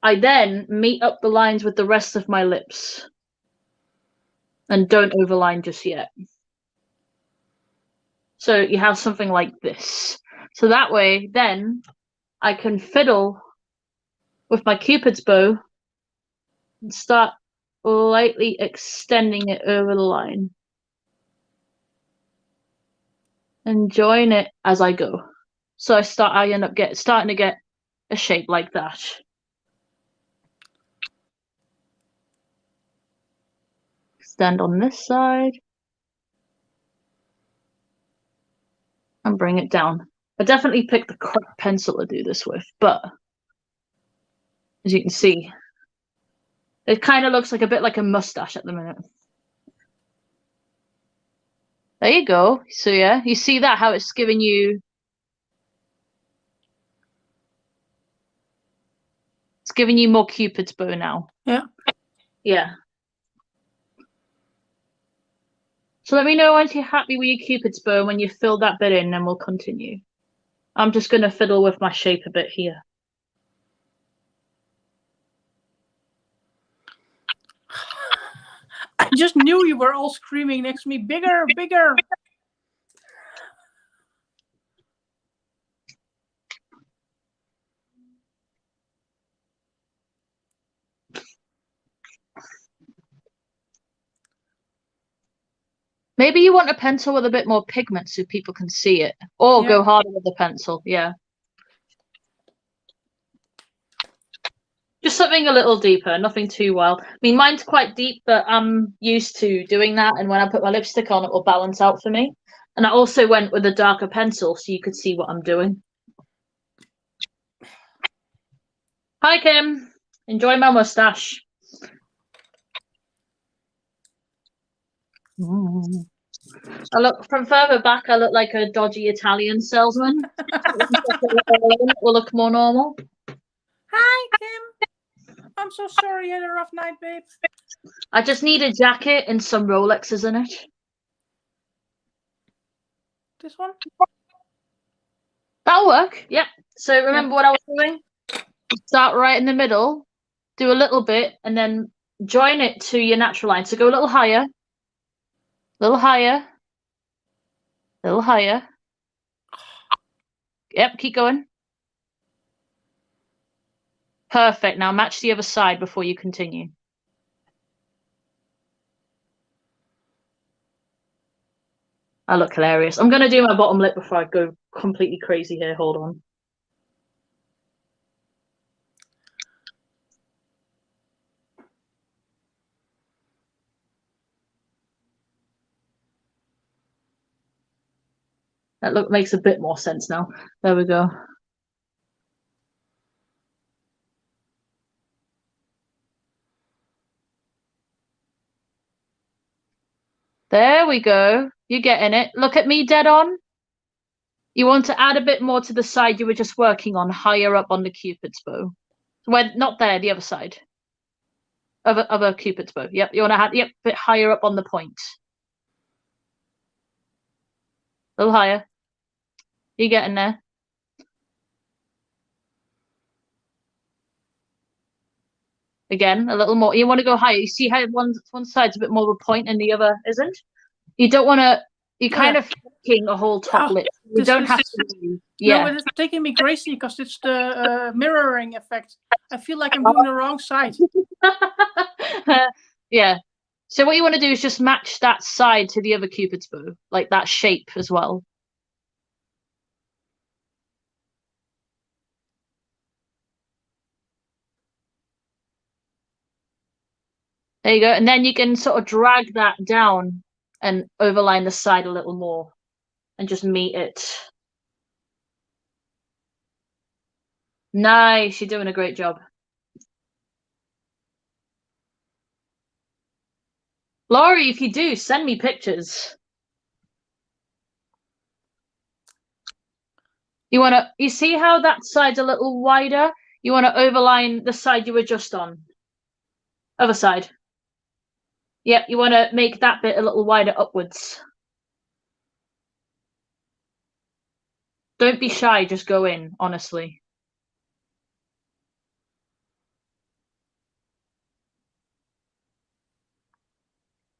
I then meet up the lines with the rest of my lips. And don't overline just yet. So you have something like this. So that way, then, I can fiddle with my cupid's bow and start lightly extending it over the line. And join it as I go. So I end up starting to get a shape like that. Extend on this side. And bring it down. I definitely picked the correct pencil to do this with, but as you can see, it kind of looks like a bit like a mustache at the minute. There you go. So yeah, you see that, how it's giving you... It's giving you more cupid's bow now. Yeah. Yeah. So let me know once you're happy with your Cupid's bow, when you fill that bit in, then we'll continue. I'm just going to fiddle with my shape a bit here. I just knew you were all screaming next to me, bigger, bigger. Maybe you want a pencil with a bit more pigment so people can see it. Or go harder with the pencil, yeah. Just something a little deeper, nothing too wild. I mean, mine's quite deep, but I'm used to doing that. And when I put my lipstick on, it will balance out for me. And I also went with a darker pencil so you could see what I'm doing. Hi, Kim. Enjoy my mustache. I look from further back, I look like a dodgy Italian salesman. Will look more normal. Hi, Kim. I'm so sorry you had a rough night, babe. I just need a jacket and some Rolexes in it. This one? That'll work. Yep. So remember what I was doing? Start right in the middle, do a little bit, and then join it to your natural line. So go a little higher, little higher, little higher. Yep, keep going. Perfect. Now match the other side before you continue. I look hilarious. I'm going to do my bottom lip before I go completely crazy here. Hold on. That look makes a bit more sense now. There we go. There we go. You're getting it. Look at me dead on. You want to add a bit more to the side you were just working on, higher up on the Cupid's bow. Well, not there, the other side. Of a Cupid's bow. Yep, you want to add, yep, a bit higher up on the point. A little higher. You're getting there. Again, a little more. You want to go higher. You see how one side's a bit more of a point and the other isn't? You don't want to. You're kind of faking a whole top lip. You don't have to. No, but it's taking me crazy because it's the mirroring effect. I feel like I'm doing the wrong side. Yeah. So what you want to do is just match that side to the other Cupid's bow, like that shape as well. There you go. And then you can sort of drag that down and overline the side a little more and just meet it. Nice. You're doing a great job. Laurie, if you do, send me pictures. You see how that side's a little wider? You want to overline the side you were just on. Other side. Yep, you want to make that bit a little wider upwards. Don't be shy, just go in, honestly.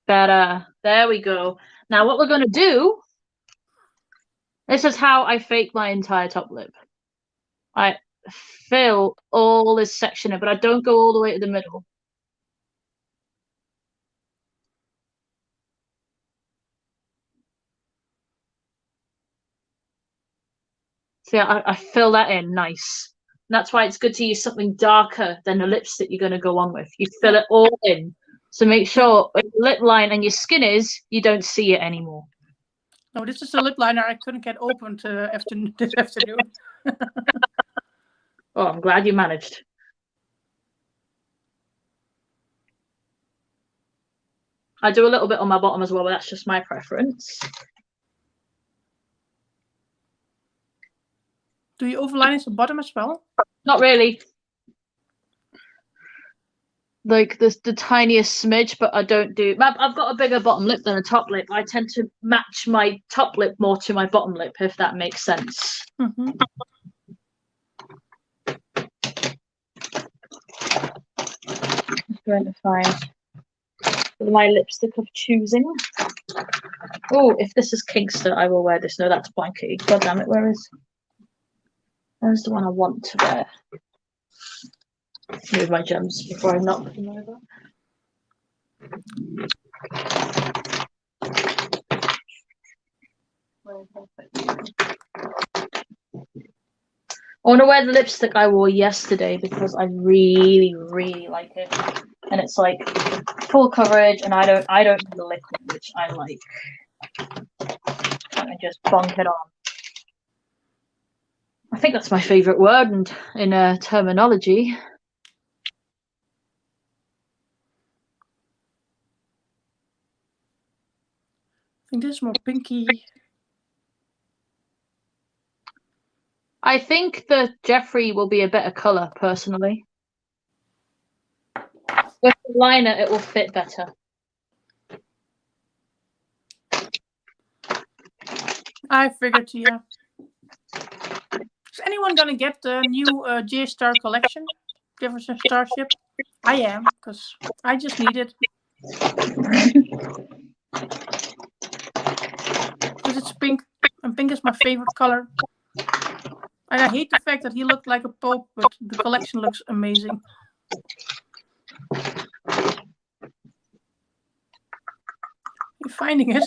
Better. There we go. Now what we're going to do, this is how I fake my entire top lip. I fill all this section in, but I don't go all the way to the middle. See, I fill that in nice. And that's why it's good to use something darker than the lipstick you're going to go on with. You fill it all in. So make sure where your lip line and your skin is, you don't see it anymore. No, this is a lip liner I couldn't get open this afternoon. Oh, I'm glad you managed. I do a little bit on my bottom as well, but that's just my preference. Do you overline at the bottom as well? Not really. like the tiniest smidge, but I don't do. I've got a bigger bottom lip than a top lip. I tend to match my top lip more to my bottom lip, if that makes sense. Mm-hmm. I'm trying to find my lipstick of choosing. Oh, if this is Kingston, I will wear this. No, that's Blanky. God damn it, where's the one I want to wear? Move my gems before I knock them over. I want to wear the lipstick I wore yesterday because I really, really like it, and it's like full coverage, and I don't do the liquid, which I like. And I just bonk it on. I think that's my favorite word in terminology. I think this is more pinky. I think the Jeffrey will be a better colour, personally. With the liner, it will fit better. I figured, yeah. Is anyone gonna get the new J-Star collection? Jefferson Starship? I am, because I just need it. Because it's pink, and pink is my favorite color. And I hate the fact that he looked like a pope, but the collection looks amazing. You finding it?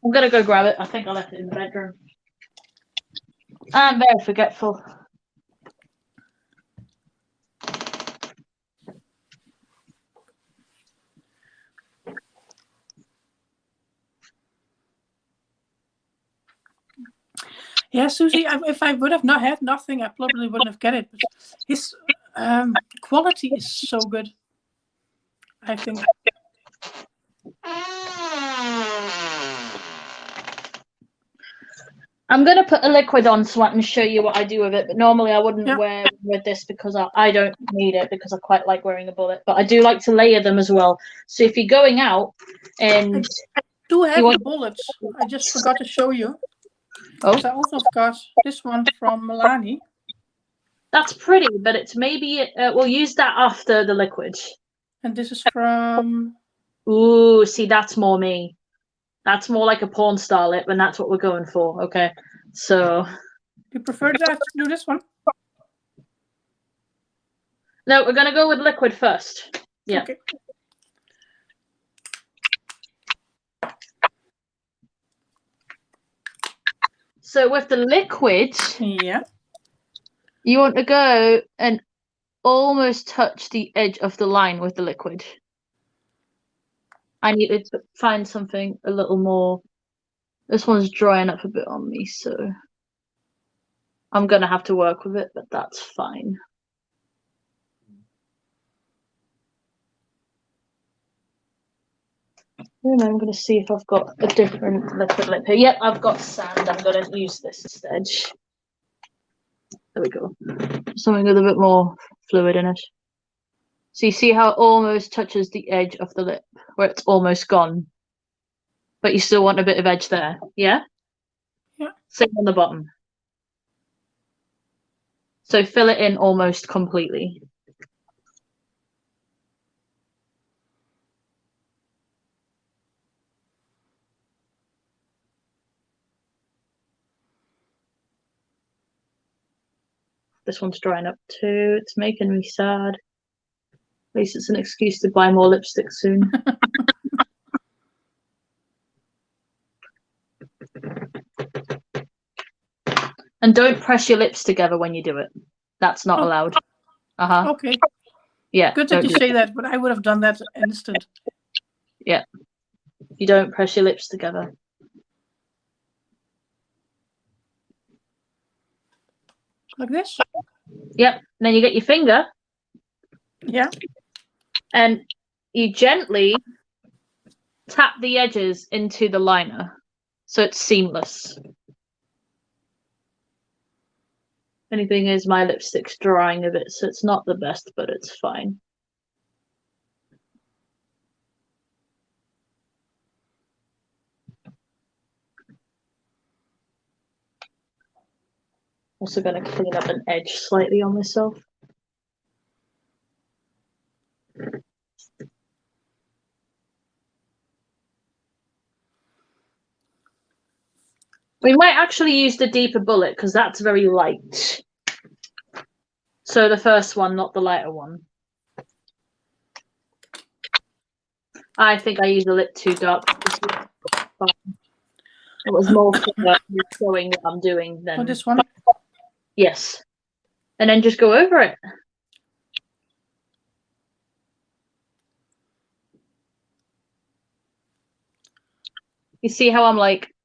I'm gonna go grab it. I think I left it in the bedroom. I'm very forgetful. Yeah, Susie, if I would have not had nothing, I probably wouldn't have get it. But his quality is so good, I think. I'm going to put a liquid on so I can show you what I do with it. But normally I wouldn't wear with this because I don't need it because I quite like wearing a bullet. But I do like to layer them as well. So if you're going out and... I do have the bullets. I just forgot to show you. Oh. So I also got this one from Milani. That's pretty, but it's maybe... we'll use that after the liquid. And this is from... Ooh, see, that's more me. That's more like a porn star lip, and that's what we're going for. Okay, so... You prefer that to do this one? No, we're going to go with liquid first. Yeah. Okay. So with the liquid... Yeah. You want to go and almost touch the edge of the line with the liquid. I need to find something a little more. This one's drying up a bit on me, so I'm gonna have to work with it, but that's fine. And I'm gonna see if I've got a different liquid lip here. Yep, I've got sand. I'm gonna use this instead. There we go. Something with a bit more fluid in it. So you see how it almost touches the edge of the lip, where it's almost gone. But you still want a bit of edge there, yeah? Yeah. Same on the bottom. So fill it in almost completely. This one's drying up too. It's making me sad. At least it's an excuse to buy more lipstick soon. And don't press your lips together when you do it. That's not allowed. Okay. Yeah. Good that you say that, but I would have done that instant. Yeah. You don't press your lips together. Like this? Yep. Then you get your finger. Yeah. And you gently tap the edges into the liner so it's seamless. Only thing is my lipstick's drying a bit, so it's not the best, but it's fine. Also going to clean up an edge slightly on myself. We might actually use the deeper bullet because that's very light. So the first one, not the lighter one. I think I used a lip too dark. It was more for showing what I'm doing than... Oh, this one? Yes. And then just go over it. You see how I'm like...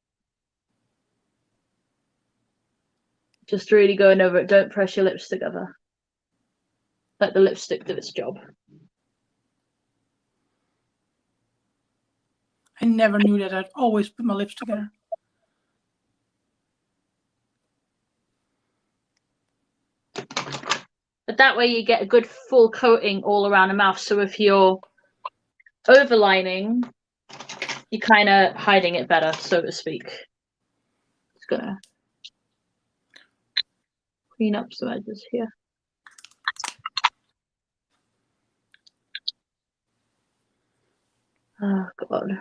Just really going over it. Don't press your lips together. Let the lipstick do its job. I never knew that. I'd always put my lips together. But that way you get a good full coating all around the mouth. So if you're overlining, you're kind of hiding it better, so to speak. Just gonna clean up some edges here. Oh, God.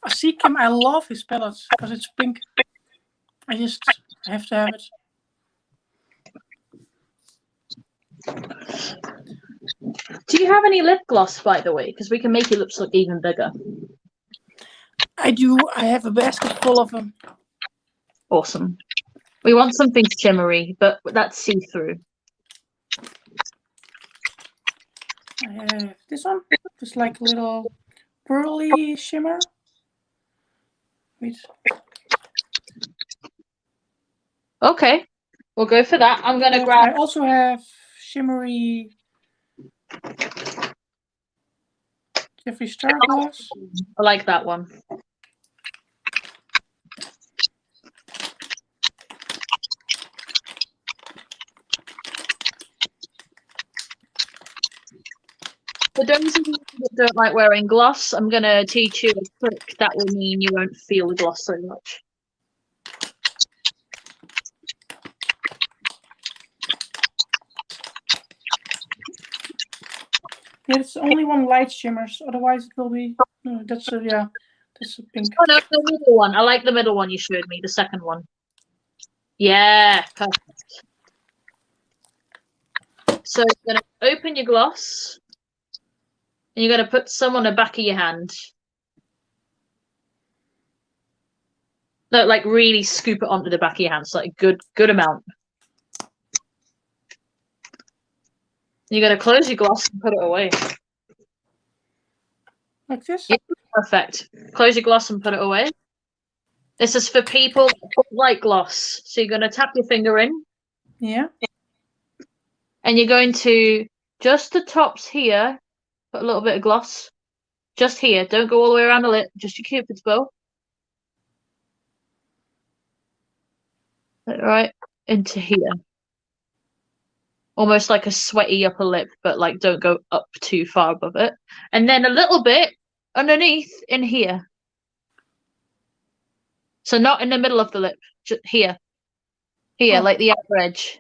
I see, Kim, I love his palettes because it's pink. I have to have it. Do you have any lip gloss, by the way? Because we can make your lips look even bigger. I do. I have a basket full of them. Awesome. We want something shimmery, but that's see-through. I have this one. It's like a little pearly shimmer. Wait. Okay, we'll go for that. I'm gonna grab... I also have shimmery Jeffree Star gloss. I like that one. For those of you that don't like wearing gloss, I'm going to teach you a trick that will mean you won't feel the gloss so much. Yeah, it's only one light shimmers. Otherwise, it will be. No, that's a that's a pink. Oh no, the middle one. I like the middle one you showed me. The second one. Yeah, perfect. So you're going to open your gloss, and you're going to put some on the back of your hand. No, like really scoop it onto the back of your hand, so like a good amount. You're going to close your gloss and put it away. Like this? Yeah, perfect. Close your gloss and put it away. This is for people that don't like gloss. So you're going to tap your finger in. Yeah. And you're going to, just the tops here, put a little bit of gloss. Just here. Don't go all the way around the lip. Just your Cupid's bow. Right into here. Almost like a sweaty upper lip, but like don't go up too far above it. And then a little bit underneath in here. So not in the middle of the lip, just here. Here, like the outer edge.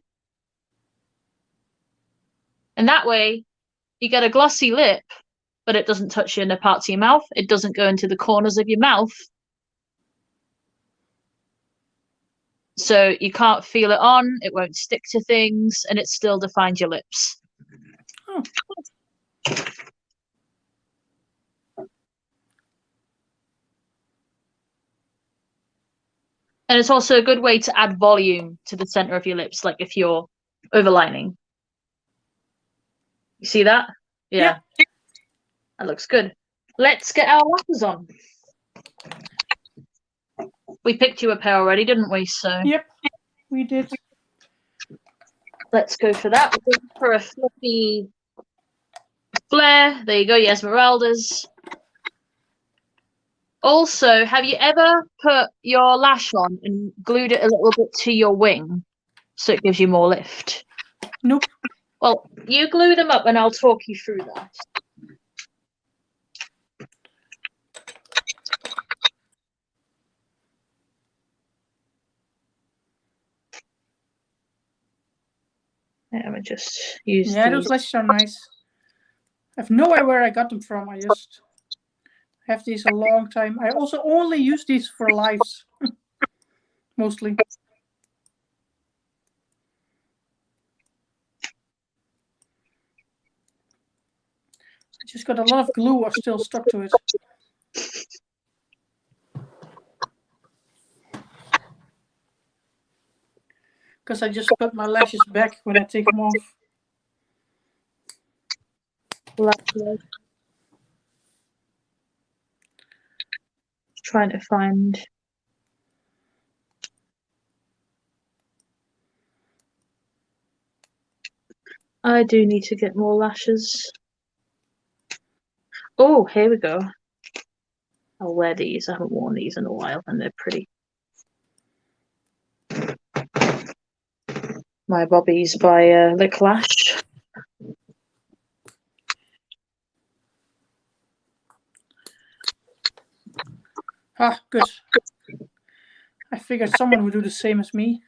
And that way, you get a glossy lip, but it doesn't touch in the parts of your mouth. It doesn't go into the corners of your mouth. So you can't feel it on, it won't stick to things, and it still defines your lips. Oh. And it's also a good way to add volume to the center of your lips, like if you're overlining. You see that? Yeah. That looks good. Let's get our lashes on. We picked you a pair already, didn't we? So yep, we did. Let's go for that. We're going for a fluffy flare. There you go, your Esmeraldas. Also, have you ever put your lash on and glued it a little bit to your wing so it gives you more lift? Nope. Well, you glue them up and I'll talk you through that. Yeah, I just use Yeah, these. those lashes are nice. I have no idea where I got them from. I just have these a long time. I also only use these for lives, mostly. I just got a lot of glue still stuck to it. Because I just put my lashes back when I take them off. Lovely. Trying to find. I do need to get more lashes. Oh, here we go. I'll wear these. I haven't worn these in a while, and they're pretty. My bobbies by Lick Lash. Ah, good. I figured someone would do the same as me.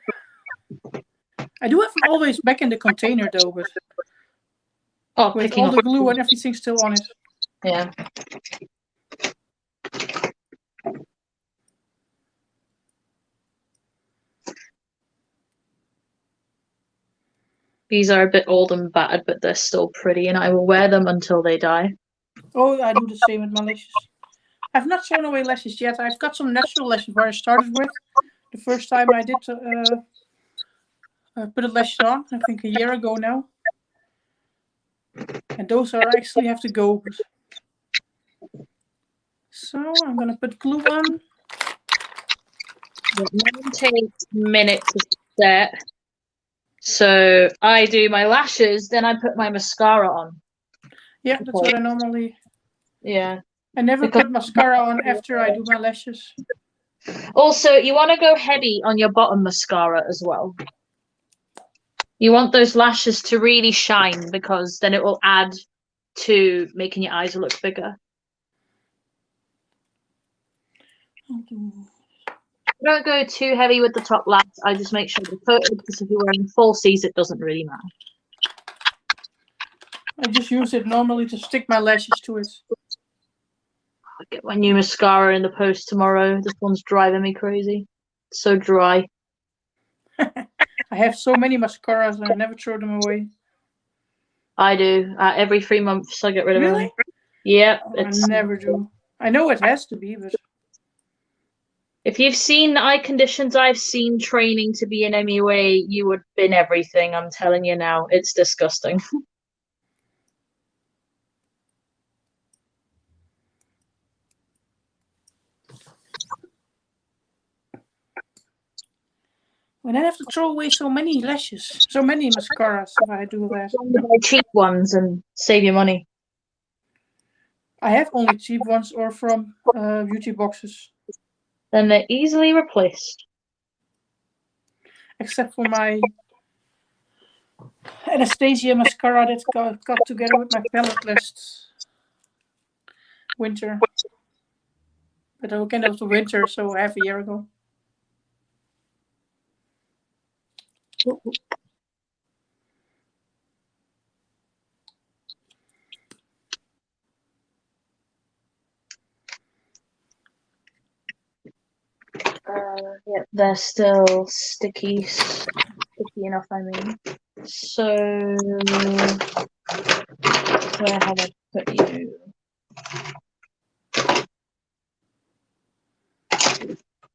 I do have them always back in the container though, but with all the glue and everything still on it. Yeah. These are a bit old and battered, but they're still pretty, and I will wear them until they die. Oh, I do the same with my lashes. I've not thrown away lashes yet. I've got some natural lashes where I started with. The first time I did put a lashes on, I think a year ago now. And those are actually have to go. So I'm gonna put glue on. Mine takes minutes to set. So I do my lashes, then I put my mascara on. Yeah, that's what I normally. Yeah. I never put mascara on after I do my lashes. Also, you want to go heavy on your bottom mascara as well. You want those lashes to really shine because then it will add to making your eyes look bigger. Don't go too heavy with the top lash. I just make sure they're coated because if you're wearing falsies, it doesn't really matter. I just use it normally to stick my lashes to it. I'll get my new mascara in the post tomorrow. This one's driving me crazy. It's so dry. I have so many mascaras and I never throw them away. I do. Every 3 months, I get rid of them. Really? Yep. Oh, I never do. I know it has to be, but if you've seen the eye conditions I've seen training to be an MUA, you would bin everything. I'm telling you now. It's disgusting. when I have to throw away so many lashes, so many mascaras if I do that. Buy cheap ones and save your money. I have only cheap ones or from beauty boxes. Then they're easily replaced. Except for my Anastasia mascara that got together with my palette last winter. But again, that was the winter, so half a year ago. Yep, they're still sticky enough, I mean. So, where have I put you?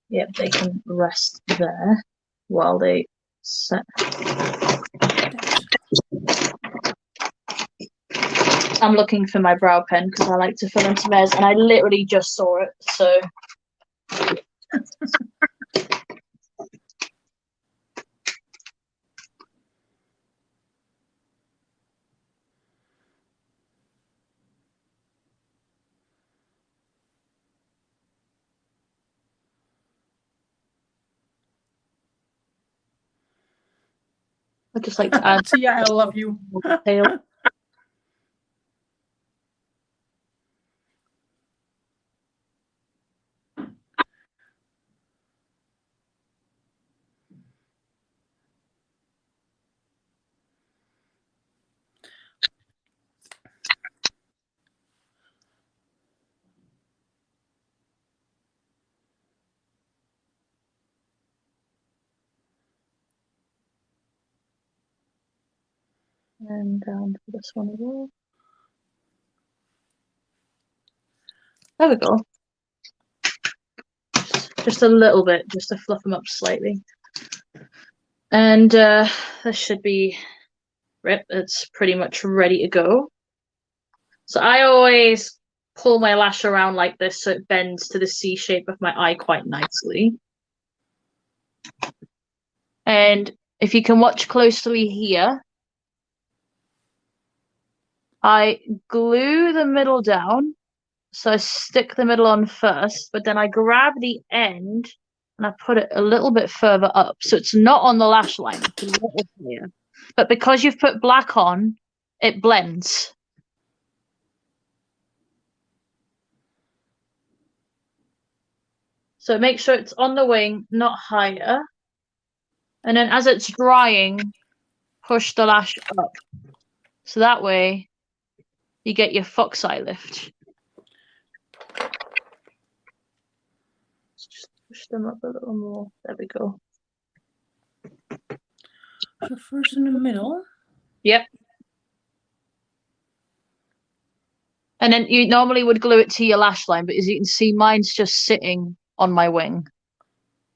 Yep, they can rest there while they set. I'm looking for my brow pen because I like to fill in some hairs, and I literally just saw it, so. I just like to add. Tia, I love you. Tail. And down for this one as well. There we go. Just a little bit, just to fluff them up slightly. And this should be it's pretty much ready to go. So I always pull my lash around like this so it bends to the C shape of my eye quite nicely. And if you can watch closely here, I glue the middle down. So I stick the middle on first, but then I grab the end and I put it a little bit further up. So it's not on the lash line, it's a little higher. But because you've put black on, it blends. So make sure it's on the wing, not higher. And then as it's drying, push the lash up. So that way you get your fox eye lift. Just push them up a little more. There we go. So first in the middle. Yep. And then you normally would glue it to your lash line, but as you can see, mine's just sitting on my wing.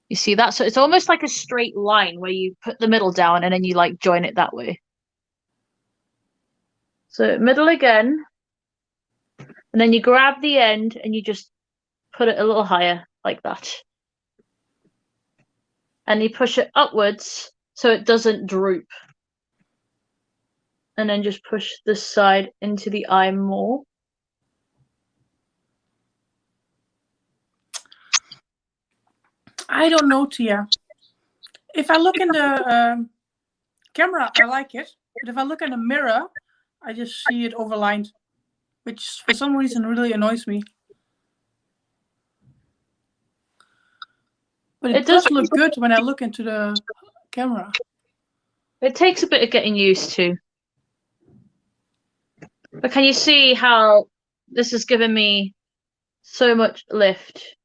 You see that? So it's almost like a straight line where you put the middle down and then you like join it that way. So middle again. And then you grab the end and you just put it a little higher like that. And you push it upwards so it doesn't droop. And then just push this side into the eye more. I don't know, Tia. If I look in the camera, I like it. But if I look in the mirror, I just see it overlined, which for some reason really annoys me. But it does look good when I look into the camera. It takes a bit of getting used to. But can you see how this has given me so much lift?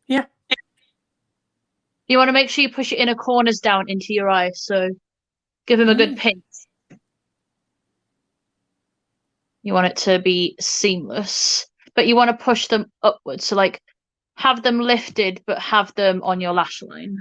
Yeah. You want to make sure you push your inner corners down into your eye, so give them a good pinch. You want it to be seamless, but you want to push them upwards, so like have them lifted, but have them on your lash line.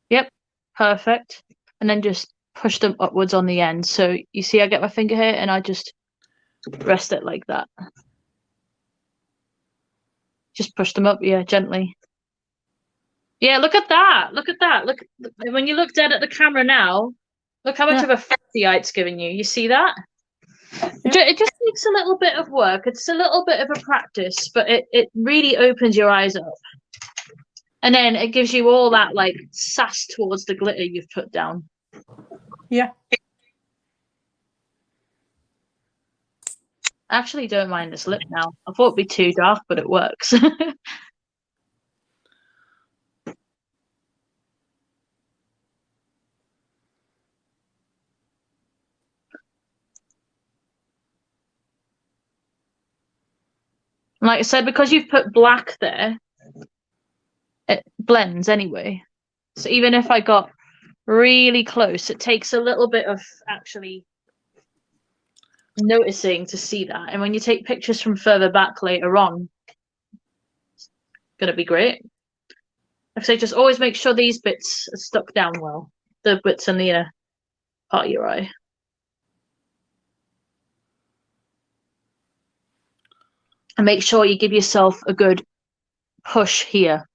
Yep, perfect. And then just push them upwards on the end. So you see I get my finger here and I just rest it like that. Just push them up, yeah, gently. Yeah, look at that. Look at that. Look, when you look dead at the camera now, look how much of a fancy eye it's giving you. You see that? Yeah. It just takes a little bit of work. It's a little bit of a practice, but it really opens your eyes up. And then it gives you all that like sass towards the glitter you've put down. Yeah. I actually don't mind this lip now. I thought it'd be too dark, but it works. Like I said, because you've put black there, it blends anyway. So even if I got really close, it takes a little bit of actually noticing to see that. And when you take pictures from further back later on, it's going to be great. Like I say, just always make sure these bits are stuck down well. The bits in the inner part of your eye. And make sure you give yourself a good push here.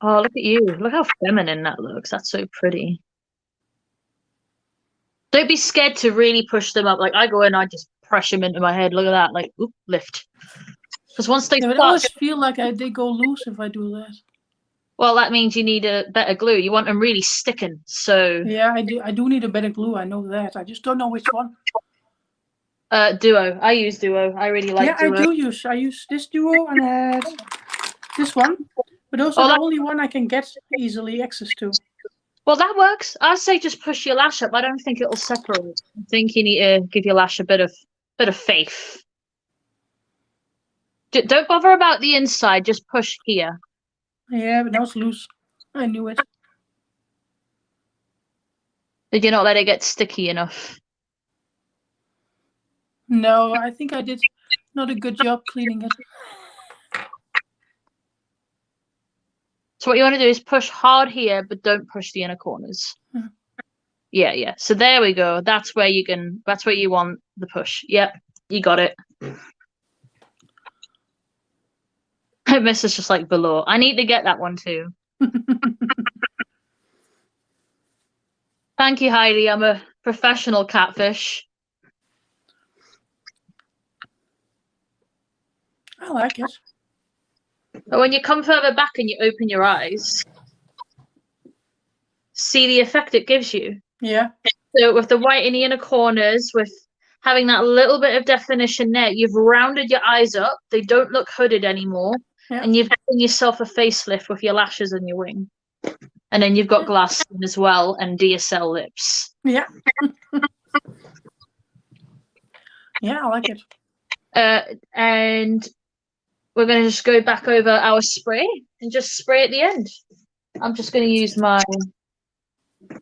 Oh, look at you. Look how feminine that looks. That's so pretty. Don't be scared to really push them up. Like I go in, I just press them into my head. Look at that. Like, oop, lift. Because once they start... I always feel like they go loose if I do that. Well, that means you need a better glue. You want them really sticking. So Yeah, I do need a better glue. I know that. I just don't know which one. Duo. I use Duo. I really like Duo. I use this Duo and this one. But those are the only one I can get easily access to. Well, that works. I say just push your lash up. I don't think it'll separate. I think you need to give your lash a bit of faith. Don't bother about the inside. Just push here. Yeah, but now it's loose. I knew it. Did you not let it get sticky enough? No, I think I did not a good job cleaning it. So what you want to do is push hard here, but don't push the inner corners. Mhm. Yeah. So there we go. That's where you want the push. Yep, you got it. Miss is just like below. I need to get that one too. Thank you, Heidi. I'm a professional catfish. I like it. But when you come further back and you open your eyes, see the effect it gives you. Yeah. So with the white in the inner corners, with having that little bit of definition there, you've rounded your eyes up. They don't look hooded anymore. Yeah. And you've given yourself a facelift with your lashes and your wing. And then you've got glass skin as well and DSL lips. Yeah. Yeah, I like it. And we're going to just go back over our spray and just spray at the end. I'm just going to use my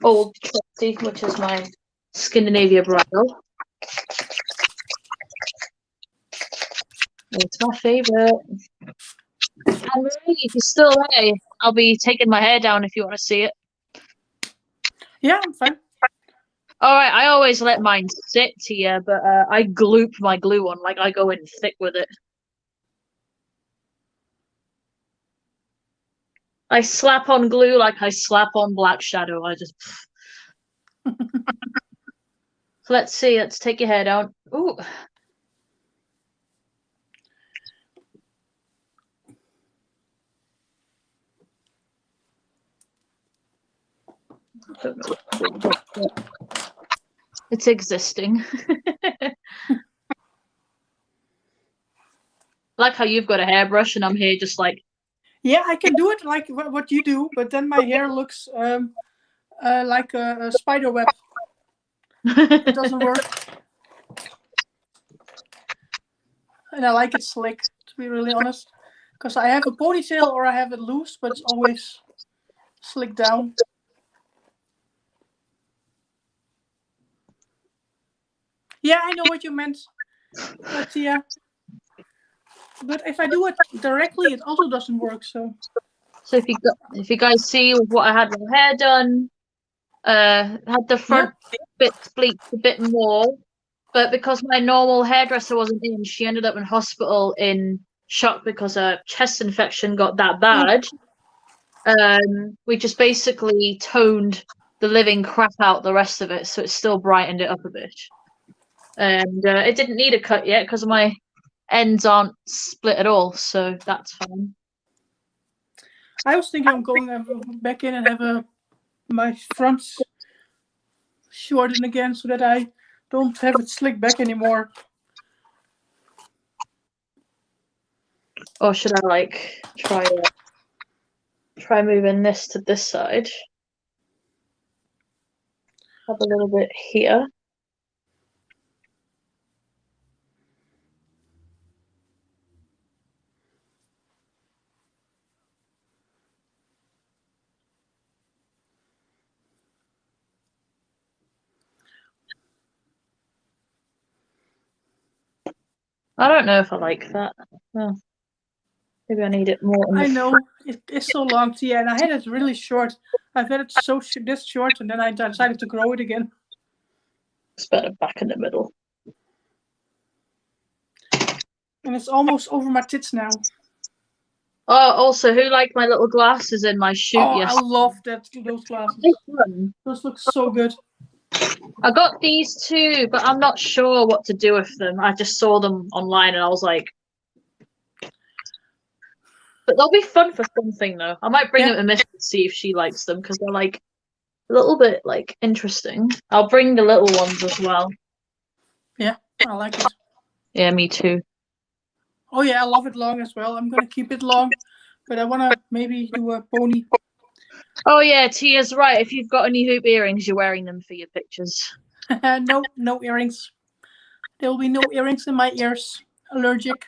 old trusty, which is my Scandinavia bridle. It's my favorite. And Marie, if you're still there, I'll be taking my hair down if you want to see it. Yeah, I'm fine. All right, I always let mine sit here, but I gloop my glue on, like I go in thick with it. I slap on glue like I slap on black shadow. I just. So let's see. Let's take your hair down. Ooh. It's existing. Like how you've got a hairbrush and I'm here just like. Yeah, I can do it like what you do, but then my hair looks like a spider web. It doesn't work. And I like it slick, to be really honest. Because I have a ponytail or I have it loose, but it's always slicked down. Yeah, I know what you meant. But yeah. But if I do it directly, it also doesn't work. So if you guys see what I had my hair done, had the front bits bleached a bit more, but because my normal hairdresser wasn't in, she ended up in hospital in shock because her chest infection got that bad. We just basically toned the living crap out the rest of it, so it still brightened it up a bit. And it didn't need a cut yet because my ends aren't split at all, so that's fine. I was thinking I'm going back in and have my fronts shorten again so that I don't have it slicked back anymore. Or should I like try moving this to this side? Have a little bit here. I don't know if I like that. Oh, maybe I need it more. I know it is so long, yeah, and I had it really short. I've had it so this short, and then I decided to grow it again. It's better back in the middle. And it's almost over my tits now. Oh, also, who liked my little glasses in my shoot yesterday? I love those glasses. Those look so good. I got these too, but I'm not sure what to do with them. I just saw them online and I was like, But they'll be fun for something though. I might bring them to Miss to see if she likes them because they're like a little bit like interesting. I'll bring the little ones as well. Yeah, I like it. Yeah, me too. Oh yeah, I love it long as well. I'm gonna keep it long, but I wanna maybe do a pony. Oh yeah, Tia's right. If you've got any hoop earrings, you're wearing them for your pictures. No earrings. There will be no earrings in my ears. Allergic.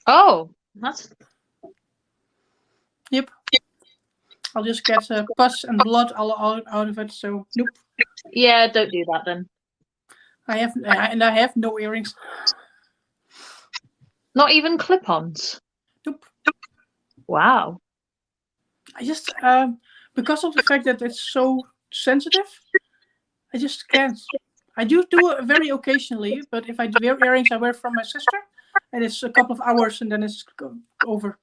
Oh, that's. Yep. I'll just get pus and blood all out of it. So nope. Yeah, don't do that then. I have no earrings. Not even clip-ons. Nope. Wow. I just because of the fact that it's so sensitive, I just can't. I do it very occasionally, but if I wear earrings, I wear from my sister, and it's a couple of hours and then it's over.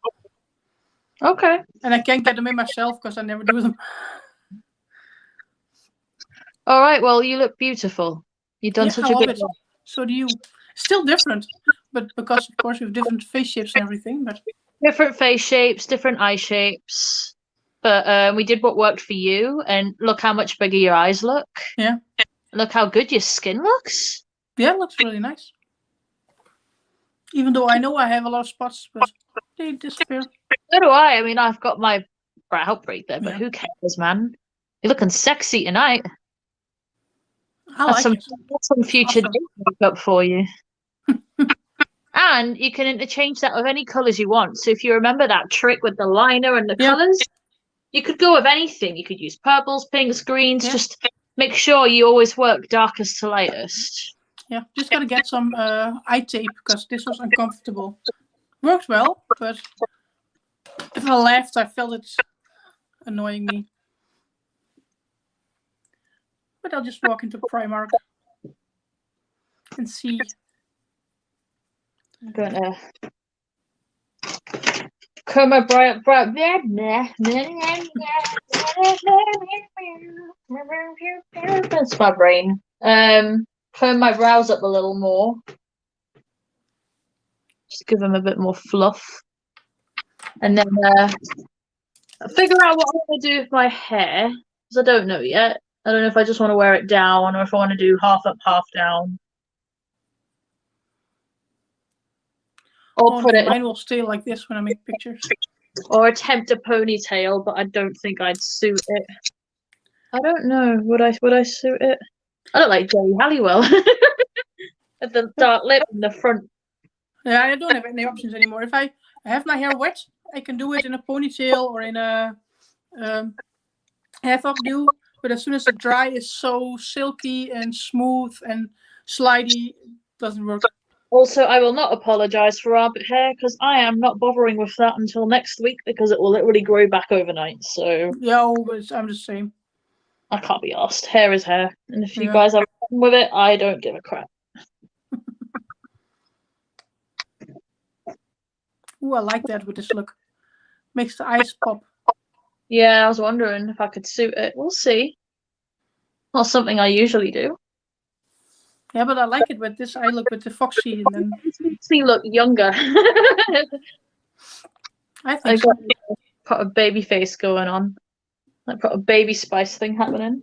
Okay. And I can't get them in myself because I never do them. All right. Well, you look beautiful. You've done such a good job. So do you. Still different, but because of course we have different face shapes and everything. But different face shapes, different eye shapes. But we did what worked for you, and look how much bigger your eyes look. Yeah. Look how good your skin looks. Yeah, it looks really nice. Even though I know I have a lot of spots, but they disappear. So do I. I mean, I've got my brow break there, but who cares, man? You're looking sexy tonight. That's some future makeup for you. And you can interchange that with any colours you want. So if you remember that trick with the liner and the colours, you could go with anything. You could use purples, pinks, greens. Yeah. Just make sure you always work darkest to lightest. Yeah, just gotta get some eye tape because this was uncomfortable. Worked well, but if I laughed, I felt it annoying me. But I'll just walk into Primark and see. I'm gonna comb my brow. That's my brain. Comb my brows up a little more. Just give them a bit more fluff. And then figure out what I want to do with my hair. Because I don't know yet. I don't know if I just want to wear it down or if I want to do half up, half down. Or put it. Mine will stay like this when I make pictures. Or attempt a ponytail, but I don't think I'd suit it. I don't know. Would I suit it? I don't like Jerry Halliwell. With the dark lip in the front. Yeah, I don't have any options anymore. If I have my hair wet, I can do it in a ponytail or in a half updo. But as soon as it dry, it's so silky and smooth and slidey, it doesn't work. Also, I will not apologise for armpit hair because I am not bothering with that until next week because it will literally grow back overnight. So yeah, I'm the same. I can't be asked. Hair is hair, and if you guys have a problem with it, I don't give a crap. Ooh, I like that with this look. Makes the eyes pop. Yeah, I was wondering if I could suit it. We'll see. Not something I usually do. Yeah, but I like it with this eye look with the foxy and then it makes me look younger. I think so. Got a baby face going on. I've got a baby spice thing happening.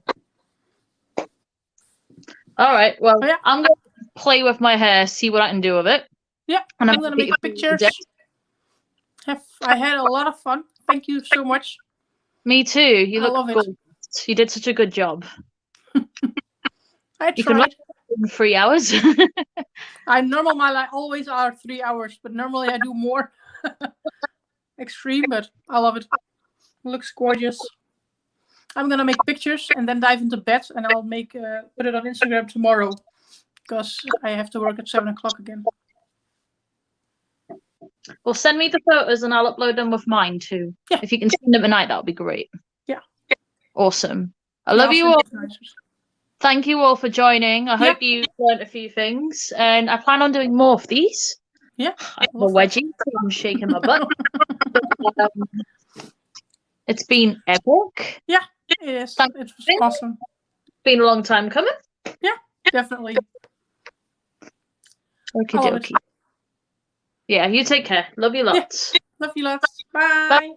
All right, well, I'm going to play with my hair, see what I can do with it. Yeah, and I'm going to make pictures. I had a lot of fun. Thank you so much. Me too. You look good. You did such a good job. I tried. You can in 3 hours. I always are 3 hours, but normally I do more. Extreme, but I love it. It looks gorgeous. I'm gonna make pictures and then dive into bed, and I'll put it on Instagram tomorrow because I have to work at 7 o'clock again. Well, send me the photos and I'll upload them with mine too. Yeah. If you can send them tonight, that would be great. Yeah. Awesome. I love you all. Thank you all for joining. I hope you learned a few things, and I plan on doing more of these. Yeah. I have a wedgie, so I'm shaking my butt. It's been epic. Yeah, it is. It was awesome. Been a long time coming. Yeah, definitely. Okie dokie. Yeah, you take care. Love you lots. Yeah. Love you lots. Bye.